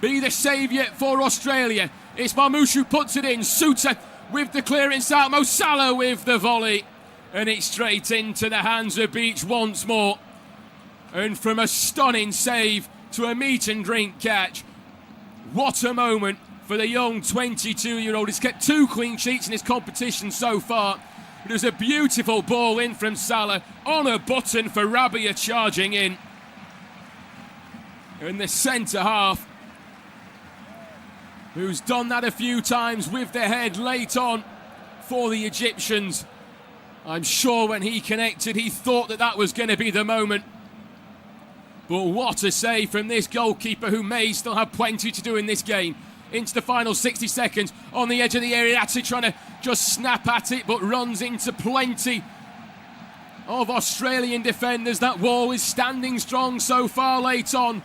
be the saviour for Australia. It's Marmoush who puts it in. Suter with the clearance out. Mo Salah with the volley. And it's straight into the hands of Beach once more. And from a stunning save to a meat and drink catch. What a moment for the young 22-year-old. He's kept 2 clean sheets in his competition so far. It was a beautiful ball in from Salah on a button for Rabia charging in. And the centre half, who's done that a few times with the head late on for the Egyptians. I'm sure when he connected, he thought that that was going to be the moment. But what a save from this goalkeeper, who may still have plenty to do in this game. Into the final 60 seconds on the edge of the area. Atiyah trying to just snap at it, but runs into plenty of Australian defenders. That wall is standing strong so far late on.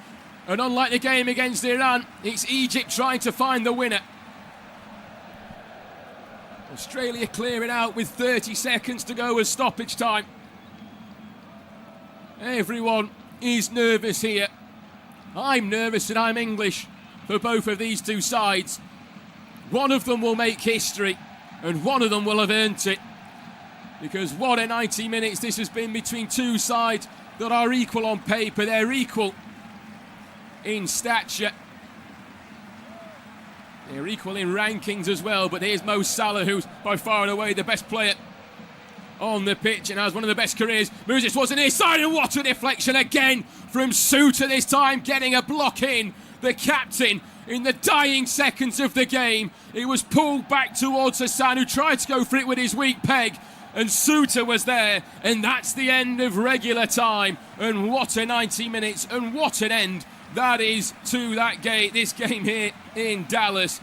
And unlike the game against Iran, it's Egypt trying to find the winner. Australia clearing out with 30 seconds to go as stoppage time. Everyone is nervous here. I'm nervous and I'm English for both of these two sides. One of them will make history and one of them will have earned it. Because what a 90 minutes this has been between two sides that are equal on paper. They're equal in stature. They're equal in rankings as well. But here's Mo Salah, who's by far and away the best player on the pitch and has one of the best careers. Moves it towards the near side, and what a deflection again from Souttar, this time getting a block in. The captain in the dying seconds of the game. It was pulled back towards Hassan, who tried to go for it with his weak peg, and Souttar was there, and that's the end of regular time. And what a 90 minutes, and what an end that is to that game, this game here in Dallas.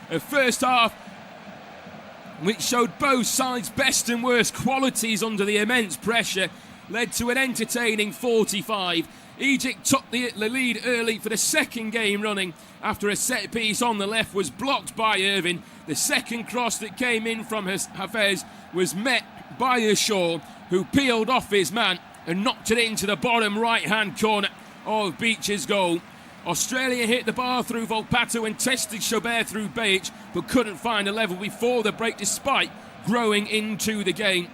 A first half which showed both sides' best and worst qualities under the immense pressure, led to an entertaining 45. Egypt took the lead early for the second game running after a set piece on the left was blocked by Irving. The second cross that came in from Hafez was met by Ashaw, who peeled off his man and knocked it into the bottom right-hand corner of Beach's goal. Australia hit the bar through Volpato and tested Chaubert through Bajic, but couldn't find a level before the break despite growing into the game.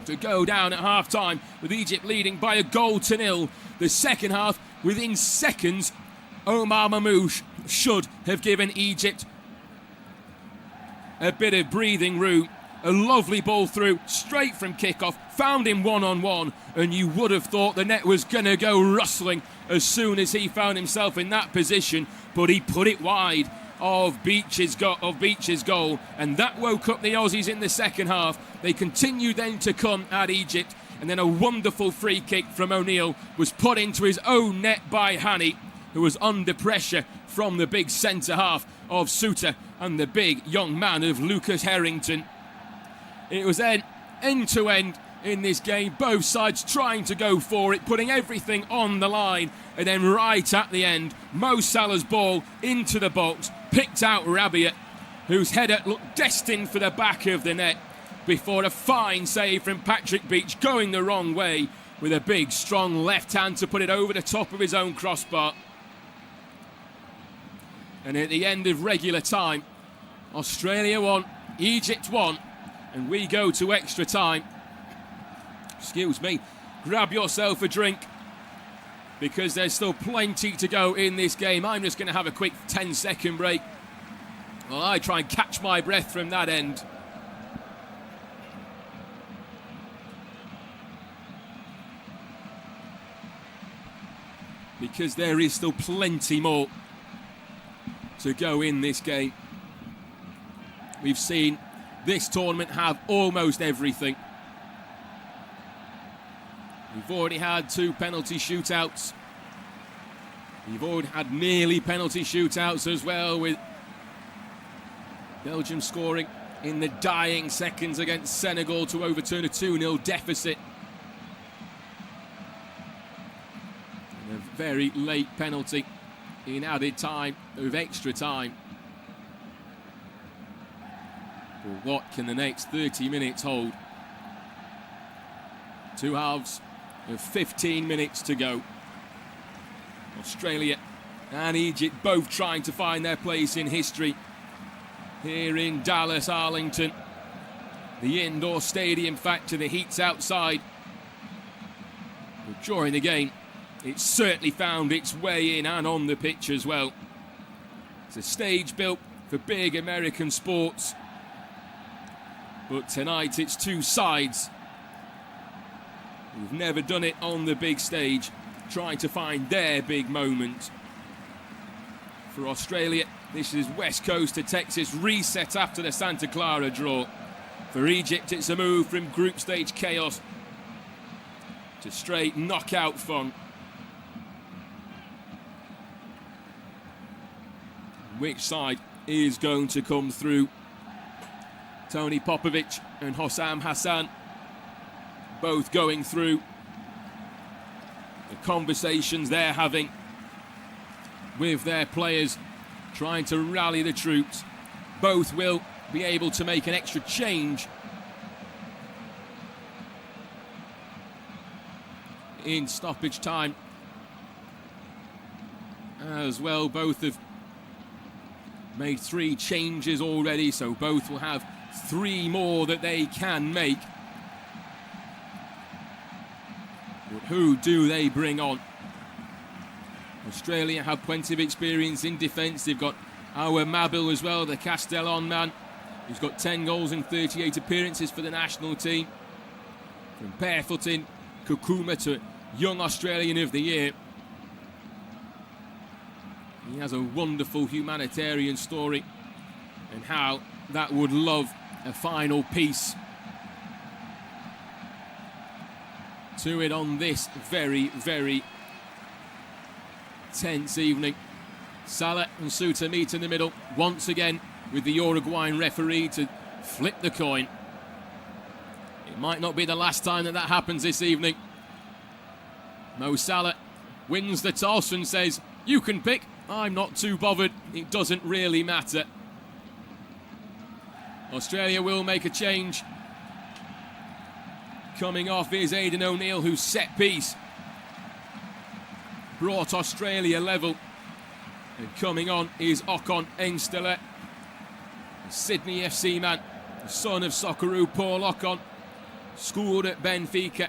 To go down at half-time with Egypt leading by a goal to nil. The second half, within seconds, Omar Mamouche should have given Egypt a bit of breathing room. A lovely ball through, straight from kickoff, found him one-on-one, and you would have thought the net was going to go rustling as soon as he found himself in that position, but he put it wide of Beach's goal, and that woke up the Aussies in the second half. They continued then to come at Egypt, and then a wonderful free kick from O'Neill was put into his own net by Hani, who was under pressure from the big centre half of Souttar and the big young man of Lucas Harrington. It was then end-to-end in this game, both sides trying to go for it, putting everything on the line, and then right at the end, Mo Salah's ball into the box, picked out Rabiot, whose header looked destined for the back of the net, before a fine save from Patrick Beach going the wrong way, with a big, strong left hand to put it over the top of his own crossbar. And at the end of regular time, Australia won, Egypt won, and we go to extra time. Excuse me, grab yourself a drink, because there's still plenty to go in this game. I'm just going to have a quick 10-second break while I try and catch my breath from that end. Because there is still plenty more to go in this game. We've seen this tournament have almost everything. We've already had 2 penalty shootouts. We've already had nearly penalty shootouts as well, with Belgium scoring in the dying seconds against Senegal to overturn a 2-0 deficit. And a very late penalty in added time of extra time. But what can the next 30 minutes hold? 2 halves of 15 minutes to go. Australia and Egypt both trying to find their place in history here in Dallas, Arlington. The indoor stadium factor, the heat's outside. But during the game, it certainly found its way in and on the pitch as well. It's a stage built for big American sports. But tonight it's 2 sides who've never done it on the big stage, trying to find their big moment. For Australia, this is West Coast to Texas, reset after the Santa Clara draw. For Egypt, it's a move from group stage chaos to straight knockout fun. Which side is going to come through? Tony Popovic and Hossam Hassan both going through the conversations they're having with their players, trying to rally the troops. Both will be able to make an extra change in stoppage time as well. Both have made 3 changes already, so both will have 3 more that they can make. But who do they bring on? Australia have plenty of experience in defence. They've got our Mabil as well, the Castellon man, who's got 10 goals in 38 appearances for the national team. From barefooting Kukuma to Young Australian of the Year. He has a wonderful humanitarian story and how that would love a final piece to it on this very, very tense evening. Salah and Suter meet in the middle once again with the Uruguayan referee to flip the coin. It might not be the last time that happens this evening. Mo Salah wins the toss and says, "You can pick, I'm not too bothered, it doesn't really matter." Australia will make a change. Coming off is Aidan O'Neill, whose set piece brought Australia level. And coming on is Ocon Engstele, Sydney FC man, the son of Socceroo Paul Ocon, schooled at Benfica.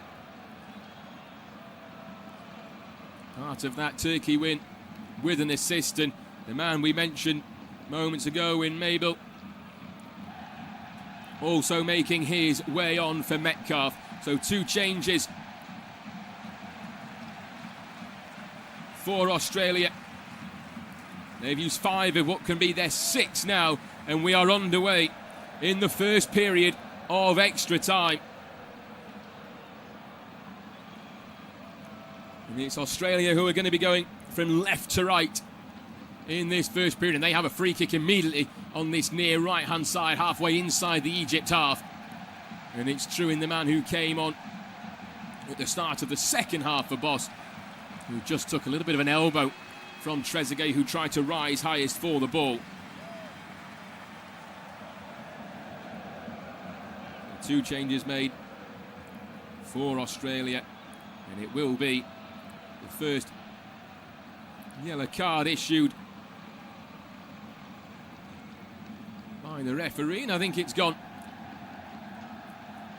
Part of that Turkey win with an assist, and the man we mentioned moments ago in Mabil also making his way on for Metcalfe. So 2 changes for Australia. They've used 5 of what can be their 6 now, and we are underway in the first period of extra time. And it's Australia who are going to be going from left to right in this first period, and they have a free kick immediately on this near right-hand side, halfway inside the Egypt half. And it's true in the man who came on at the start of the second half for Boss, who just took a little bit of an elbow from Trezeguet, who tried to rise highest for the ball. 2 changes made for Australia, and it will be the first yellow card issued by the referee, and I think it's gone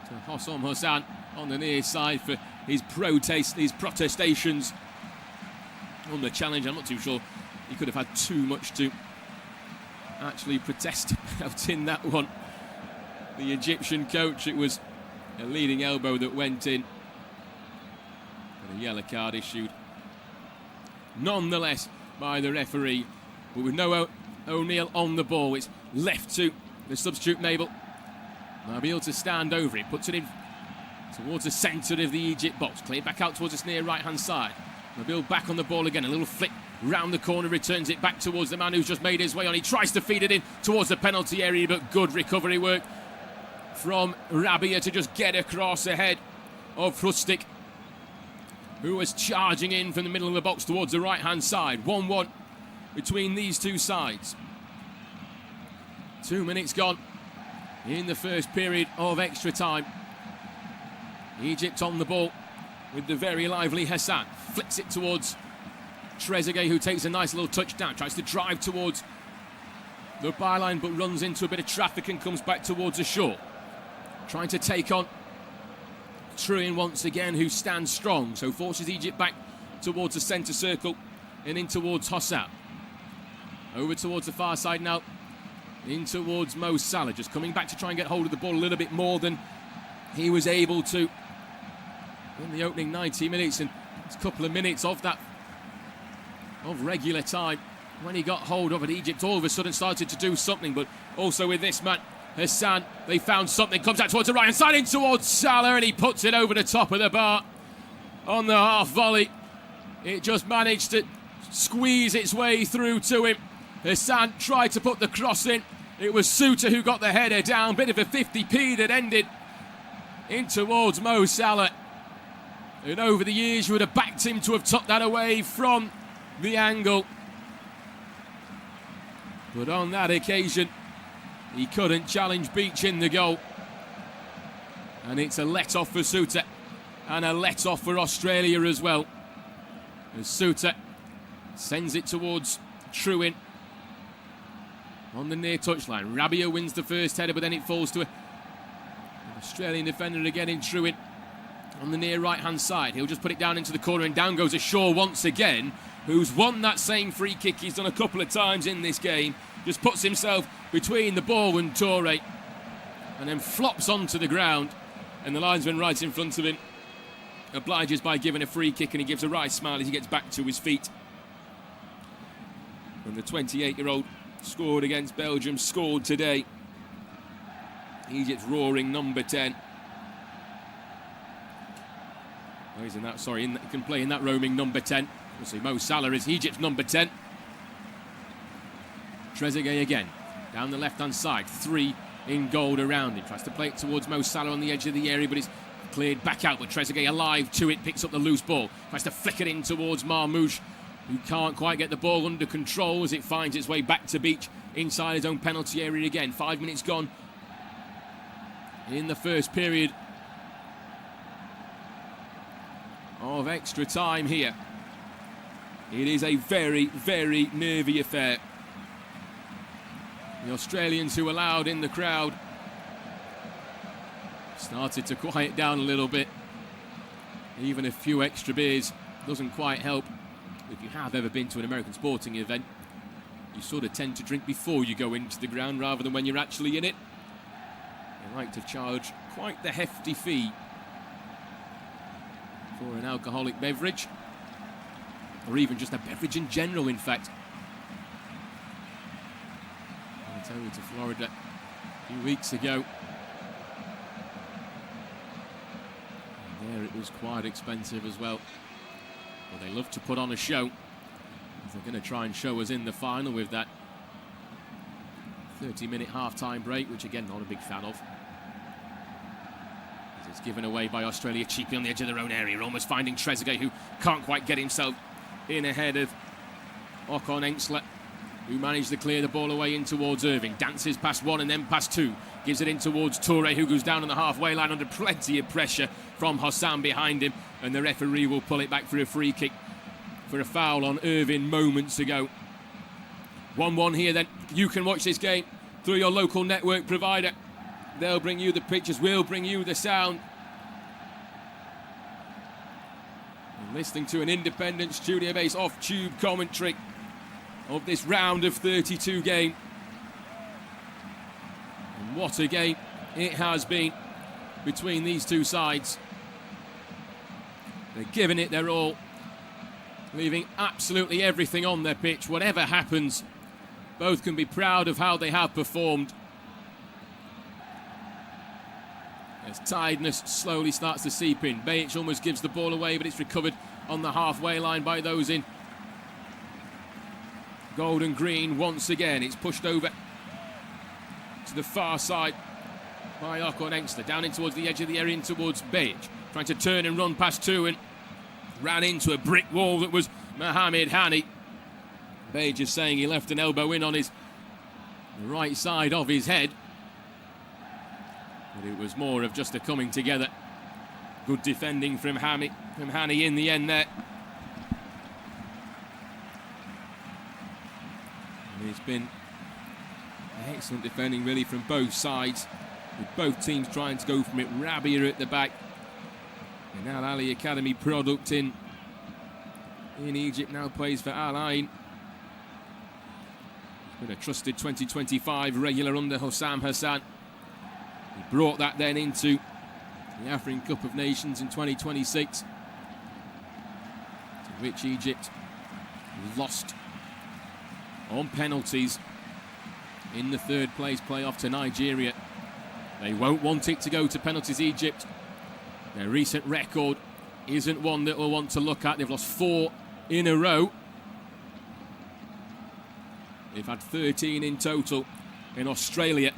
to Hossam Hassan on the near side for his protestations on the challenge. I'm not too sure he could have had too much to actually protest about in that one. The Egyptian coach, it was a leading elbow that went in, and a yellow card issued nonetheless by the referee. But with no O'Neill on the ball, it's left to the substitute Mabil. Mabil to stand over it, puts it in towards the centre of the Egypt box, cleared back out towards this near right-hand side. Mabil back on the ball again, a little flick round the corner, returns it back towards the man who's just made his way on. He tries to feed it in towards the penalty area, but good recovery work from Rabia to just get across ahead of Hrustic, who was charging in from the middle of the box towards the right-hand side. 1-1 between these two sides. 2 minutes gone in the first period of extra time. Egypt on the ball with the very lively Hassan. Flicks it towards Trezeguet, who takes a nice little touchdown. Tries to drive towards the byline, but runs into a bit of traffic and comes back towards the shore. Trying to take on Truin once again, who stands strong. So forces Egypt back towards the centre circle and in towards Hossam. Over towards the far side now. In towards Mo Salah. Just coming back to try and get hold of the ball a little bit more than he was able to in the opening 90 minutes, and it's a couple of minutes of that of regular time when he got hold of it. Egypt all of a sudden started to do something, but also with this man Hassan, they found something. Comes out towards the right hand side in towards Salah, and he puts it over the top of the bar on the half volley. It just managed to squeeze its way through to him. Hassan tried to put the cross in. It was Suter who got the header down. Bit of a 50p that ended in towards Mo Salah. And over the years, you would have backed him to have tucked that away from the angle. But on that occasion, he couldn't challenge Beach in the goal. And it's a let-off for Souttar and a let-off for Australia as well. As Souttar sends it towards Trewin on the near touchline. Rabiot wins the first header, but then it falls to an Australian defender again in Trewin on the near right-hand side. He'll just put it down into the corner, and down goes Shaw once again, who's won that same free kick he's done a couple of times in this game. Just puts himself between the ball and Toure, and then flops onto the ground, and the linesman right in front of him obliges by giving a free kick, and he gives a wry smile as he gets back to his feet. And the 28-year-old scored against Belgium, scored today. Egypt's roaring number 10. Oh, he's in that, sorry, he can play in that roaming number 10. We'll see, Mo Salah is Egypt's number 10. Trezeguet again, down the left-hand side, 3 in gold around him. Tries to play it towards Mo Salah on the edge of the area, but it's cleared back out. But Trezeguet alive to it, picks up the loose ball. Tries to flick it in towards Marmoush, who can't quite get the ball under control as it finds its way back to Beach inside his own penalty area again. 5 minutes gone in the first period of extra time here. It is a very, very nervy affair. The Australians who allowed in the crowd started to quiet down a little bit. Even a few extra beers doesn't quite help. If you have ever been to an American sporting event, you sort of tend to drink before you go into the ground rather than when you're actually in it. They like to charge quite the hefty fee for an alcoholic beverage, or even just a beverage in general, in fact. I went over to Florida a few weeks ago, and there it was quite expensive as well. But they love to put on a show. They're going to try and show us in the final with that 30-minute half-time break, which again, not a big fan of. As it's given away by Australia cheaply on the edge of their own area, almost finding Trezeguet, who can't quite get himself in ahead of Okon Enxler, who managed to clear the ball away in towards Irving. Dances past one and then past two. Gives it in towards Toure, who goes down on the halfway line under plenty of pressure from Hossam behind him. And the referee will pull it back for a free kick for a foul on Irving moments ago. 1-1 here then. You can watch this game through your local network provider. They'll bring you the pictures, we'll bring you the sound. And listening to an independent studio-based off-tube commentary of this round of 32 game. And what a game it has been between these two sides. They're giving it their all, leaving absolutely everything on their pitch. Whatever happens, both can be proud of how they have performed. As tiredness slowly starts to seep in. Bejic almost gives the ball away, but it's recovered on the halfway line by those in gold and green once again. It's pushed over to the far side by Okon Enxler, down in towards the edge of the area, in towards Bejic, trying to turn and run past two, and ran into a brick wall that was Mohamed Hani. Bejic is saying he left an elbow in on his right side of his head, but it was more of just a coming together. Good defending from Hani in the end there. And it's been excellent defending really from both sides, with both teams trying to go from it. Rabiot at the back, an Al Ahly Academy product in Egypt, now plays for Al Ain. He's been a trusted 2025 regular under Hossam Hassan. He brought that then into the African Cup of Nations in 2026, to which Egypt lost on penalties in the third place playoff to Nigeria. They won't want it to go to penalties, Egypt. Their recent record isn't one that we'll want to look at. They've lost 4 in a row. They've had 13 in total. In Australia,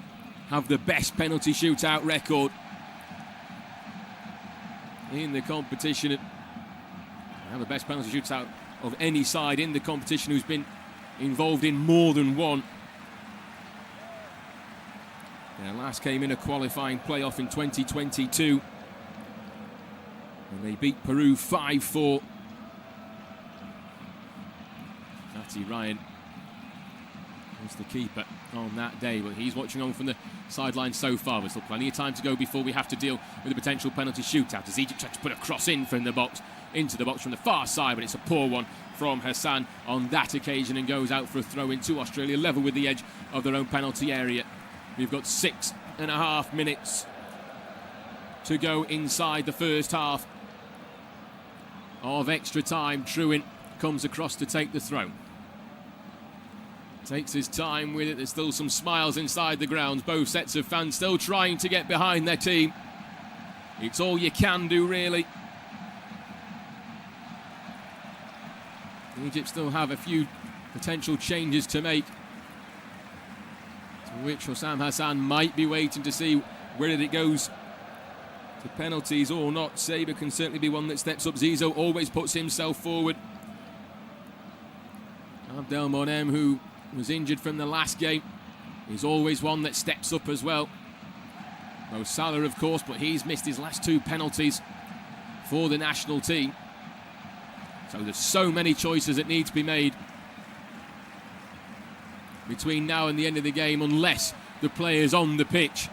have the best penalty shootout record. in the competition. Now the best penalty shootout of any side in the competition who's been involved in more than one. Their last came in a qualifying playoff in 2022. And they beat Peru 5-4. Matty Ryan was the keeper on that day, but he's watching on from the sideline so far. There's still plenty of time to go before we have to deal with a potential penalty shootout as Egypt tries to put a cross in from the box, into the box from the far side, but it's a poor one from Hassan on that occasion and goes out for a throw in to Australia, level with the edge of their own penalty area. We've got 6.5 minutes to go inside the first half of extra time. Trewin comes across to take the throw. Takes his time with it. There's still some smiles inside the grounds. Both sets of fans still trying to get behind their team. It's all you can do, really. Egypt still have a few potential changes to make, to which Hossam Hassan might be waiting to see whether it goes to penalties or not. Saber can certainly be one that steps up. Zizou always puts himself forward. Abdelmonem, who was injured from the last game, is always one that steps up as well. Mo Salah, of course, but he's missed his last 2 penalties for the national team. So there's so many choices that need to be made between now and the end of the game, unless the players on the pitch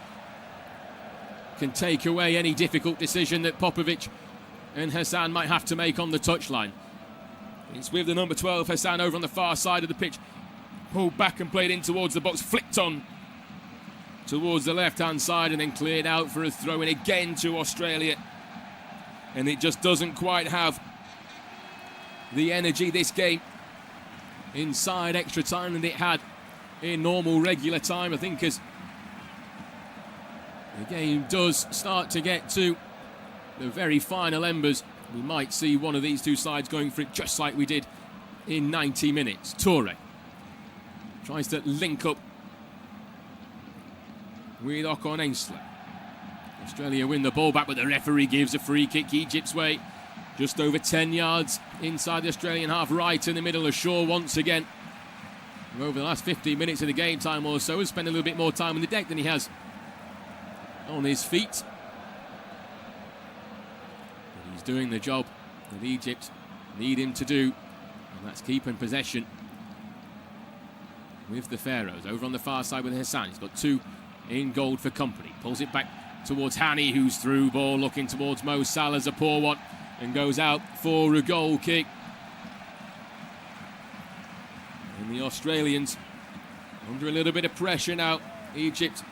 can take away any difficult decision that Popovic and Hassan might have to make on the touchline. It's with the number 12, Hassan, over on the far side of the pitch. Pulled back and played in towards the box, flicked on towards the left-hand side and then cleared out for a throw-in again to Australia. And it just doesn't quite have the energy, this game, inside extra time that it had in normal regular time. I think as the game does start to get to the very final embers, we might see one of these two sides going for it just like we did in 90 minutes. Toure tries to link up with Okon Ensler. Australia win the ball back, but the referee gives a free kick Egypt's way. Just over 10 yards inside the Australian half, right in the middle of Shaw once again. Over the last 15 minutes of the game time or so, has spent a little bit more time on the deck than he has on his feet. But he's doing the job that Egypt need him to do, and that's keeping possession with the Pharaohs. Over on the far side with Hassan. He's got 2 in gold for company. Pulls it back towards Hani, who's through ball, looking towards Mo Salah's a poor one, and goes out for a goal kick. And the Australians under a little bit of pressure now. Egypt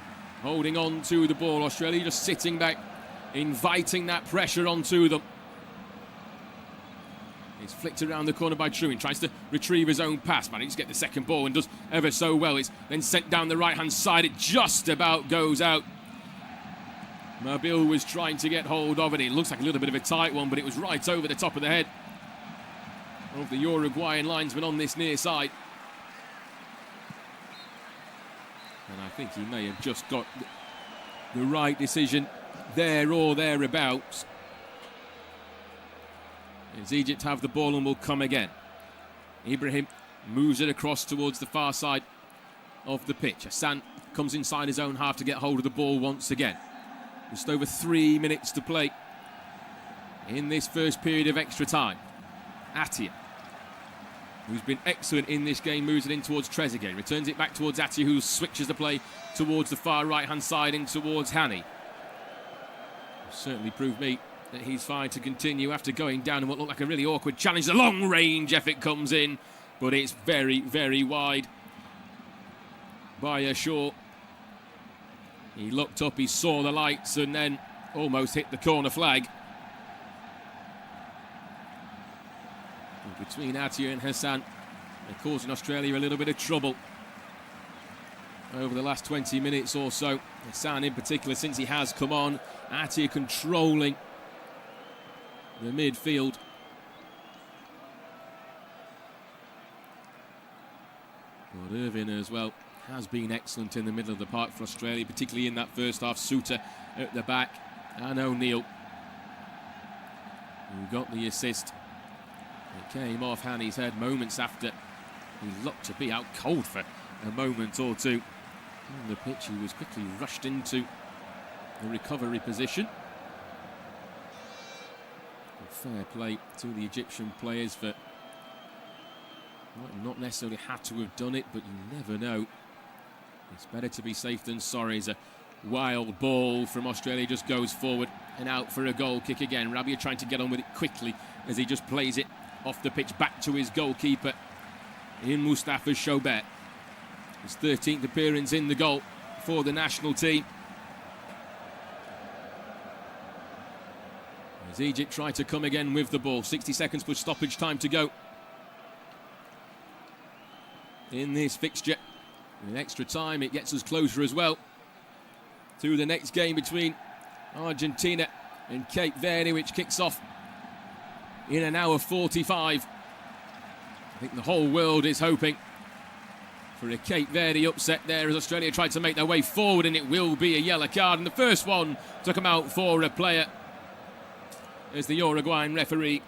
holding on to the ball. Australia just sitting back, inviting that pressure onto them. It's flicked around the corner by Trewin, tries to retrieve his own pass, manages to get the second ball and does ever so well. It's then sent down the right-hand side. It just about goes out. Mabil was trying to get hold of it. It looks like a little bit of a tight one, but it was right over the top of the head of the Uruguayan linesman on this near side. And I think he may have just got the right decision there or thereabouts. As Egypt have the ball and will come again. Ibrahim moves it across towards the far side of the pitch. Hassan comes inside his own half to get hold of the ball once again. Just over 3 minutes to play in this first period of extra time. Atia, who's been excellent in this game, moves it in towards Trezeguet. Returns it back towards Atia, who switches the play towards the far right-hand side and towards Hani. Certainly proved me that he's fine to continue after going down in what looked like a really awkward challenge. The long-range effort comes in, but it's very, very wide by Shaw. He looked up, he saw the lights, and then almost hit the corner flag. And between Atia and Hassan, they're causing Australia a little bit of trouble over the last 20 minutes or so. Hassan in particular, since he has come on. Atia controlling the midfield. But Irvin as well has been excellent in the middle of the park for Australia, particularly in that first half. Suter at the back and O'Neill who got the assist. It came off Hani's head moments after he looked to be out cold for a moment or two. On the pitch, he was quickly rushed into the recovery position. Fair play to the Egyptian players for might not necessarily had to have done it, but you never know. It's better to be safe than sorry. As a wild ball from Australia just goes forward and out for a goal kick again. Rabia trying to get on with it quickly as he just plays it off the pitch back to his goalkeeper in Mustafa Shobet. His 13th appearance in the goal for the national team. As Egypt try to come again with the ball. 60 seconds plus stoppage time to go in this fixture. With extra time, it gets us closer as well to the next game between Argentina and Cape Verde, which kicks off in an hour 45. I think the whole world is hoping for a Cape Verde upset there as Australia tried to make their way forward, and it will be a yellow card. And the first one to come out for a player as the Uruguayan referee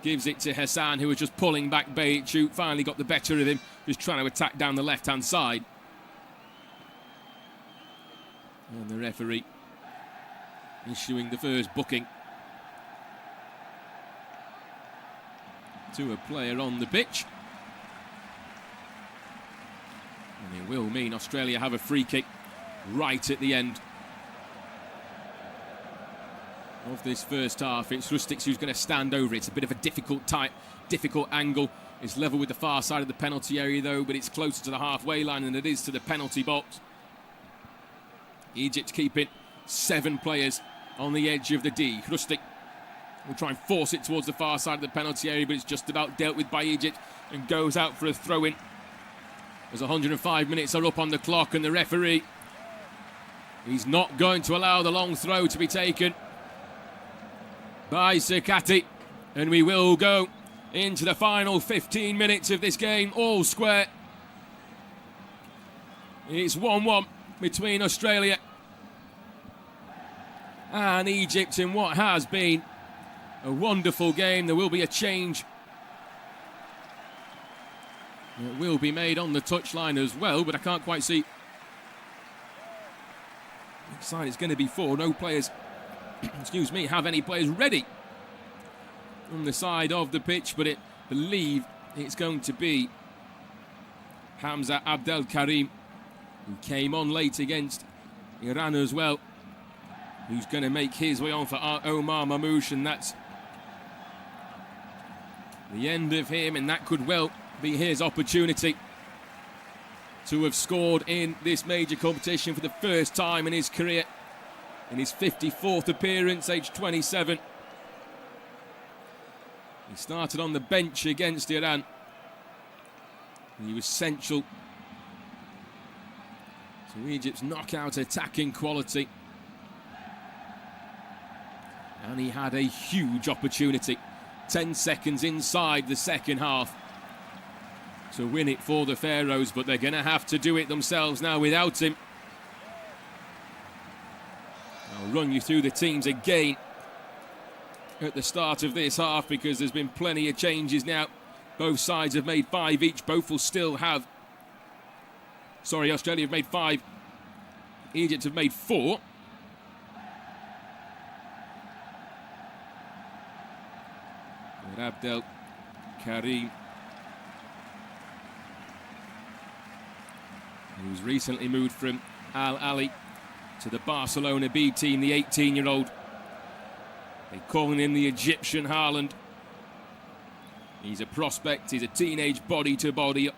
gives it to Hassan, who was just pulling back Beichu. Finally got the better of him, just trying to attack down the left-hand side. And the referee issuing the first booking to a player on the pitch. And it will mean Australia have a free kick right at the end of this first half. It's Rustics who's going to stand over it. It's a bit of a difficult angle. It's level with the far side of the penalty area though, but it's closer to the halfway line than it is to the penalty box. Egypt keeping 7 players on the edge of the D. Rustic will try and force it towards the far side of the penalty area, but it's just about dealt with by Egypt and goes out for a throw-in. As 105 minutes are up on the clock, and the referee, he's not going to allow the long throw to be taken by Sakati, and we will go into the final 15 minutes of this game, all square. It's 1-1 between Australia and Egypt in what has been a wonderful game. There will be a change that will be made on the touchline as well, but I can't quite see which side it's going to be for. No players excuse me, have any players ready on the side of the pitch, but I believe it's going to be Hamza Abdel Karim, who came on late against Iran as well, who's going to make his way on for Omar Mamouche, and that's the end of him, and that could well be his opportunity to have scored in this major competition for the first time in his career. In his 54th appearance, age 27. He started on the bench against Iran. He was central to Egypt's knockout attacking quality. And he had a huge opportunity, 10 seconds inside the second half, to win it for the Pharaohs, but they're going to have to do it themselves now without him. I'll run you through the teams again at the start of this half, because there's been plenty of changes now. Both sides have made 5 each. Both will still have... Sorry, Australia have made 5. Egypt have made 4. And Abdel Karim, who's recently moved from Al Ali to the Barcelona B team, the 18-year-old. They're calling him the Egyptian Haaland. He's a prospect. He's a teenage body-to-body,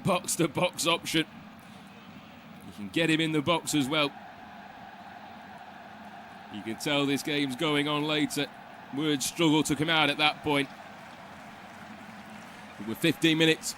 box-to-box option. You can get him in the box as well. You can tell this game's going on later. Words struggle to come out at that point. But we're 15 minutes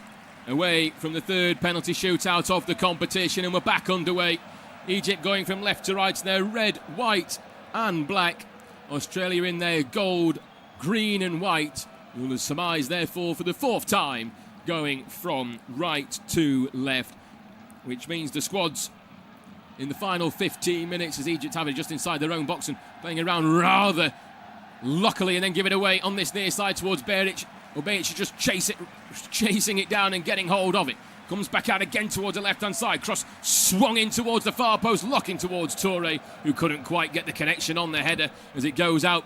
away from the third penalty shootout of the competition, and we're back underway. Egypt going from left to right in their red, white and black. Australia in their gold, green and white. You'll surmise, therefore, for the 4th time, going from right to left, which means the squads in the final 15 minutes as Egypt have it just inside their own box and playing around rather luckily and then give it away on this near side towards Beric. Well, Beric just chasing it down and getting hold of it. Comes back out again towards the left-hand side. Cross swung in towards the far post, locking towards Touré, who couldn't quite get the connection on the header as it goes out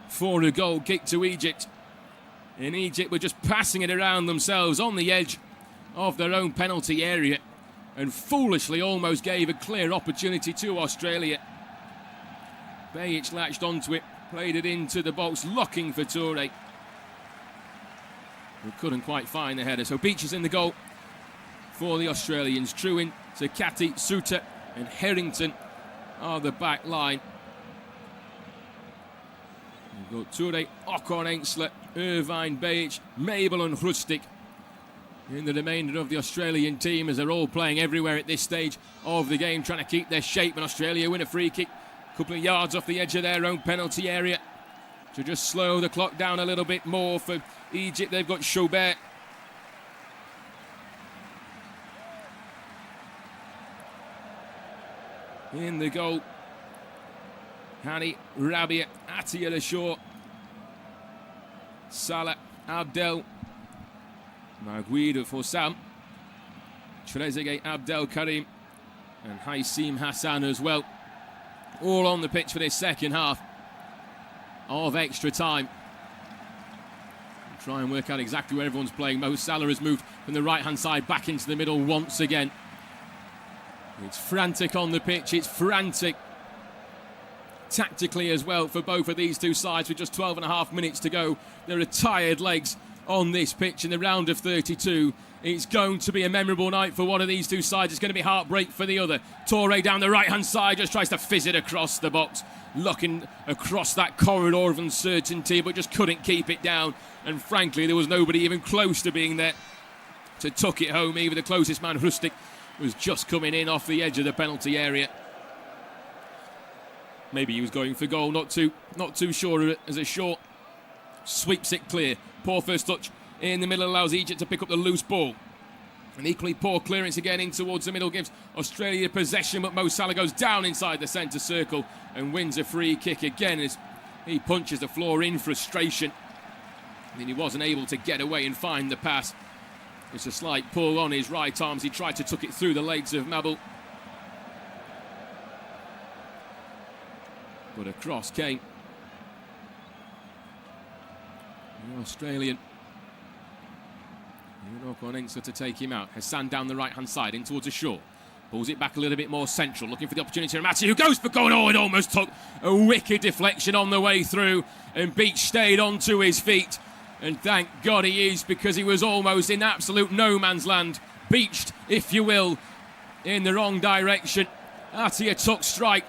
for a goal kick to Egypt. And Egypt were just passing it around themselves on the edge of their own penalty area and foolishly almost gave a clear opportunity to Australia. Beric latched onto it, played it into the box, looking for Touré, who couldn't quite find the header. So Beach is in the goal for the Australians. Trewin, Zakati, Suter and Harrington are the back line. We've got Touré, Ocon, Ainsler, Irvine, Beric, Mabel and Hrustic in the remainder of the Australian team, as they're all playing everywhere at this stage of the game, trying to keep their shape. And Australia win a free kick a couple of yards off the edge of their own penalty area to just slow the clock down a little bit more for Egypt. They've got Chaubert. In the goal, Hani, Rabia, Atiyah Ashore, Salah, Abdel, Maguire for Sam, Trezeguet, Abdel Karim and Haissim Hassan as well. All on the pitch for this second half of extra time. We'll try and work out exactly where everyone's playing. Mo Salah has moved from the right-hand side back into the middle once again. It's frantic on the pitch, it's frantic tactically as well for both of these two sides with just 12 and a half minutes to go. There are tired legs on this pitch in the round of 32. It's going to be a memorable night for one of these two sides. It's going to be heartbreak for the other. Touré down the right-hand side just tries to fizz it across the box, looking across that corridor of uncertainty, but just couldn't keep it down. And frankly, there was nobody even close to being there to tuck it home. Even the closest man, Hrustic, was just coming in off the edge of the penalty area. Maybe he was going for goal, not too sure of it, as a short sweeps it clear. Poor first touch in the middle allows Egypt to pick up the loose ball. An equally poor clearance again in towards the middle gives Australia possession, but Mo Salah goes down inside the centre circle and wins a free kick again as he punches the floor in frustration. And he wasn't able to get away and find the pass. It's a slight pull on his right arm as he tried to tuck it through the legs of Mabel. But a cross came. The Australian. Ocon Ainsler to take him out. Hassan down the right-hand side in towards Ashore. Pulls it back a little bit more central, looking for the opportunity. Ramati, who goes for goal. Oh, it almost took a wicked deflection on the way through. And Beach stayed onto his feet. And thank God he is, because he was almost in absolute no man's land. Beached, if you will, in the wrong direction. Atiyah took strike,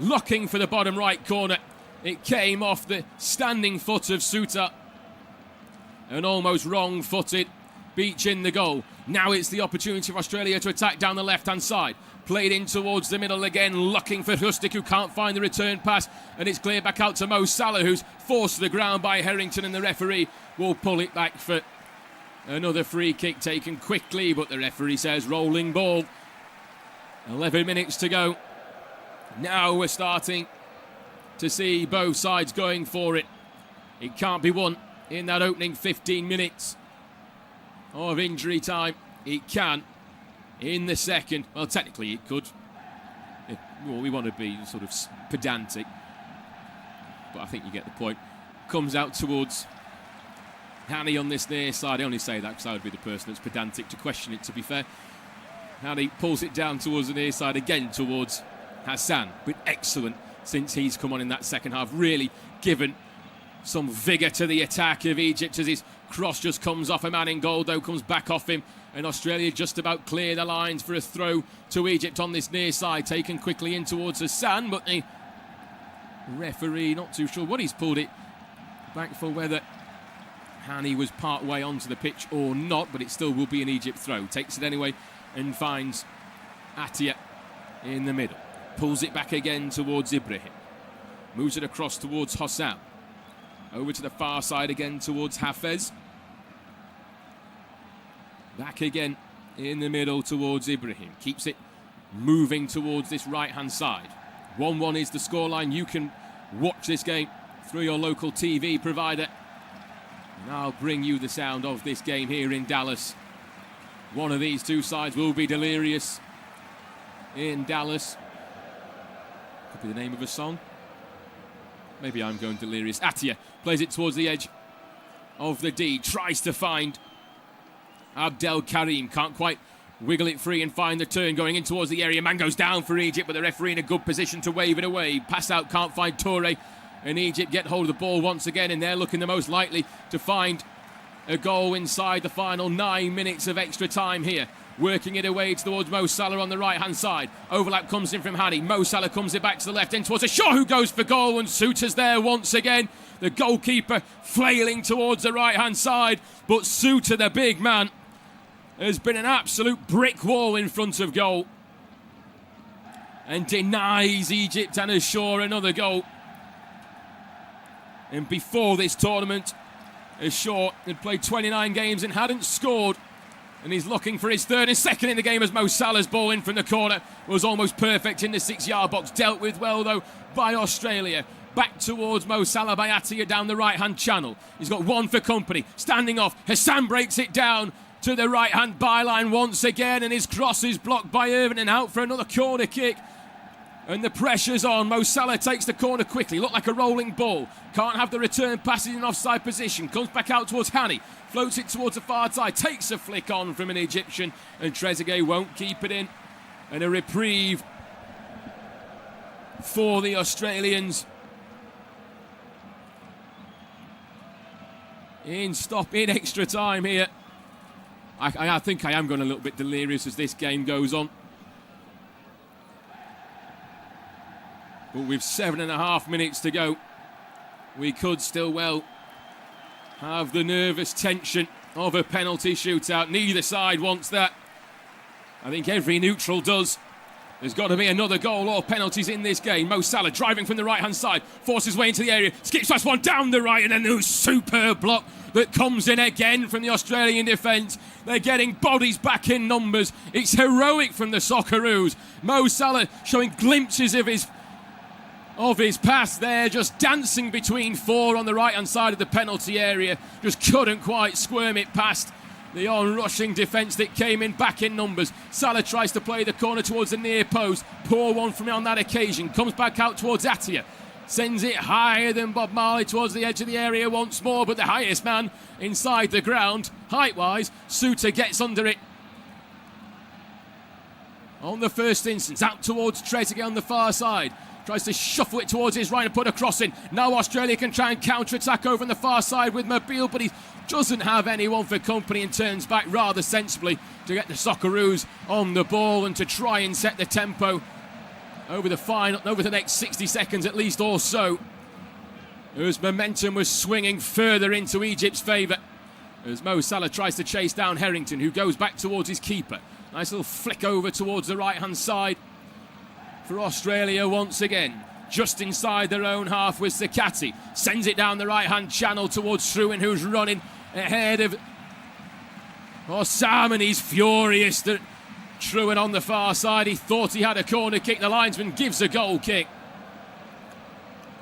looking for the bottom right corner. It came off the standing foot of Suter. And almost wrong-footed. Beach in the goal. Now it's the opportunity for Australia to attack down the left-hand side. Played in towards the middle again, looking for Hrustic, who can't find the return pass. And it's cleared back out to Mo Salah, who's forced to the ground by Harrington, and the referee will pull it back for another free kick taken quickly, but the referee says rolling ball. 11 minutes to go. Now we're starting to see both sides going for it. It can't be won in that opening 15 minutes of injury time. It can in the second. Well, technically it could. Well, we want to be sort of pedantic, but I think you get the point. Comes out towards Hani on this near side. I only say that because I would be the person that's pedantic to question it, to be fair. Hani pulls it down towards the near side again towards Hassan. Been excellent since he's come on in that second half. Really given some vigour to the attack of Egypt as his cross just comes off a man in goal, though comes back off him. And Australia just about clear the lines for a throw to Egypt on this near side. Taken quickly in towards Hassan, but the referee not too sure what he's pulled it back for, whether Hani was part way onto the pitch or not, but it still will be an Egypt throw. Takes it anyway and finds Atiyah in the middle. Pulls it back again towards Ibrahim. Moves it across towards Hossam. Over to the far side again towards Hafez. Back again in the middle towards Ibrahim. Keeps it moving towards this right-hand side. 1-1 is the scoreline. You can watch this game through your local TV provider. And I'll bring you the sound of this game here in Dallas. One of these two sides will be delirious in Dallas. Could be the name of a song. Maybe I'm going delirious. Atiyah plays it towards the edge of the D. Tries to find Abdel Karim. Can't quite wiggle it free and find the turn going in towards the area. Man goes down for Egypt, but the referee in a good position to wave it away. Pass out, can't find Toure. And Egypt get hold of the ball once again, and they're looking the most likely to find a goal inside the final 9 minutes of extra time here. Working it away towards Mo Salah on the right-hand side. Overlap comes in from Hani. Mo Salah comes it back to the left in towards Shaw, who goes for goal, and Souta's there once again. The goalkeeper flailing towards the right-hand side, but Souta, the big man, has been an absolute brick wall in front of goal and denies Egypt and Shaw another goal. And before this tournament, Shaw had played 29 games and hadn't scored. And he's looking for his third and second in the game as Mo Salah's ball in from the corner was almost perfect in the 6-yard box. Dealt with well, though, by Australia. Back towards Mo Salah by Atiyah down the right-hand channel. He's got one for company. Standing off, Hassan breaks it down to the right-hand byline once again, and his cross is blocked by Irvin and out for another corner kick. And the pressure's on. Mo Salah takes the corner quickly. Looked like a rolling ball. Can't have the return passes in offside position. Comes back out towards Hani. Floats it towards the far side. Takes a flick on from an Egyptian. And Trezeguet won't keep it in. And a reprieve for the Australians. In extra time here. I think I am going a little bit delirious as this game goes on. But with 7.5 minutes to go, we could still well have the nervous tension of a penalty shootout. Neither side wants that. I think every neutral does. There's got to be another goal or penalties in this game. Mo Salah driving from the right-hand side, forces his way into the area, skips past one down the right, and then a superb block that comes in again from the Australian defence. They're getting bodies back in numbers. It's heroic from the Socceroos. Mo Salah showing glimpses of his pass there, just dancing between four on the right-hand side of the penalty area. Just couldn't quite squirm it past the on-rushing defence that came in back in numbers. Salah tries to play the corner towards the near post. Poor one from him on that occasion. Comes back out towards Atiyah. Sends it higher than Bob Marley towards the edge of the area once more, but the highest man inside the ground, height-wise, Souta gets under it. On the first instance, out towards Trezeguet on the far side. Tries to shuffle it towards his right and put a cross in. Now Australia can try and counter-attack over on the far side with Mobile, but he doesn't have anyone for company and turns back rather sensibly to get the Socceroos on the ball and to try and set the tempo over the next 60 seconds at least or so. As momentum was swinging further into Egypt's favour. As Mo Salah tries to chase down Harrington, who goes back towards his keeper. Nice little flick over towards the right-hand side for Australia once again. Just inside their own half with Sakati. Sends it down the right-hand channel towards Shrewin, who's running ahead of Osam, and he's furious that Shrewin on the far side. He thought he had a corner kick. The linesman gives a goal kick.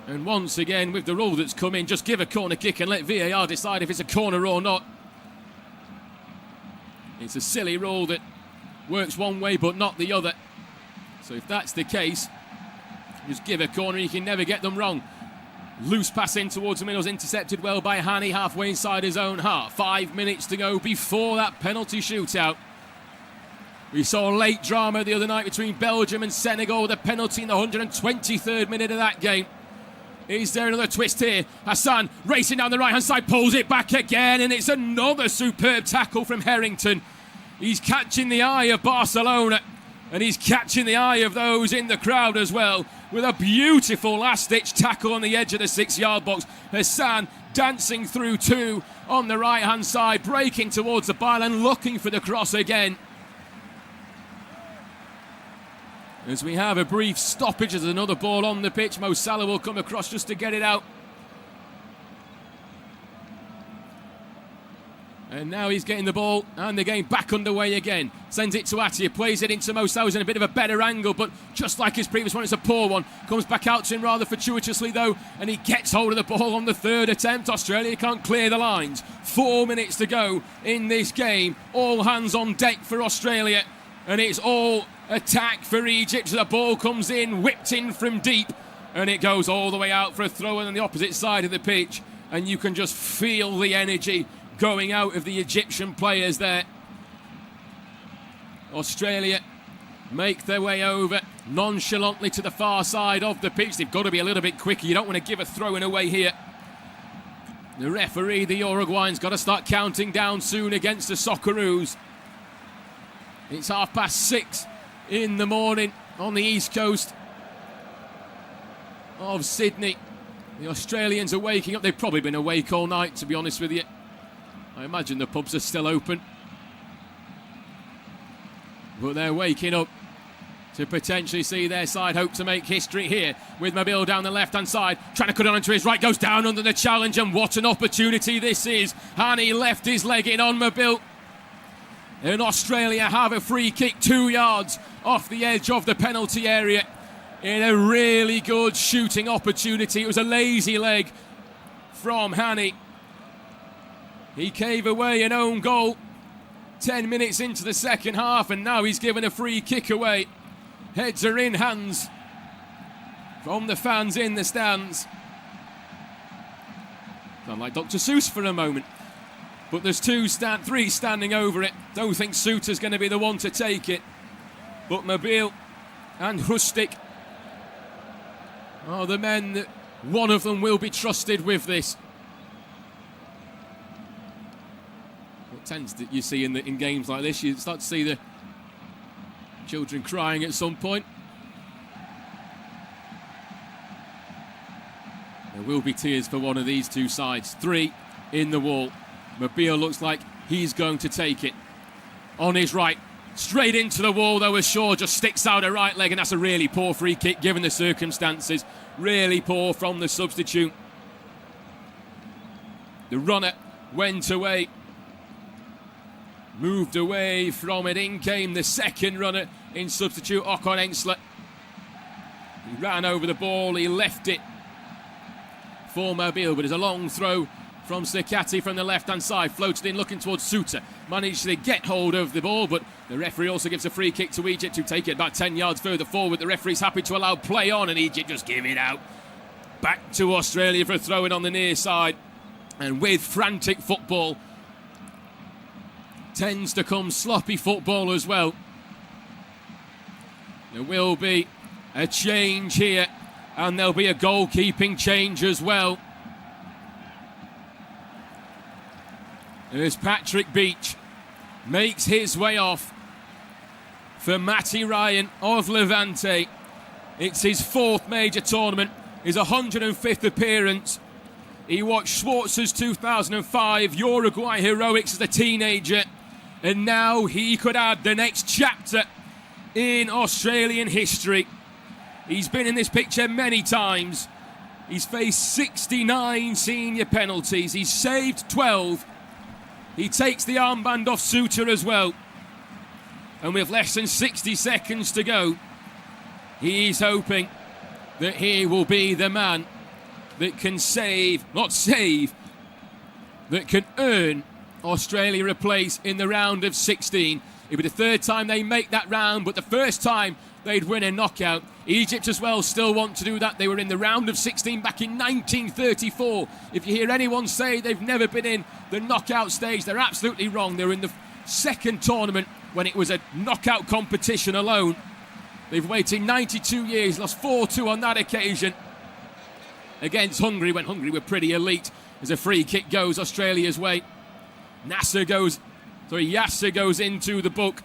And once again, with the rule that's come in, just give a corner kick and let VAR decide if it's a corner or not. It's a silly rule that works one way but not the other. So if that's the case, just give a corner, you can never get them wrong. Loose pass in towards the middle, intercepted well by Hani halfway inside his own half. 5 minutes to go before that penalty shootout. We saw late drama the other night between Belgium and Senegal with a penalty in the 123rd minute of that game. Is there another twist here? Hassan racing down the right-hand side, pulls it back again, and it's another superb tackle from Harrington. He's catching the eye of Barcelona, and he's catching the eye of those in the crowd as well, with a beautiful last-ditch tackle on the edge of the 6-yard box. Hassan dancing through two on the right-hand side, breaking towards the byline, looking for the cross again. As we have a brief stoppage, as another ball on the pitch, Mo Salah will come across just to get it out. And now he's getting the ball and the game back underway again. Sends it to Atia, plays it into Mo Salah's in a bit of a better angle, but just like his previous one, it's a poor one. Comes back out to him rather fortuitously though, and he gets hold of the ball on the third attempt. Australia can't clear the lines. 4 minutes to go in this game. All hands on deck for Australia, and it's all attack for Egypt. The ball comes in, whipped in from deep, and it goes all the way out for a throw in on the opposite side of the pitch, and you can just feel the energy going out of the Egyptian players there. Australia make their way over nonchalantly to the far side of the pitch. They've got to be a little bit quicker. You don't want to give a throw-in away here. The referee, the Uruguayan's got to start counting down soon against the Socceroos. It's 6:30 in the morning on the east coast of Sydney. The Australians are waking up. They've probably been awake all night, to be honest with you. I imagine the pubs are still open. But they're waking up to potentially see their side hope to make history here with Mobile down the left-hand side, trying to cut it onto his right, goes down under the challenge, and what an opportunity this is. Hani left his leg in on Mobile. And Australia have a free kick 2 yards off the edge of the penalty area in a really good shooting opportunity. It was a lazy leg from Hani. He gave away an own goal 10 minutes into the second half, and now he's given a free kick away. Heads are in hands from the fans in the stands. Sound like Dr. Seuss for a moment. But there's three standing over it. Don't think Suter's going to be the one to take it. But Mobile and Rustic are the men that one of them will be trusted with this. What tends that you see in games like this, you start to see the children crying at some point. There will be tears for one of these two sides. 3 in the wall. Mobile looks like he's going to take it. On his right, straight into the wall though, as Shaw just sticks out a right leg, and that's a really poor free kick given the circumstances. Really poor from the substitute. The runner went away. Moved away from it. In came the second runner in substitute, Ocon Ensler. He ran over the ball, he left it for Mobile, but it's a long throw from Sakati from the left-hand side, floated in looking towards Suter. Managed to get hold of the ball, but the referee also gives a free kick to Egypt to take it about 10 yards further forward. The referee's happy to allow play on, and Egypt just give it out. Back to Australia for a throw-in on the near side. And with frantic football tends to come sloppy football as well. There will be a change here, and there'll be a goalkeeping change as well. As Patrick Beach makes his way off for Matty Ryan of Levante. It's his 4th major tournament, his 105th appearance. He watched Schwartz's 2005 Uruguay heroics as a teenager, and now he could add the next chapter in Australian history. He's been in this picture many times. He's faced 69 senior penalties. He's saved 12. He takes the armband off Suter as well. And with less than 60 seconds to go, he's hoping that he will be the man that can that can earn Australia a place in the round of 16. It'll be the 3rd time they make that round, but the first time they'd win a knockout. Egypt as well still want to do that. They were in the round of 16 back in 1934. If you hear anyone say they've never been in the knockout stage, they're absolutely wrong. They were in the 2nd tournament when it was a knockout competition alone. They've waited 92 years, lost 4-2 on that occasion against Hungary, when Hungary were pretty elite. As a free kick goes Australia's way. Yasser goes into the book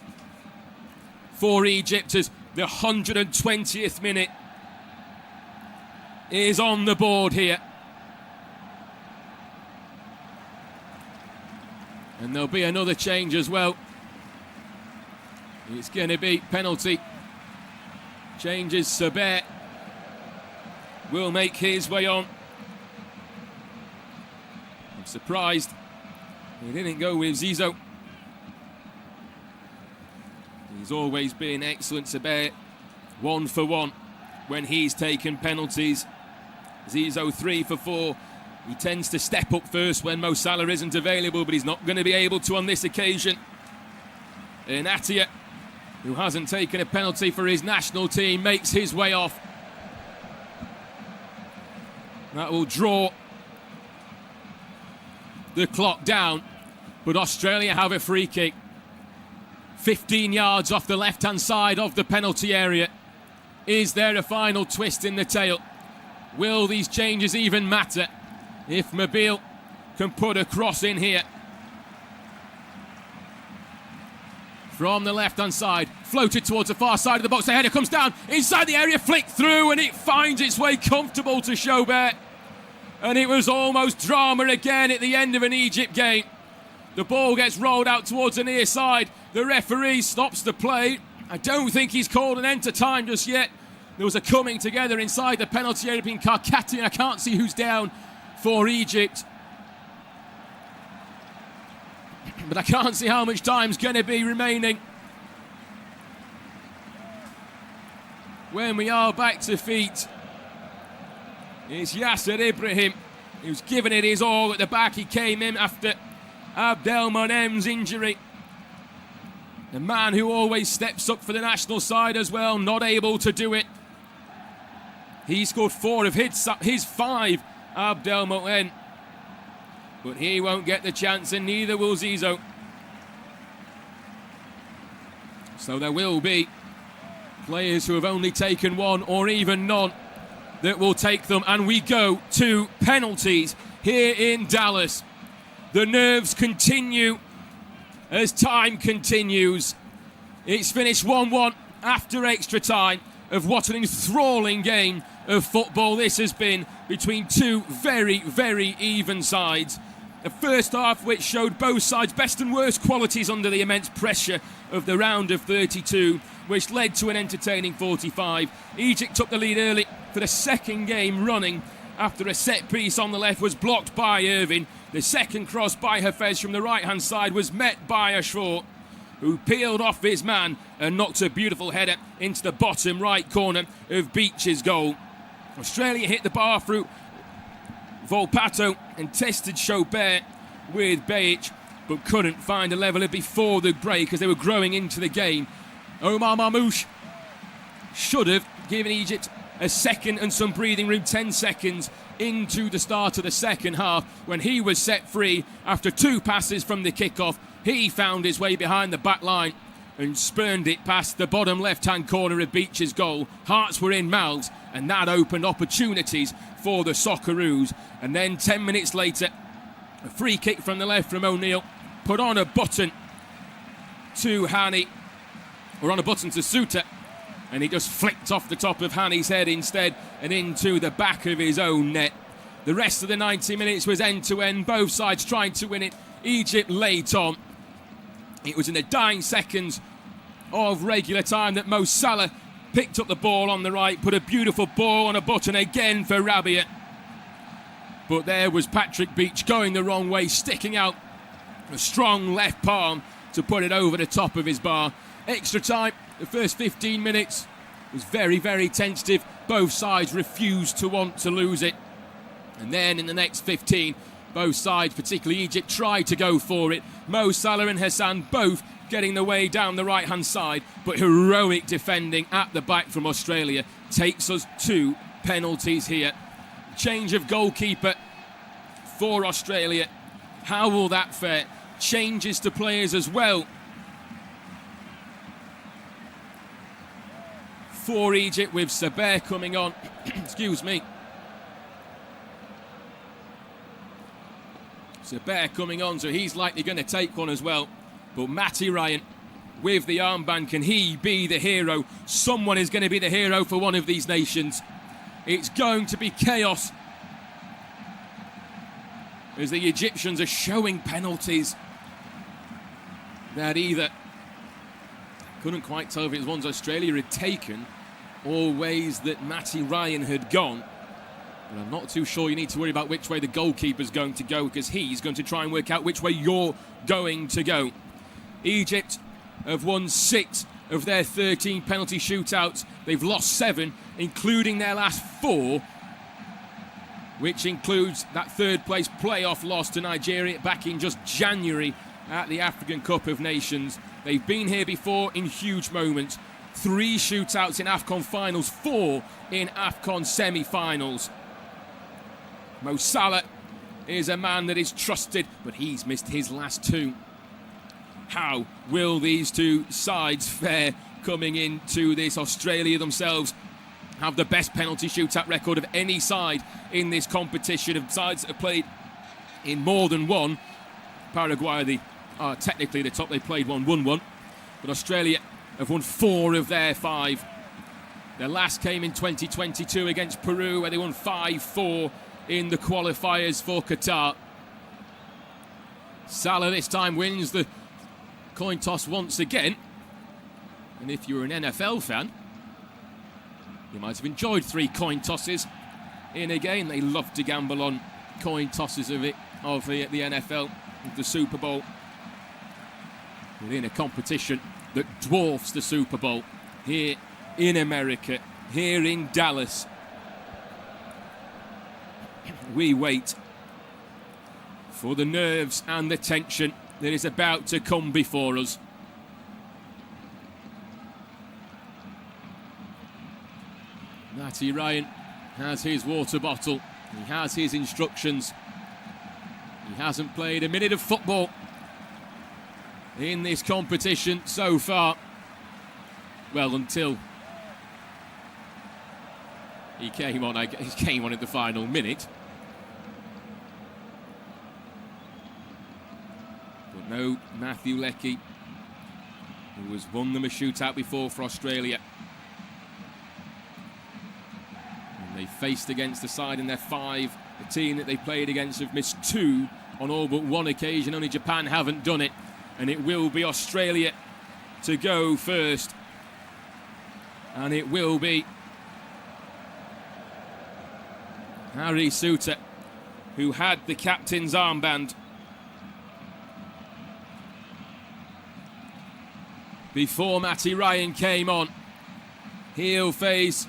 for Egypt as the 120th minute is on the board here. And there'll be another change as well. It's going to be penalty. Changes. Sabet will make his way on. I'm surprised He didn't go with Zizou. He's always been excellent to bear 1 for 1 when he's taken penalties. Zizou 3 for 4. He tends to step up first when Mo Salah isn't available, but he's not going to be able to on this occasion. And Atia, who hasn't taken a penalty for his national team, makes his way off. That will draw the clock down, but Australia have a free kick. 15 yards off the left-hand side of the penalty area. Is there a final twist in the tail? Will these changes even matter if Mobile can put a cross in here? From the left-hand side, floated towards the far side of the box. The header comes down inside the area, flicked through, and it finds its way comfortable to Chaubert. And it was almost drama again at the end of an Egypt game. The ball gets rolled out towards the near side. The referee stops the play. I don't think he's called an end to time just yet. There was a coming together inside the penalty area between Karkati. I can't see who's down for Egypt. But I can't see how much time's going to be remaining. When we are back to feet, it's Yasser Ibrahim who's given it his all at the back. He came in after Abdelmonem's injury. The man who always steps up for the national side as well, not able to do it. He scored 4 of his 5, Abdelmonem. But he won't get the chance, and neither will Zizou. So there will be players who have only taken 1 or even none that will take them. And we go to penalties here in Dallas. The nerves continue as time continues. It's finished 1-1 after extra time of what an enthralling game of football this has been between two very, very even sides. The first half which showed both sides' best and worst qualities under the immense pressure of the round of 32, which led to an entertaining 45. Egypt took the lead early for the second game running after a set piece on the left was blocked by Irving. The second cross by Hafez from the right-hand side was met by Ashford, who peeled off his man and knocked a beautiful header into the bottom right corner of Beach's goal. Australia hit the bar through Volpato and tested Chaubert with Bejic, but couldn't find a leveller before the break as they were growing into the game. Omar Marmoush should have given Egypt a second and some breathing room, 10 seconds into the start of the second half, when he was set free after 2 passes from the kickoff. He found his way behind the back line and spurned it past the bottom left-hand corner of Beach's goal. Hearts were in mouths, and that opened opportunities for the Socceroos. And then 10 minutes later, a free kick from the left from O'Neill, put on a button to Hani, or on a button to Suter, and he just flicked off the top of Hani's head instead and into the back of his own net. The rest of the 90 minutes was end-to-end, both sides trying to win it. Egypt late on. It was in the dying seconds of regular time that Mo Salah picked up the ball on the right, put a beautiful ball on a button again for Rabiot. But there was Patrick Beach going the wrong way, sticking out a strong left palm to put it over the top of his bar. Extra time, the first 15 minutes was very, very tentative. Both sides refused to want to lose it. And then in the next 15, both sides, particularly Egypt, tried to go for it. Mo Salah and Hassan both getting the way down the right-hand side, but heroic defending at the back from Australia takes us to penalties here. Change of goalkeeper for Australia. How will that fare? Changes to players as well for Egypt, with Saber coming on. Excuse me. Saber coming on, so he's likely going to take one as well. But Matty Ryan with the armband, can he be the hero? Someone is going to be the hero for one of these nations. It's going to be chaos as the Egyptians are showing penalties that either couldn't quite tell if it was ones Australia had taken or ways that Matty Ryan had gone. But I'm not too sure you need to worry about which way the goalkeeper's going to go, because he's going to try and work out which way you're going to go. Egypt have won 6 of their 13 penalty shootouts. They've lost 7, including their last 4, which includes that third place playoff loss to Nigeria back in just January at the African Cup of Nations. They've been here before in huge moments. 3 shootouts in AFCON finals, 4 in AFCON semi-finals. Mo Salah is a man that is trusted, but he's missed his last 2. How will these two sides fare coming into this? Australia themselves have the best penalty shootout record of any side in this competition, of sides that have played in more than one. Paraguay are technically the top. They played one, won one. But Australia have won 4 of their 5. Their last came in 2022 against Peru, where they won 5-4 in the qualifiers for Qatar. Salah this time wins the coin toss once again. And if you're an NFL fan, you might have enjoyed 3 coin tosses in a game. They love to gamble on coin tosses of the NFL, of the Super Bowl, within a competition that dwarfs the Super Bowl here in America, here in Dallas. We wait for the nerves and the tension that is about to come before us. Matty Ryan has his water bottle. He has his instructions. He hasn't played a minute of football in this competition so far. Well, until he came on at the final minute. But no Matthew Leckie, who has won them a shootout before for Australia. And they faced against the side in their 5. The team that they played against have missed 2 on all but 1 occasion. Only Japan haven't done it. And it will be Australia to go first. And it will be Harry Souttar, who had the captain's armband. Before Matty Ryan came on, he'll face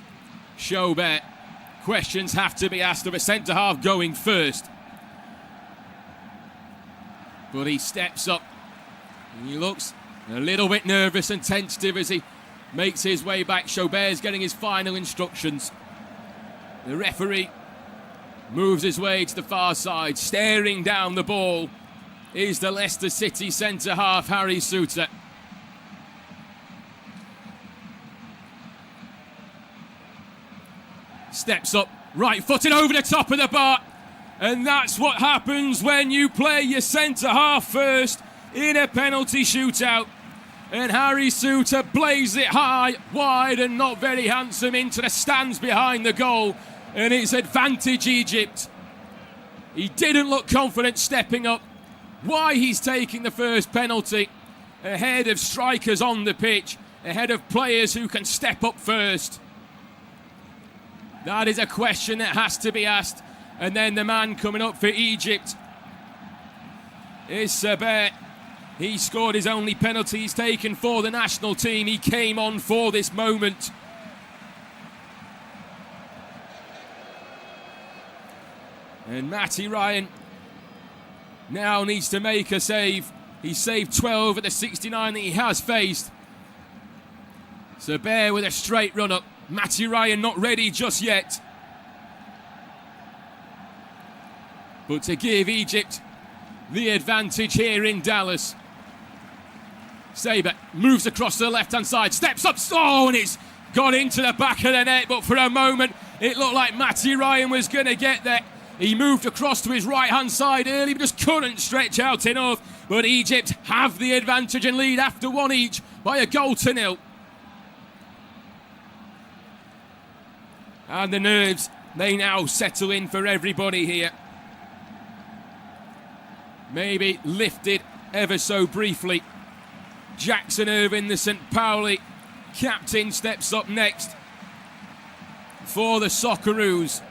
Chaubert. Questions have to be asked of a centre-half going first. But he steps up. And he looks a little bit nervous and tentative as he makes his way back. Chaubert's getting his final instructions. The referee moves his way to the far side. Staring down the ball is the Leicester City centre-half, Harry Souttar. Steps up, right-footed over the top of the bar. And that's what happens when you play your centre-half first in a penalty shootout. And Harry Souttar blazes it high, wide and not very handsome into the stands behind the goal. And it's advantage Egypt. He didn't look confident stepping up. Why he's taking the first penalty ahead of strikers on the pitch, ahead of players who can step up first. That is a question that has to be asked. And then the man coming up for Egypt is Chaubert. He scored his only penalty he's taken for the national team. He came on for this moment. And Matty Ryan now needs to make a save. He saved 12 at the 69 that he has faced. Chaubert with a straight run up. Matty Ryan not ready just yet. But to give Egypt the advantage here in Dallas. Saber moves across to the left-hand side, steps up, and it's got into the back of the net, but for a moment it looked like Matty Ryan was going to get there. He moved across to his right-hand side early, but just couldn't stretch out enough. But Egypt have the advantage and lead after 1 each by 1-0. And the nerves, they now settle in for everybody here. Maybe lifted ever so briefly. Jackson Irvine, the St. Pauli captain, steps up next for the Socceroos.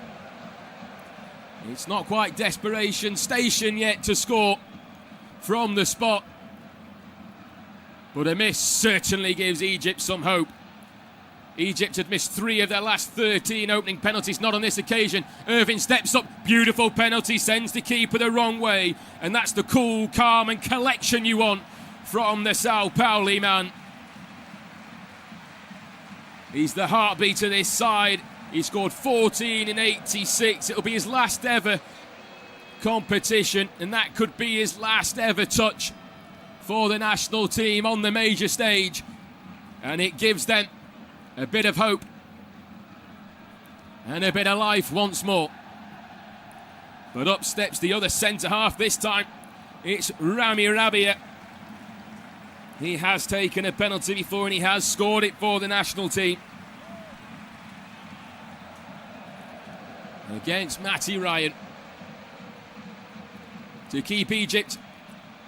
It's not quite desperation station yet to score from the spot. But a miss certainly gives Egypt some hope. Egypt had missed 3 of their last 13 opening penalties, not on this occasion. Irvine steps up, beautiful penalty, sends the keeper the wrong way. And that's the cool, calm and collection you want from the Sao Paulo man. He's the heartbeat of this side. He scored 14 in 86. It'll be his last ever competition, and that could be his last ever touch for the national team on the major stage. And it gives them a bit of hope and a bit of life once more. But up steps the other centre-half this time. It's Rami Rabia. He has taken a penalty before and he has scored it for the national team. Against Matty Ryan. To keep Egypt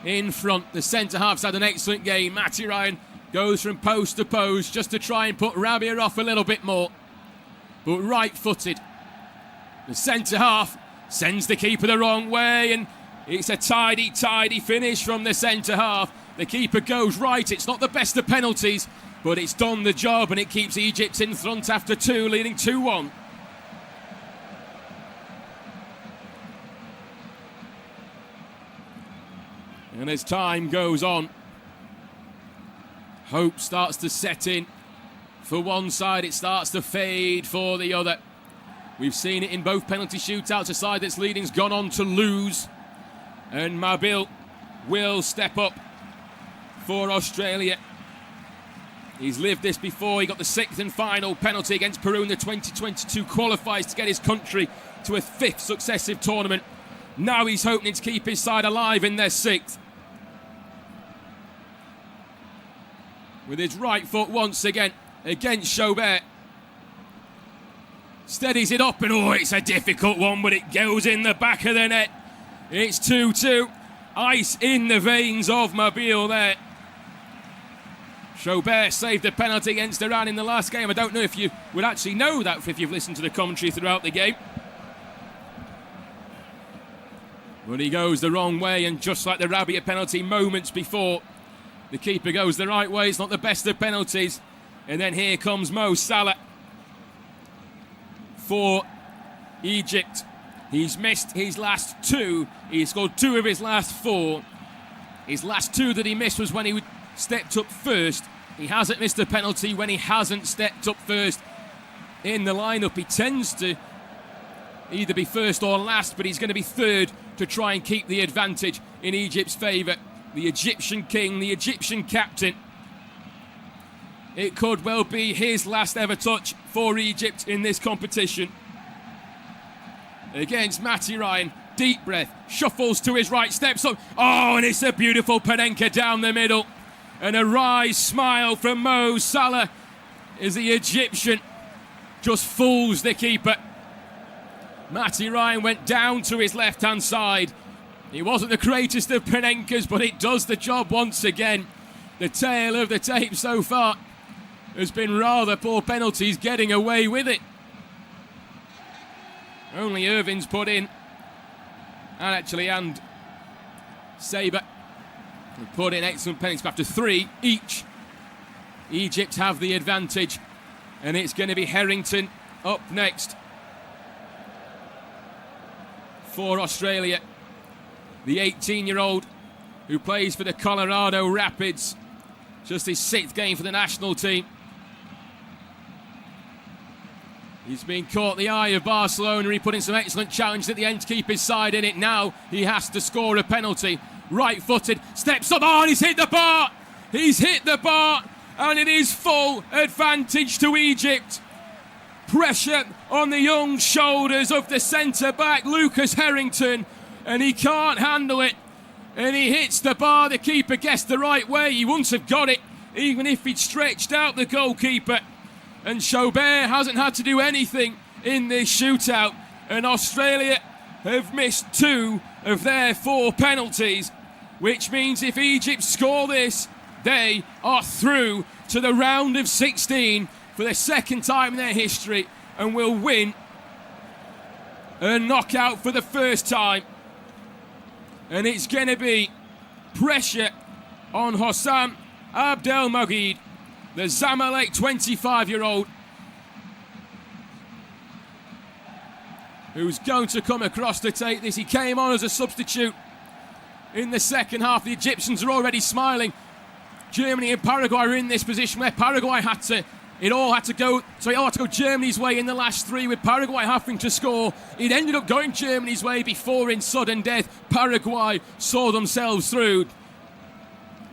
in front. The centre-half's had an excellent game. Matty Ryan goes from post to post just to try and put Rabia off a little bit more. But right-footed. The centre-half sends the keeper the wrong way, and it's a tidy finish from the centre-half. The keeper goes right. It's not the best of penalties, but it's done the job, and it keeps Egypt in front after 2, leading 2-1. And as time goes on, hope starts to set in. For one side, it starts to fade for the other. We've seen it in both penalty shootouts. A side that's leading's gone on to lose. And Mabil will step up for Australia. He's lived this before. He got the 6th and final penalty against Peru in the 2022 qualifiers to get his country to a 5th successive tournament. Now he's hoping to keep his side alive in their 6th. With his right foot once again against Chaubert. Steadies it up and it's a difficult one, but it goes in the back of the net. It's 2-2. Ice in the veins of Mabil there. Chaubert saved the penalty against Iran in the last game. I don't know if you would actually know that if you've listened to the commentary throughout the game. But he goes the wrong way, and just like the Rabia penalty moments before, the keeper goes the right way. It's not the best of penalties. And then here comes Mo Salah for Egypt. He's missed his last 2. He scored 2 of his last 4. His last 2 that he missed was when he stepped up first. He hasn't missed a penalty when he hasn't stepped up first in the lineup. He tends to either be first or last, but he's going to be third to try and keep the advantage in Egypt's favour. The Egyptian king, the Egyptian captain. It could well be his last ever touch for Egypt in this competition. Against Matty Ryan, deep breath, shuffles to his right, steps up. And it's a beautiful Panenka down the middle. And a wry smile from Mo Salah as the Egyptian just fools the keeper. Matty Ryan went down to his left-hand side. He wasn't the greatest of Panenkas, but it does the job once again. The tale of the tape so far has been rather poor penalties getting away with it. Only Irvine's put in. And Saber put in excellent penalties after 3 each. Egypt have the advantage, and it's going to be Harrington up next for Australia. The 18-year-old who plays for the Colorado Rapids. Just his 6th game for the national team. He's been caught the eye of Barcelona. He put in some excellent challenge at the end to keep his side in it. Now he has to score a penalty. Right-footed, steps up. And he's hit the bar. He's hit the bar. And it is full advantage to Egypt. Pressure on the young shoulders of the centre-back, Lucas Harrington. And he can't handle it. And he hits the bar. The keeper guessed the right way. He wouldn't have got it, even if he'd stretched out the goalkeeper. And Chaubert hasn't had to do anything in this shootout. And Australia have missed 2 of their 4 penalties, which means if Egypt score this, they are through to the round of 16 for the 2nd time in their history and will win a knockout for the first time. And it's going to be pressure on Hossam Abdelmogeed, the Zamalek 25-year-old, who's going to come across to take this. He came on as a substitute in the second half. The Egyptians are already smiling. Germany and Paraguay are in this position where Paraguay it all had to go Germany's way in the last three, with Paraguay having to score. It ended up going Germany's way before, in sudden death, Paraguay saw themselves through.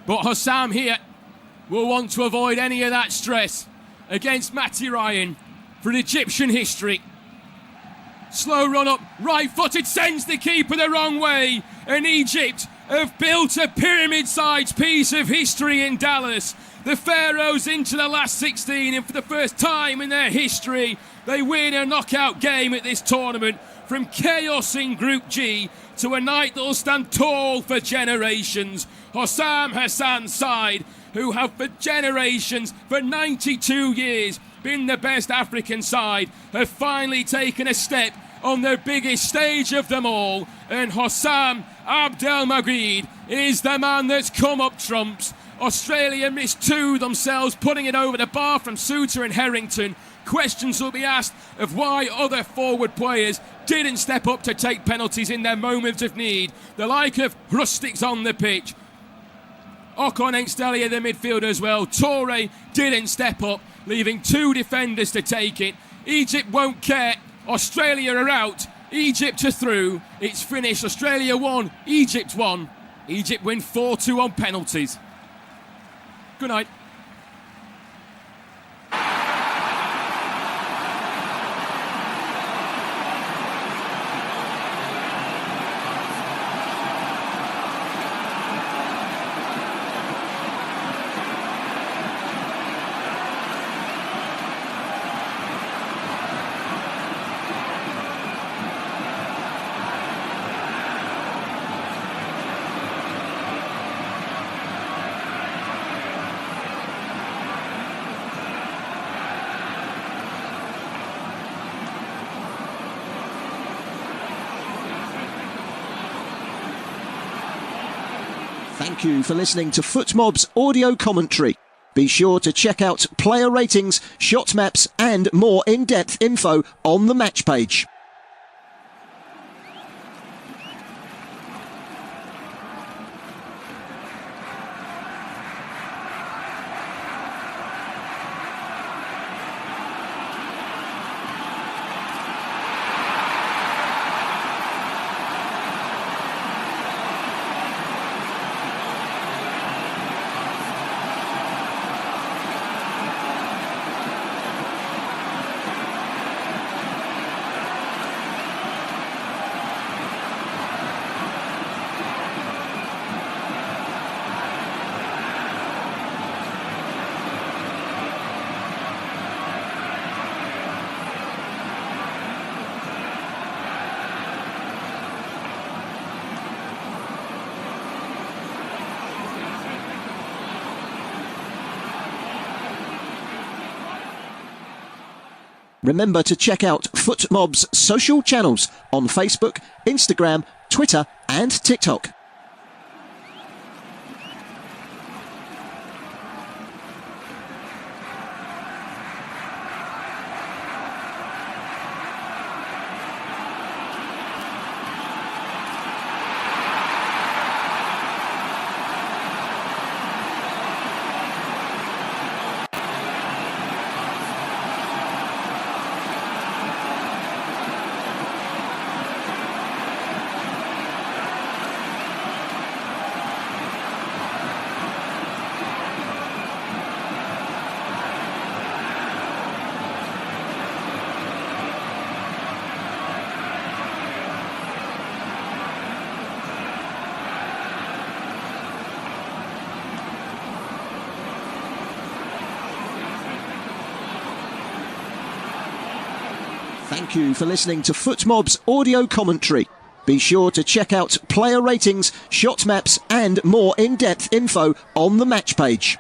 But Hossam here will want to avoid any of that stress against Mati Ryan for Egyptian history. Slow run up, right-footed, sends the keeper the wrong way. And Egypt have built a pyramid-sized piece of history in Dallas. The Pharaohs into the last 16, and for the first time in their history, they win a knockout game at this tournament. From chaos in Group G to a night that will stand tall for generations. Hossam Hassan's side, who have for generations, for 92 years, been the best African side, have finally taken a step on the biggest stage of them all. And Hossam Abdelmogeed is the man that's come up trumps. Australia missed two themselves, putting it over the bar from Suter and Harrington. Questions will be asked of why other forward players didn't step up to take penalties in their moments of need. The like of Rustics on the pitch. Ocon Engstelia, the midfielder as well. Toure didn't step up, leaving two defenders to take it. Egypt won't care. Australia are out. Egypt are through. It's finished. Australia won. Egypt won. Egypt win 4-2 on penalties. Good night. Thank you for listening to FootMob's audio commentary. Be sure to check out player ratings, shot maps and more in-depth info on the match page. Remember to check out FootMob's social channels on Facebook, Instagram, Twitter and TikTok. Thank you for listening to FootMob's audio commentary. Be sure to check out player ratings, shot maps and more in-depth info on the match page.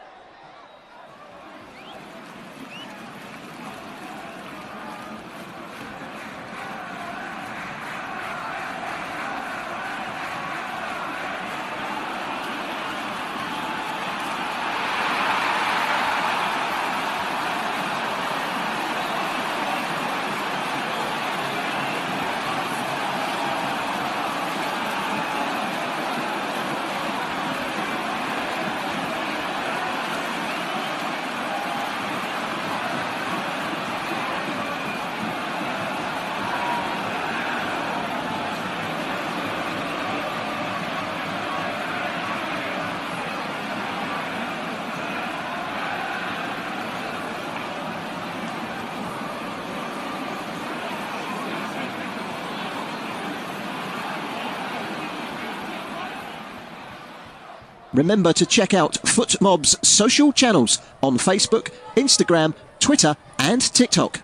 Remember to check out FootMob's social channels on Facebook, Instagram, Twitter and TikTok.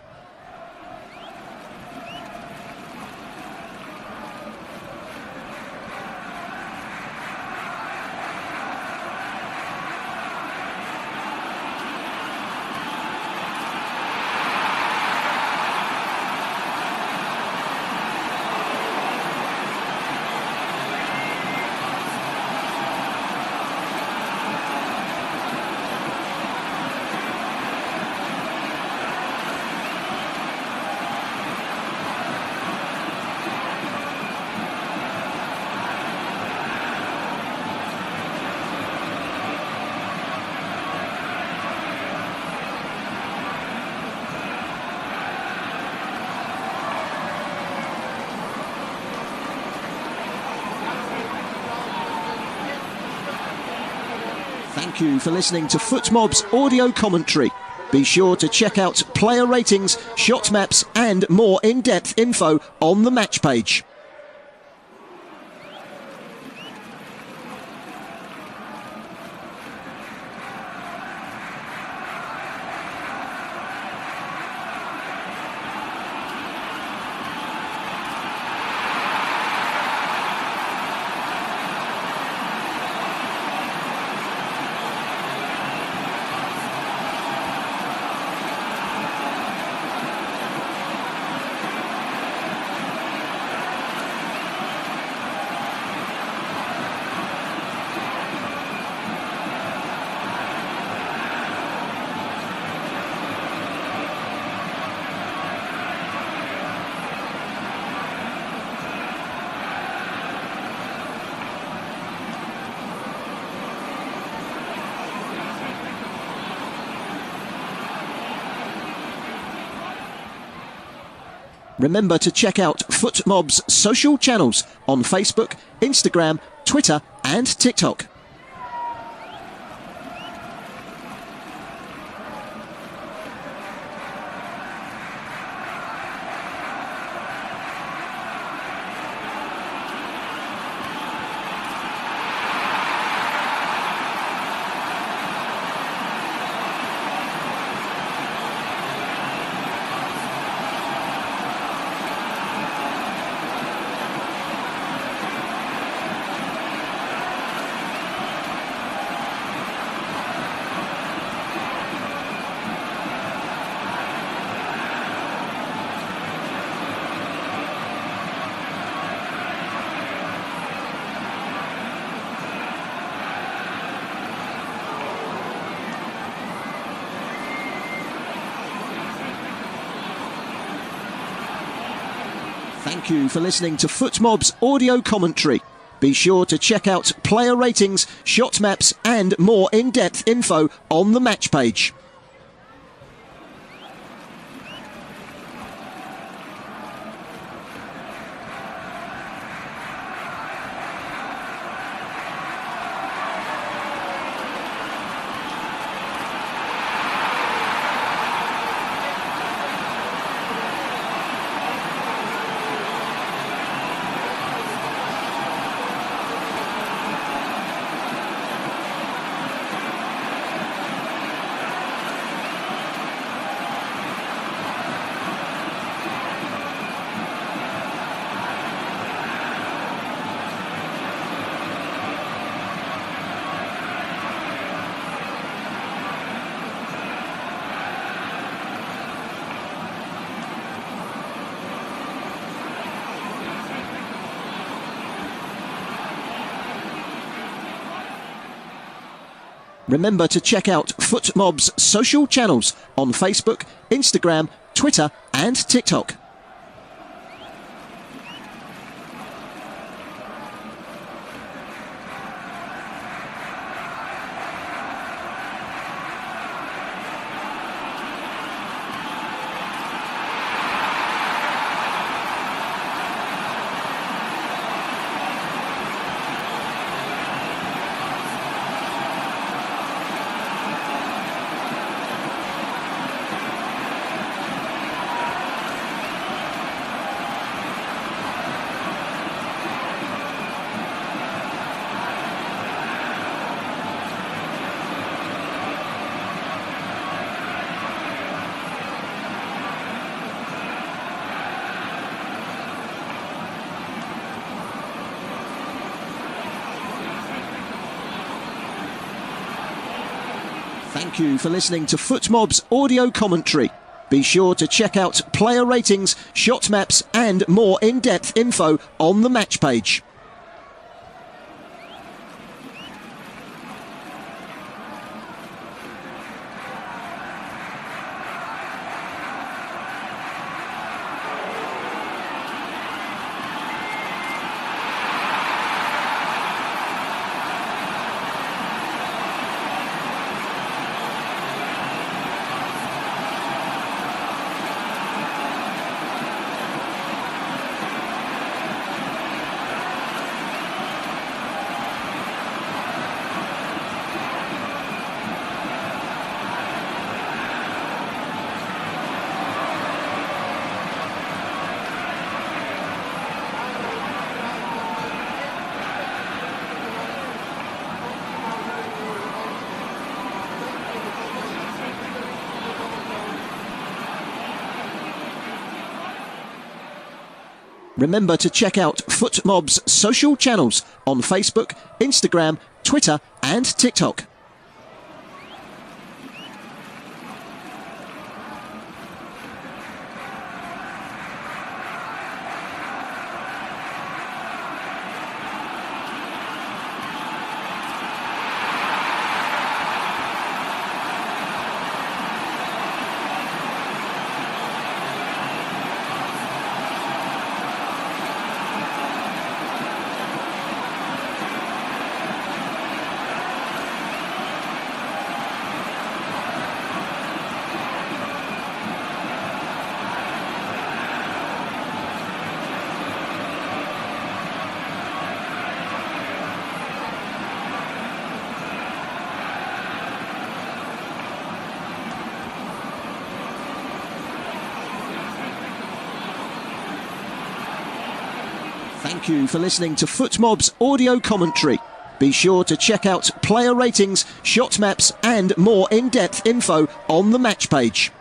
Thank you for listening to FootMob's audio commentary. Be sure to check out player ratings, shot maps and more in-depth info on the match page. Remember to check out FootMob's social channels on Facebook, Instagram, Twitter and TikTok. Thank you for listening to FootMob's audio commentary. Be sure to check out player ratings, shot maps and more in-depth info on the match page. Remember to check out FootMob's social channels on Facebook, Instagram, Twitter and TikTok. Thank you for listening to FootMob's audio commentary. Be sure to check out player ratings, shot maps and more in-depth info on the match page. Remember to check out FootMob's social channels on Facebook, Instagram, Twitter and TikTok. Thank you for listening to FootMob's audio commentary. Be sure to check out player ratings, shot maps and more in-depth info on the match page.